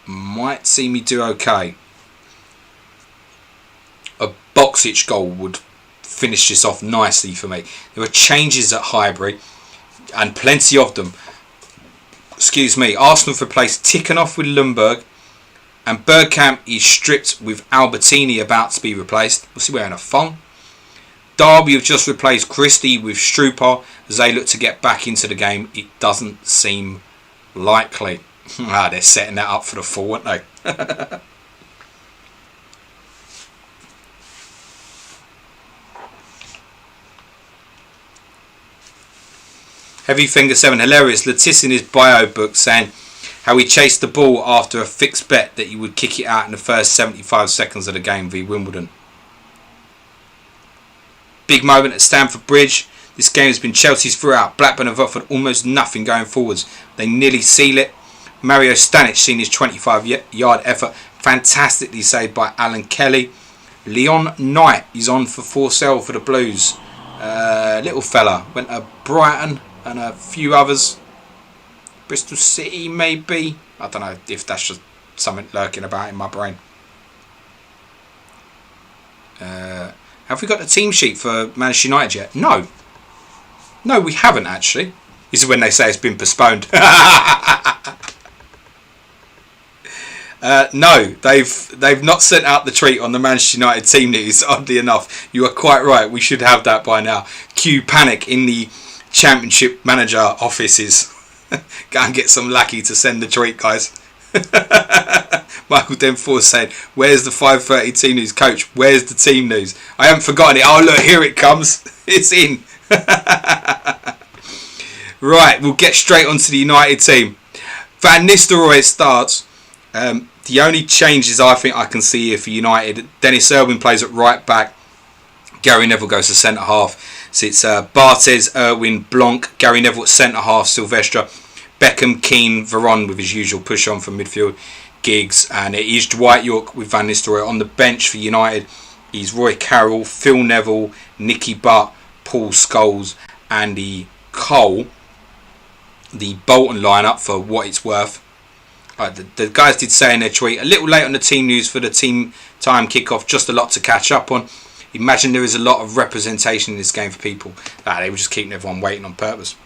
Might see me do okay. A Boxic goal would finish this off nicely for me. There were changes at Highbury and plenty of them. Excuse me. Arsenal have replaced Tikhonov with Lundberg, and Bergkamp is stripped with Albertini about to be replaced. Was he wearing a thong? Derby have just replaced Christie with Strupar as they look to get back into the game. It doesn't seem likely. They're setting that up for the fall, aren't they? Heavy Finger 7, hilarious. Letitia in his bio book saying how he chased the ball after a fixed bet that he would kick it out in the first 75 seconds of the game v Wimbledon. Big moment at Stamford Bridge. This game has been Chelsea's throughout. Blackburn have offered almost nothing going forwards. They nearly seal it. Mario Stanic seen his 25-yard effort fantastically saved by Alan Kelly. Leon Knight is on for Forsell for the Blues. Little fella went to Brighton and a few others. Bristol City maybe. I don't know if that's just something lurking about in my brain. Have we got the team sheet for Manchester United yet? No. No, we haven't actually. This is when they say it's been postponed. No, they've not sent out the treat on the Manchester United team news. Oddly enough, you are quite right. We should have that by now. Cue panic in the Championship manager offices. Go and get some lackey to send the treat, guys. Michael Denforth said, "Where's the 5:30 team news, coach? Where's the team news? I haven't forgotten it. Oh look, here it comes. It's in." Right, we'll get straight onto the United team. Van Nistelrooy starts. The only changes I think I can see here for United: Dennis Irwin plays at right back. Gary Neville goes to centre half. So it's Barthez, Irwin, Blanc, Gary Neville at centre half, Silvestre, Beckham, Keane, Veron with his usual push on from midfield, Giggs, and it is Dwight York with Van Nistelrooy. On the bench for United is Roy Carroll, Phil Neville, Nicky Butt, Paul Scholes, Andy Cole. The Bolton lineup for what it's worth. The guys did say in their tweet, a little late on the team news for the team time kickoff, just a lot to catch up on. Imagine there is a lot of representation in this game for people. They were just keeping everyone waiting on purpose.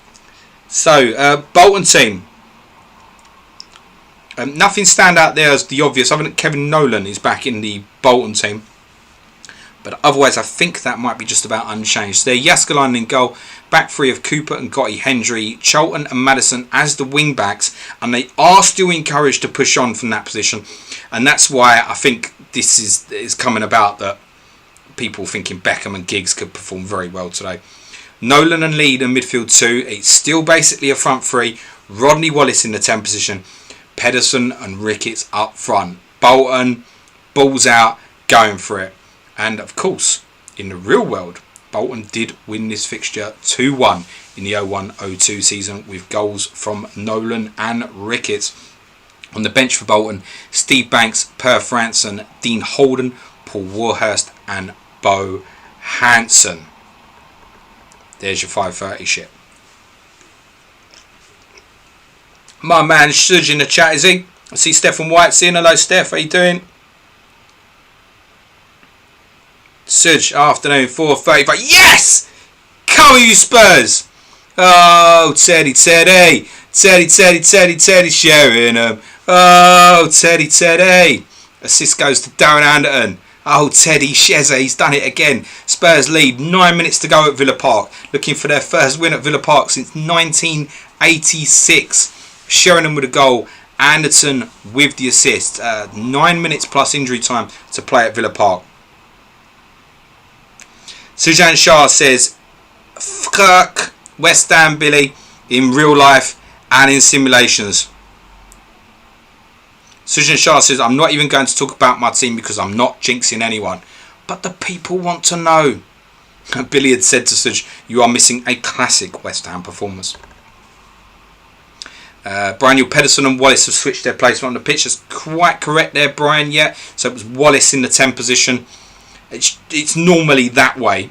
So, Bolton team. Nothing stand out there as the obvious, other than Kevin Nolan is back in the Bolton team. But otherwise, I think that might be just about unchanged. So, Yaskalainen in goal. Back three of Cooper and Gotti, Hendry, Charlton and Maddison as the wing backs. And they are still encouraged to push on from that position. And that's why I think this is coming about, that people thinking Beckham and Giggs could perform very well today. Nolan and Lead in midfield 2. It's still basically a front 3. Rodney Wallace in the 10 position. Pedersen and Ricketts up front. Bolton, balls out, going for it. And of course, in the real world, Bolton did win this fixture 2-1 in the 01-02 season with goals from Nolan and Ricketts. On the bench for Bolton, Steve Banks, Per Franson, Dean Holden, Paul Warhurst and Bo Hansen. There's your 5:30 shit. My man Suj in the chat, is he? I see Stephen White's in. Hello Steph, how you doing? Suj, afternoon, 4:35. Yes! Come on, you Spurs! Oh, Teddy Sheringham. Oh, Teddy. Assist goes to Darren Anderton. Oh, Teddy Shezza, he's done it again. Spurs lead, 9 minutes to go at Villa Park. Looking for their first win at Villa Park since 1986. Sheringham with a goal. Anderton with the assist. 9 minutes plus injury time to play at Villa Park. Sujan Shah says, fuck West Ham Billy in real life and in simulations. Sujan Shah says, I'm not even going to talk about my team because I'm not jinxing anyone. But the people want to know. Billy had said to Suj, you are missing a classic West Ham performance. Brian Pedersen and Wallace have switched their placement on the pitch. That's quite correct there, Brian, yeah. So it was Wallace in the 10 position. It's normally that way.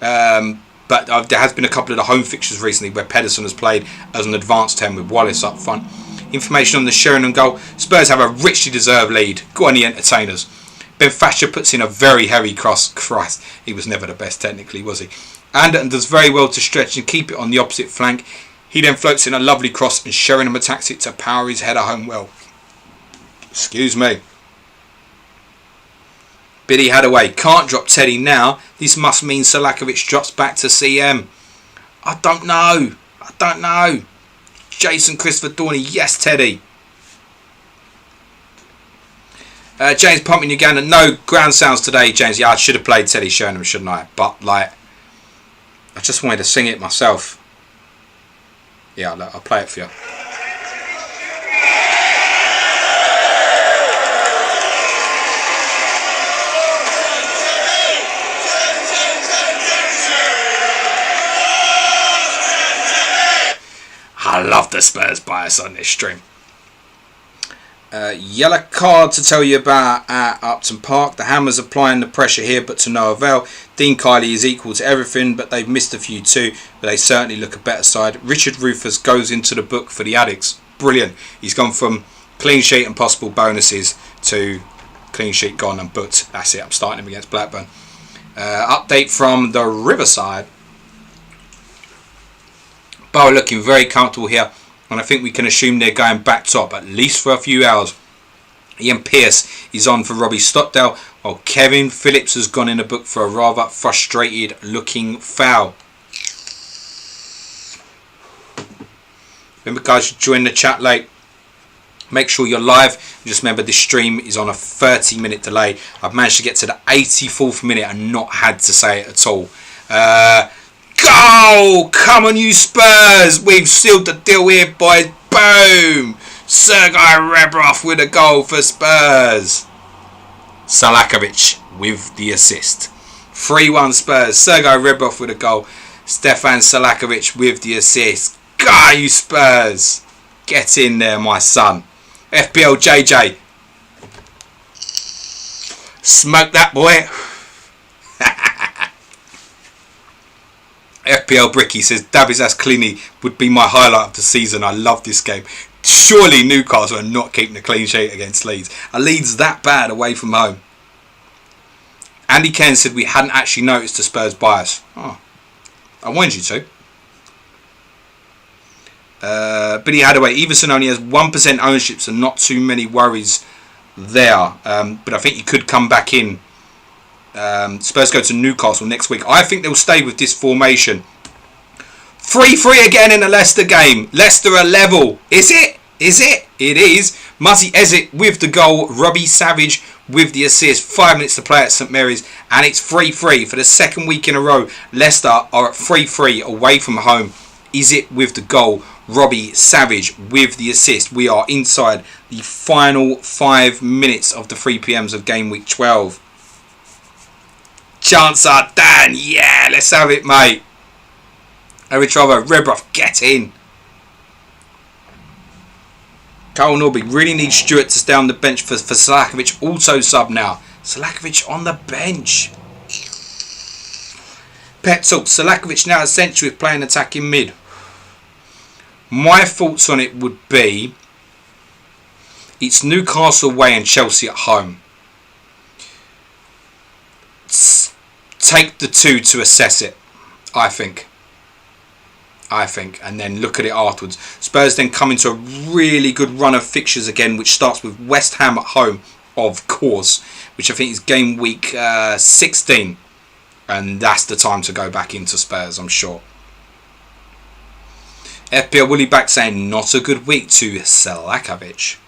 But there has been a couple of the home fixtures recently where Pedersen has played as an advanced 10 with Wallace up front. Information on the Sheringham goal. Spurs have a richly deserved lead. Go on the entertainers. Ben Thatcher puts in a very heavy cross. Christ, he was never the best technically, was he? Anderton does very well to stretch and keep it on the opposite flank. He then floats in a lovely cross and Sheringham attacks it to power his header home well. Excuse me. Billy Hadaway can't drop Teddy now. This must mean Salakovic drops back to CM. I don't know. Jason Christopher Dorney, yes Teddy. James Pumping Uganda, no ground sounds today, James. Yeah, I should have played Teddy Sheringham, shouldn't I? But like, I just wanted to sing it myself. Yeah, I'll play it for you. I love the Spurs bias on this stream. Yellow card to tell you about at Upton Park. The Hammers applying the pressure here, but to no avail. Dean Kiley is equal to everything, but they've missed a few too. But they certainly look a better side. Richard Rufus goes into the book for the Addicts. Brilliant. He's gone from clean sheet and possible bonuses to clean sheet gone and booked. That's it. I'm starting him against Blackburn. Update from the Riverside. Borough looking very comfortable here, and I think we can assume they're going back top at least for a few hours. Ian Pearce is on for Robbie Stockdale, while Kevin Phillips has gone in the book for a rather frustrated looking foul. Remember guys, you join the chat late, make sure you're live. Just remember this stream is on a 30-minute delay. I've managed to get to the 84th minute and not had to say it at all. Go! Come on, you Spurs! We've sealed the deal here, boys. Boom! Sergei Rebrov with a goal for Spurs. Salakovic with the assist. 3-1 Spurs. Sergei Rebrov with a goal. Stefan Salakovic with the assist. Go, you Spurs! Get in there, my son. FPL JJ. Smoke that, boy. FPL Bricky says Davies Cleany would be my highlight of the season. I love this game. Surely Newcastle are not keeping a clean sheet against Leeds. Are Leeds that bad away from home? Andy Ken said we hadn't actually noticed the Spurs bias. Oh, I wanted you to. Billy Hadaway, Everson only has 1% ownership, so not too many worries there. But I think he could come back in. Spurs go to Newcastle next week. I think they'll stay with this formation. 3-3 again in the Leicester game. Leicester are level. Is it? Is it? It is. Muzzy Ezek with the goal. Robbie Savage with the assist. 5 minutes to play at St Mary's. And it's 3-3 for the second week in a row. Leicester are at 3-3 away from home. Is it with the goal? Robbie Savage with the assist. We are inside the final 5 minutes of the 3 PMs of game week 12. Chancellor Dan, yeah, let's have it, mate. Eritrava, Rebroff, get in. Carl Norby really needs Stewart to stay on the bench for Salakovic. Also sub now. Salakovic on the bench. Pep talk. Salakovic now essential with playing attacking mid. My thoughts on it would be it's Newcastle away and Chelsea at home. Take the 2 to assess it, I think, and then look at it afterwards. Spurs then come into a really good run of fixtures again, which starts with West Ham at home, of course, which I think is game week 16, and that's the time to go back into Spurs, I'm sure. FPL Willie back saying not a good week to Salakovic.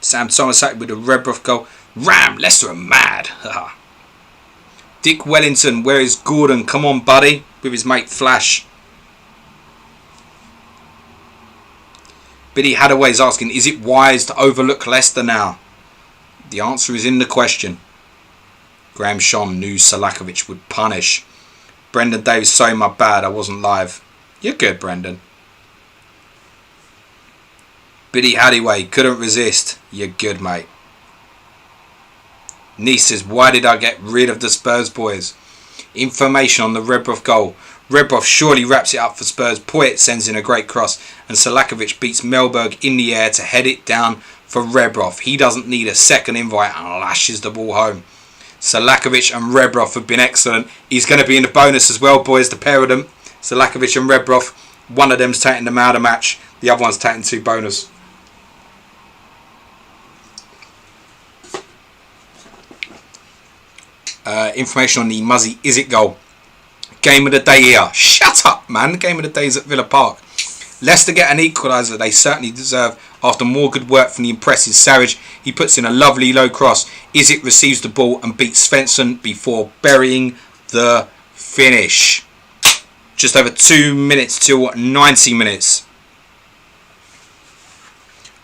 Sam Somerset with a Rebroff goal. Ram, Leicester are mad. Dick Wellington, where is Gordon? Come on, buddy, with his mate Flash. Billy Hadaway's asking, is it wise to overlook Leicester now? The answer is in the question. Graham Shom knew Salakovic would punish. Brendan Davis, sorry, my bad, I wasn't live. You're good, Brendan. Billy Hadaway, couldn't resist. You're good, mate. Nice says, why did I get rid of the Spurs boys? Information on the Rebroff goal. Rebroff surely wraps it up for Spurs. Poyet sends in a great cross. And Salakovic beats Melberg in the air to head it down for Rebroff. He doesn't need a second invite and lashes the ball home. Salakovic and Rebroff have been excellent. He's going to be in the bonus as well, boys, the pair of them. Salakovic and Rebroff. One of them's taking them out of the match. The other one's taking 2 bonus. Information on the Muzzy Ezek goal. Game of the day here. Shut up, man. The game of the day is at Villa Park. Leicester get an equaliser they certainly deserve after more good work from the impressive Savage. He puts in a lovely low cross. Ezek receives the ball and beats Svensson before burying the finish. Just over 2 minutes till 90 minutes.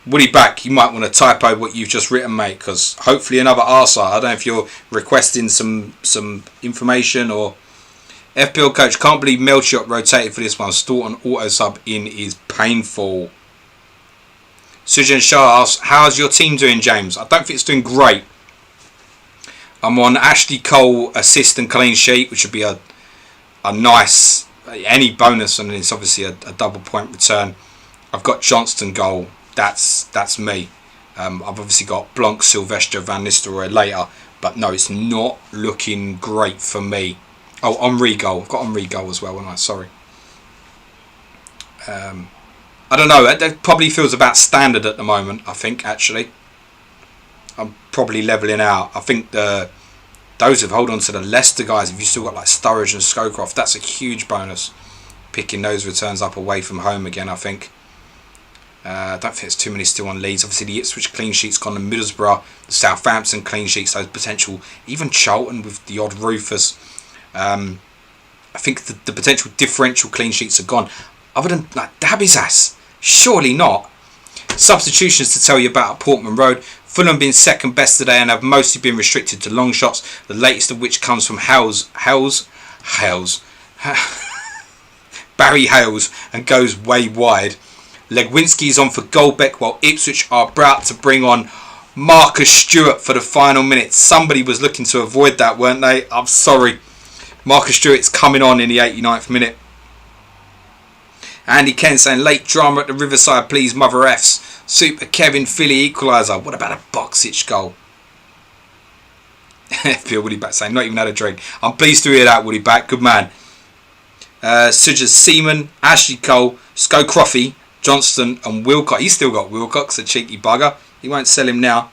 Woody back, you might want to typo what you've just written, mate, because hopefully another arser. I don't know if you're requesting some information or... FPL coach, can't believe Melchiot rotated for this one. Staunton auto sub in is painful. Sujan Shah asks, how's your team doing, James? I don't think it's doing great. I'm on Ashley Cole assist and clean sheet, which would be a nice... any bonus, and it's obviously a double point return. I've got Johnston goal. That's me. I've obviously got Blanc, Sylvester, Van Nistelrooy later, but no, it's not looking great for me. Oh, Henri goal. I've got Henri goal as well, haven't I? Sorry. I don't know. That probably feels about standard at the moment, I think, actually. I'm probably levelling out. I think those who've hold on to the Leicester guys, if you've still got like Sturridge and Scowcroft, that's a huge bonus. Picking those returns up away from home again, I think. I don't think there's too many still on Leeds. Obviously, the Ipswich clean sheets gone to Middlesbrough. The Southampton clean sheets, those potential. Even Charlton with the odd Rufus. I think the potential differential clean sheets are gone. Other than like Dabby's ass. Surely not. Substitutions to tell you about at Portman Road. Fulham being second best today and have mostly been restricted to long shots. The latest of which comes from Barry Hales and goes way wide. Legwinski's on for Goldbeck while Ipswich are about to bring on Marcus Stewart for the final minute. Somebody was looking to avoid that, weren't they? I'm sorry. Marcus Stewart's coming on in the 89th minute. Andy Ken saying late drama at the Riverside, please, Mother F's. Super Kevin Philly equaliser. What about a Boxic goal? FPL Woody back saying not even had a drink. I'm pleased to hear that, Woody back. Good man. Sujas Seaman, Ashley Cole, Scowcroffy, Johnston and Wilcox. He's still got Wilcox, a cheeky bugger. He won't sell him now.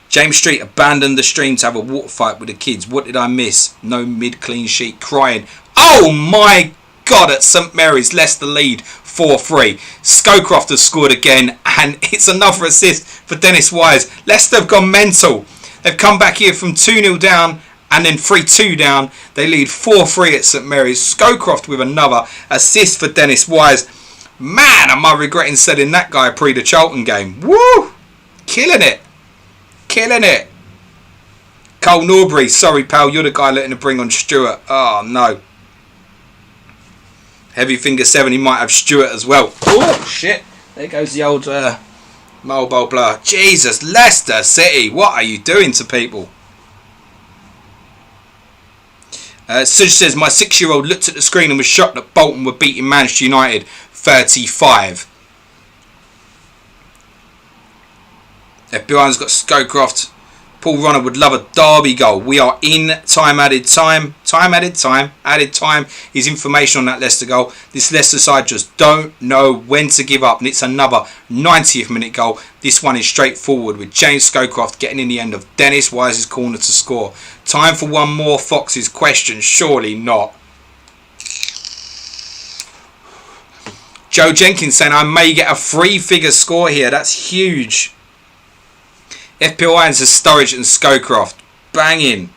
James Street abandoned the stream to have a water fight with the kids. What did I miss? No mid clean sheet. Crying. Oh my God, at St Mary's, Leicester lead 4-3. Scowcroft has scored again, and it's another assist for Dennis Wise. Leicester have gone mental. They've come back here from 2-0 down and then 3-2 down. They lead 4-3 at St Mary's. Scowcroft with another assist for Dennis Wise. Man, am I regretting selling that guy pre the Charlton game. Woo! Killing it. Killing it. Cole Norbury, sorry pal, you're the guy letting to bring on Stewart. Oh no. Heavy Finger 7, he might have Stewart as well. Oh shit. There goes the old mobile blur. Jesus, Leicester City, what are you doing to people? Suj says, my 6-year-old looked at the screen and was shocked that Bolton were beating Manchester United 35. FBI's got Scowcroft. Paul Runner would love a Derby goal. We are in time added time. Added time is information on that Leicester goal. This Leicester side just don't know when to give up. And it's another 90th minute goal. This one is straightforward with James Scowcroft getting in the end of Dennis Wise's corner to score. Time for one more Fox's question. Surely not. Joe Jenkins saying I may get a 3-figure score here. That's huge. FPL Irons has Sturridge and Scowcroft. Banging.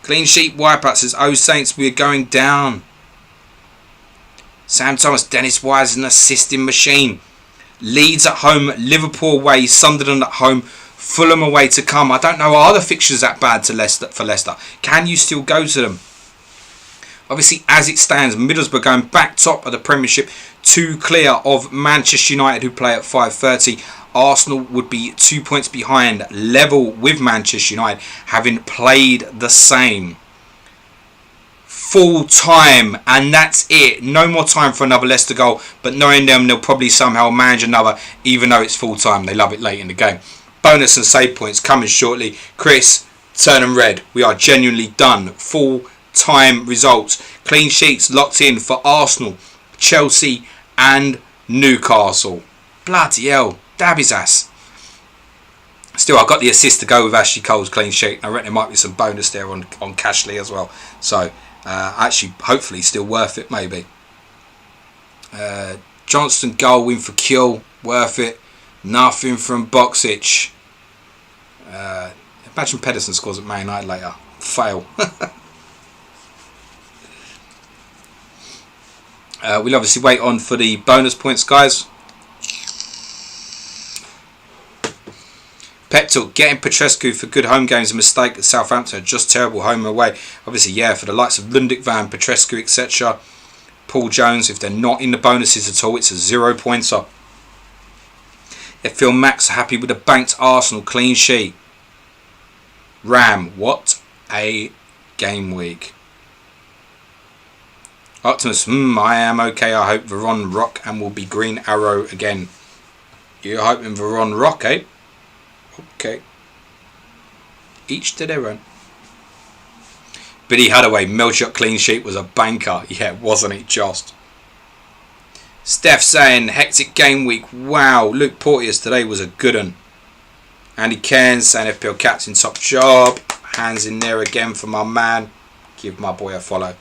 Clean sheet wipeout says, oh Saints, we are going down. Sam Thomas, Dennis Wise, an assisting machine. Leeds at home, Liverpool away, Sunderland at home, Fulham away to come. I don't know, are the fixtures that bad to Leicester, for Leicester? Can you still go to them? Obviously, as it stands, Middlesbrough going back top of the Premiership, 2 clear of Manchester United, who play at 5:30. Arsenal would be 2 points behind, level with Manchester United, having played the same. Full time, and that's it. No more time for another Leicester goal, but knowing them, they'll probably somehow manage another, even though it's full time. They love it late in the game. Bonus and save points coming shortly. Chris, turn them red. We are genuinely done. Full time results. Clean sheets locked in for Arsenal, Chelsea and Newcastle. Bloody hell. Dab his ass. Still, I got the assist to go with Ashley Cole's clean sheet. I reckon there might be some bonus there on Cashley as well. So, actually, hopefully, still worth it, maybe. Johnston goal win for Kiel. Worth it. Nothing from Boxic. Imagine Pedersen scores at Man United later. Fail. We'll obviously wait on for the bonus points, guys. Pep Talk, getting Petrescu for good home games a mistake at Southampton. Just terrible home and away. Obviously, yeah, for the likes of Lundic Van, Petrescu, etc. Paul Jones, if they're not in the bonuses at all, it's a 0-pointer. If Phil Max happy with a banked Arsenal clean sheet. Ram, what a game week. Optimus, I am okay. I hope Veron rock and will be Green Arrow again. You're hoping Veron rock, eh? Okay. Each to their own. Billy Hadaway, Melchuk clean sheet was a banker. Yeah, wasn't it just? Steph saying, hectic game week. Wow, Luke Porteous today was a good one. Andy Cairns saying FPL captain, top job. Hands in there again for my man. Give my boy a follow.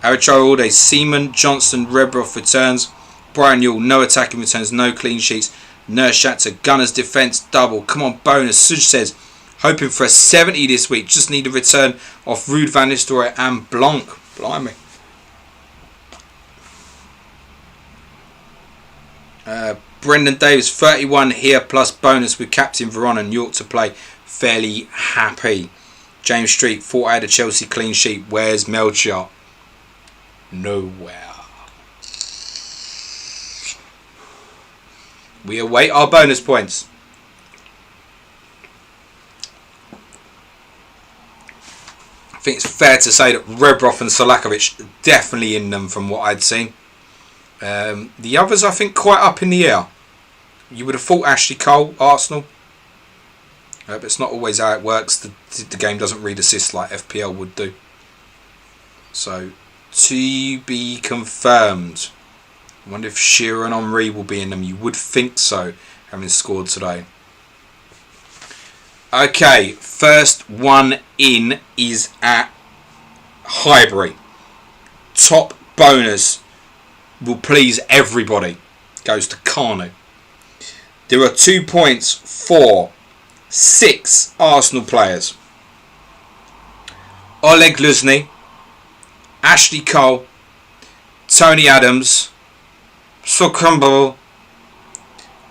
Aricho all day. Seaman, Johnston, Rebroff returns. Brian Yule, no attacking returns, no clean sheets. Nershat to Gunners defence double. Come on, bonus. Suj says, hoping for a 70 this week. Just need a return off Ruud van Nistelrooy and Blanc. Blimey. Brendan Davis, 31 here plus bonus with captain Veron and York to play. Fairly happy. James Street, thought I had a Chelsea clean sheet. Where's Melchior? Nowhere. We await our bonus points. I think it's fair to say that Rebroff and Solakovic are definitely in them from what I'd seen. The others I think quite up in the air. You would have thought Ashley Cole, Arsenal. But it's not always how it works. The game doesn't read assists like FPL would do. So To be confirmed. I wonder if Shearer and Henry will be in them. You would think so, having scored today. Okay, first one in is at Highbury. Top bonus will please everybody. Goes to Kanu. There are 2 points for 6 Arsenal players. Oleg Luzny, Ashley Cole, Tony Adams, Sokrumbo,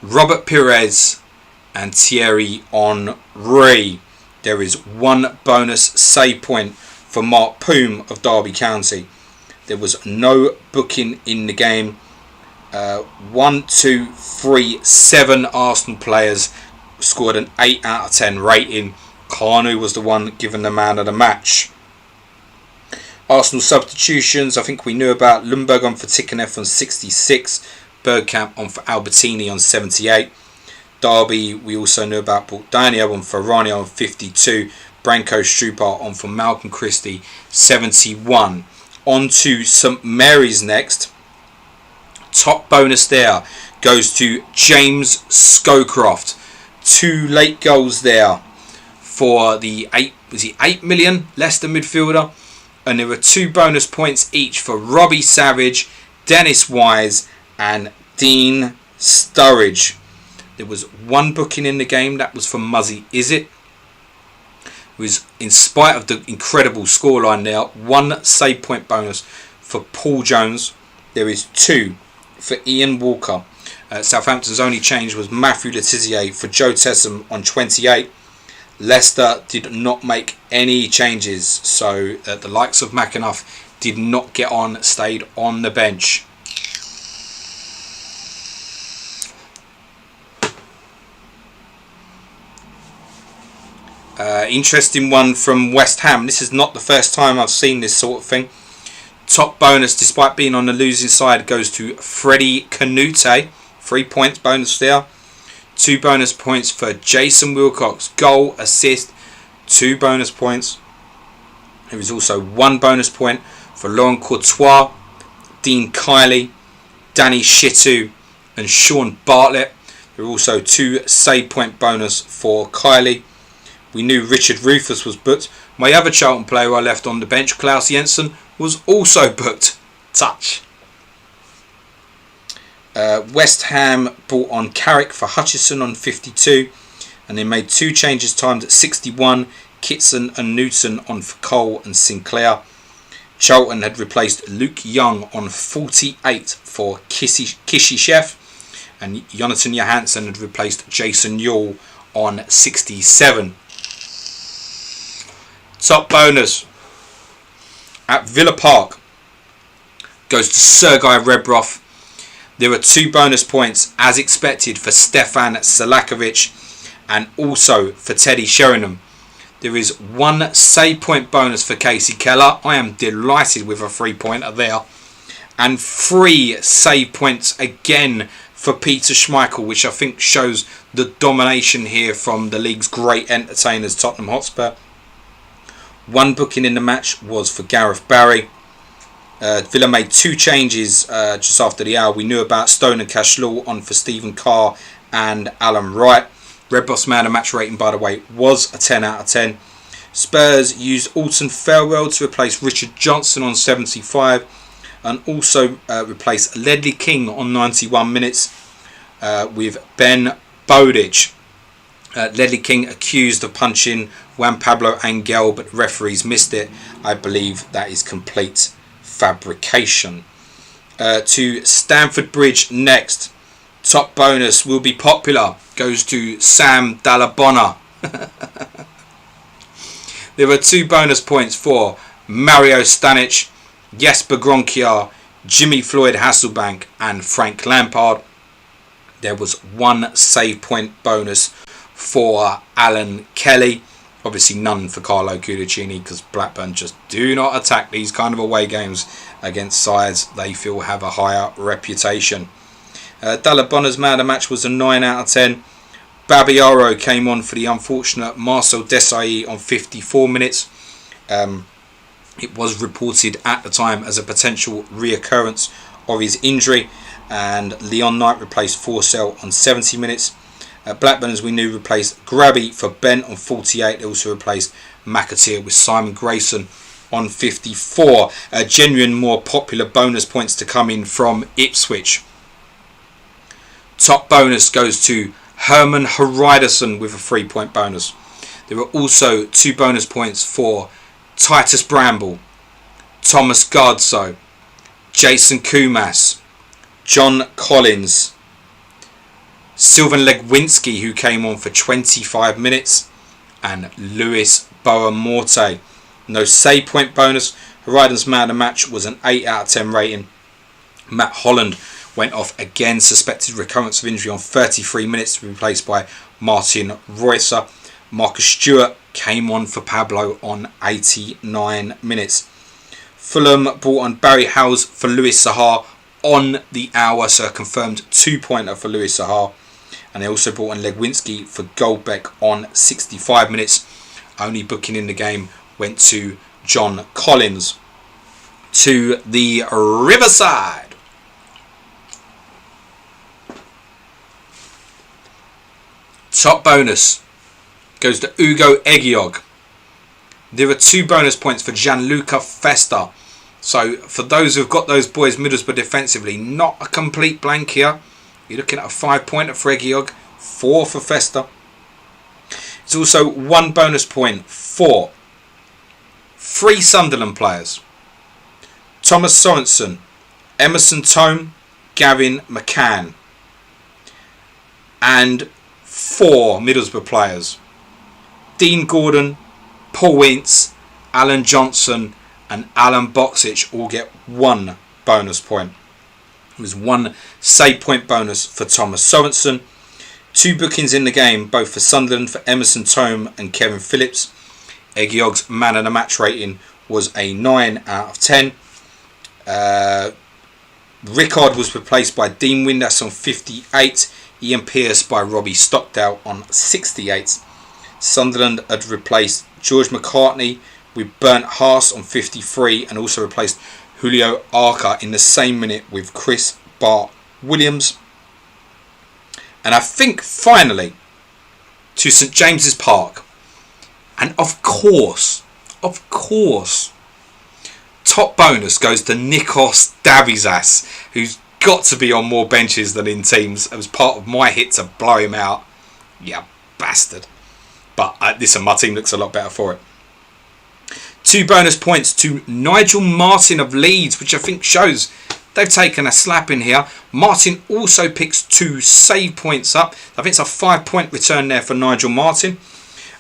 Robert Pires and Thierry Henry. There is 1 bonus save point for Mark Poom of Derby County. There was no booking in the game. 1, 2, 3, 7 Arsenal players scored an 8 out of 10 rating. Kanu was the one given the man of the match. Arsenal substitutions, I think we knew about Lundberg on for Tickerneth on 66, Bergkamp on for Albertini on 78. Derby, we also knew about Daniel on for Rania on 52, Branko Strupar on for Malcolm Christie 71. On to St Mary's next. Top bonus there goes to James Scowcroft. 2 late goals there for the 8 million Leicester midfielder. And there were 2 bonus points each for Robbie Savage, Dennis Wise and Dean Sturridge. There was 1 booking in the game, that was for Muzzy Izzet. It was, in spite of the incredible scoreline there, 1 save point bonus for Paul Jones. There is 2 for Ian Walker. Southampton's only change was Matthew Letizier for Joe Tessum on 28. Leicester did not make any changes, so the likes of McAnuff did not get on, stayed on the bench. Interesting one from West Ham. This is not the first time I've seen this sort of thing. Top bonus, despite being on the losing side, goes to Freddie Canute. 3 points bonus there. 2 bonus points for Jason Wilcox. Goal, assist, 2 bonus points. There is also 1 bonus point for Laurent Courtois, Dean Kiley, Danny Shitu and Sean Bartlett. There are also 2 save point bonus for Kiley. We knew Richard Rufus was booked. My other Charlton player I left on the bench, Klaus Jensen, was also booked. Touch. West Ham brought on Carrick for Hutchison on 52, and they made 2 changes timed at 61. Kitson and Newton on for Cole and Sinclair. Charlton had replaced Luke Young on 48 for Kishi Chef, and Jonathan Johansson had replaced Jason Yule on 67. Top bonus at Villa Park goes to Sergei Rebrov. There are 2 bonus points as expected for Stefan Selakovic and also for Teddy Sheringham. There is 1 save point bonus for Casey Keller. I am delighted with a 3-pointer there. And 3 save points again for Peter Schmeichel, which I think shows the domination here from the league's great entertainers, Tottenham Hotspur. 1 booking in the match was for Gareth Barry. Villa made 2 changes just after the hour. We knew about Stone and Cashlaw on for Stephen Carr and Alan Wright. Red Boss Man, a match rating, by the way, was a 10 out of 10. Spurs used Alton Farewell to replace Richard Johnson on 75 and also replace Ledley King on 91 minutes with Ben Bodic. Ledley King accused of punching Juan Pablo Angel, but referees missed it. I believe that is complete fabrication. To Stamford Bridge next. Top bonus will be popular. Goes to Sam Dallabonna. There are 2 bonus points for Mario Stanic, Jesper Gronkiar, Jimmy Floyd Hasselbank and Frank Lampard. There was 1 save point bonus for Alan Kelly. Obviously none for Carlo Cudicini, because Blackburn just do not attack these kind of away games against sides they feel have a higher reputation. Dallabonna's man of the match was a 9 out of 10. Babiaro came on for the unfortunate Marcel Desailly on 54 minutes. It was reported at the time as a potential reoccurrence of his injury, and Leon Knight replaced Forsell on 70 minutes. Blackburn, as we knew, replaced Grabby for Bent on 48. They also replaced McAteer with Simon Grayson on 54. Genuine more popular bonus points to come in from Ipswich. Top bonus goes to Herman Haridason with a 3-point bonus. There were also 2 bonus points for Titus Bramble, Thomas Gardso, Jason Kumas, John Collins, Sylvan Legwinski, who came on for 25 minutes, and Lewis Boa-Morte. No save point bonus. Harida's man of the match was an 8 out of 10 rating. Matt Holland went off again, suspected recurrence of injury on 33 minutes, to be replaced by Martin Reusser. Marcus Stewart came on for Pablo on 89 minutes. Fulham brought on Barry Howes for Lewis Sahar on the hour, so a confirmed 2-pointer for Lewis Sahar. And they also brought on Legwinski for Goldbeck on 65 minutes. Only booking in the game went to John Collins. To the Riverside. Top bonus goes to Ugo Egiog. There are 2 bonus points for Gianluca Festa. So for those who've got those boys Middlesbrough defensively, not a complete blank here. You're looking at a 5-pointer for Egiog, 4 for Festa. It's also 1 bonus point for 3 Sunderland players: Thomas Sorensen, Emerson Tome, Gavin McCann, and 4 Middlesbrough players: Dean Gordon, Paul Ince, Alan Johnson and Alan Boxic all get 1 bonus point. It was 1 save point bonus for Thomas Sorensen. 2 bookings in the game, both for Sunderland, for Emerson Tome and Kevin Phillips. Egiog's man of the match rating was a 9 out of 10. Rickard was replaced by Dean Windass on 58. Ian Pearce by Robbie Stockdale on 68. Sunderland had replaced George McCartney with Bernd Haas on 53, and also replaced Julio Arca in the same minute with Chris Bart Williams. And I think finally to St James's Park, and of course, top bonus goes to Nikos Davizas, who's got to be on more benches than in teams. It was part of my hit to blow him out. Yeah, bastard. But listen, my team looks a lot better for it. 2 bonus points to Nigel Martin of Leeds, which I think shows they've taken a slap in here. Martin also picks 2 save points up. I think it's a 5-point return there for Nigel Martin.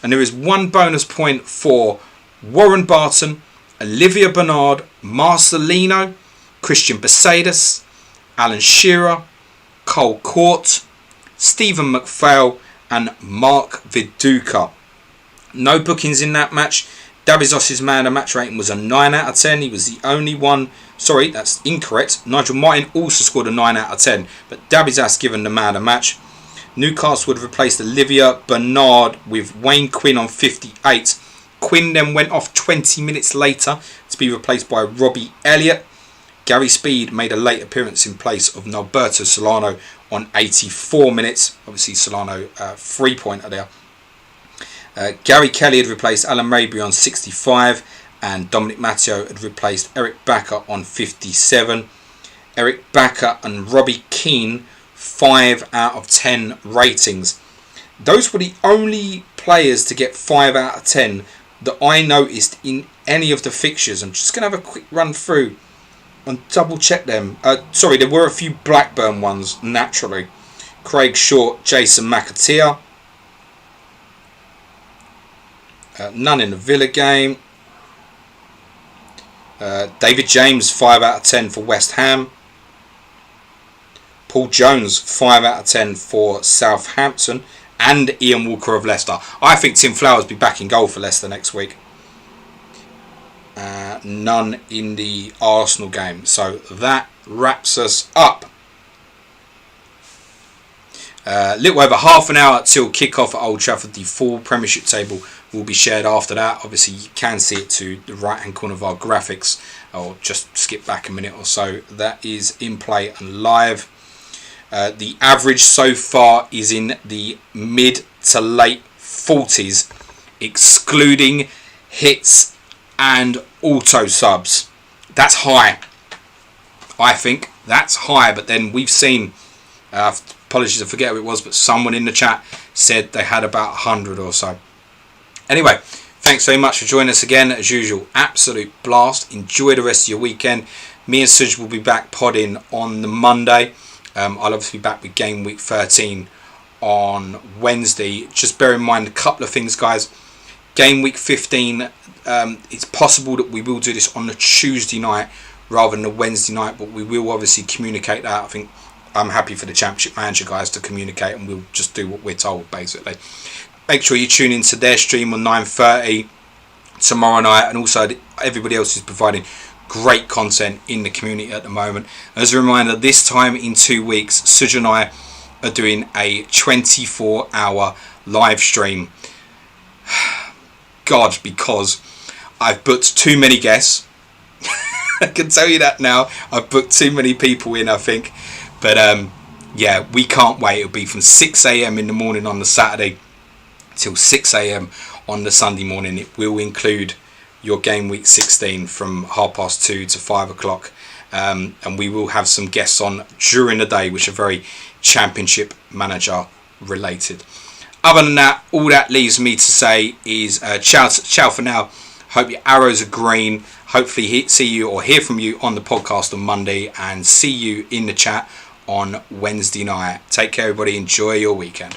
And there is 1 bonus point for Warren Barton, Olivia Bernard, Marcelino, Christian Besadas, Alan Shearer, Cole Court, Stephen McPhail and Mark Viduka. No bookings in that match. Davizos' man of the match rating was a 9 out of 10. He was the only one. Sorry, that's incorrect. Nigel Martin also scored a 9 out of 10, but Davizos given the man of the match. Newcastle would have replaced Olivia Bernard with Wayne Quinn on 58. Quinn then went off 20 minutes later to be replaced by Robbie Elliott. Gary Speed made a late appearance in place of Norberto Solano on 84 minutes. Obviously Solano 3-pointer there. Gary Kelly had replaced Alan Mabry on 65, and Dominic Matteo had replaced Eric Backer on 57. Eric Backer and Robbie Keane 5 out of 10 ratings. Those were the only players to get 5 out of 10 that I noticed in any of the fixtures. I'm just going to have a quick run through and double check them. Sorry, there were a few Blackburn ones, naturally. Craig Short, Jason McAteer. None in the Villa game. David James 5 out of 10 for West Ham. Paul Jones 5 out of 10 for Southampton. And Ian Walker of Leicester. I think Tim Flowers will be back in goal for Leicester next week. None in the Arsenal game. So that wraps us up. Little over half an hour till kick-off at Old Trafford. The full Premiership table will be shared after that. Obviously you can see it to the right hand corner of our graphics. I'll just skip back a minute or so. That is in play and live. The average so far is in the mid to late 40s, excluding hits and auto subs. That's high. I think that's high, but then we've seen, apologies, I forget who it was, but someone in the chat said they had about 100 or so. Anyway, thanks very much for joining us again. As usual, absolute blast. Enjoy the rest of your weekend. Me and Suj will be back podding on the Monday. I'll obviously be back with game week 13 on Wednesday. Just bear in mind a couple of things, guys. Game week 15, it's possible that we will do this on the Tuesday night rather than the Wednesday night, but we will obviously communicate that. I think I'm happy for the Championship Manager guys to communicate, and we'll just do what we're told, basically. Make sure you tune into their stream on 9:30 tomorrow night, and also everybody else is providing great content in the community at the moment. As a reminder, this time in 2 weeks, Suj and I are doing a 24-hour live stream. God, because I've booked too many guests. I can tell you that now. I've booked too many people in, I think. But yeah, we can't wait. It'll be from 6 a.m. in the morning on the Saturday till 6 a.m. on the Sunday morning. It will include your game week 16 from 2:30 to 5 o'clock. And we will have some guests on during the day, which are very Championship Manager related. Other than that, all that leaves me to say is ciao for now. Hope your arrows are green. Hopefully see you or hear from you on the podcast on Monday, and see you in the chat on Wednesday night. Take care, everybody. Enjoy your weekend.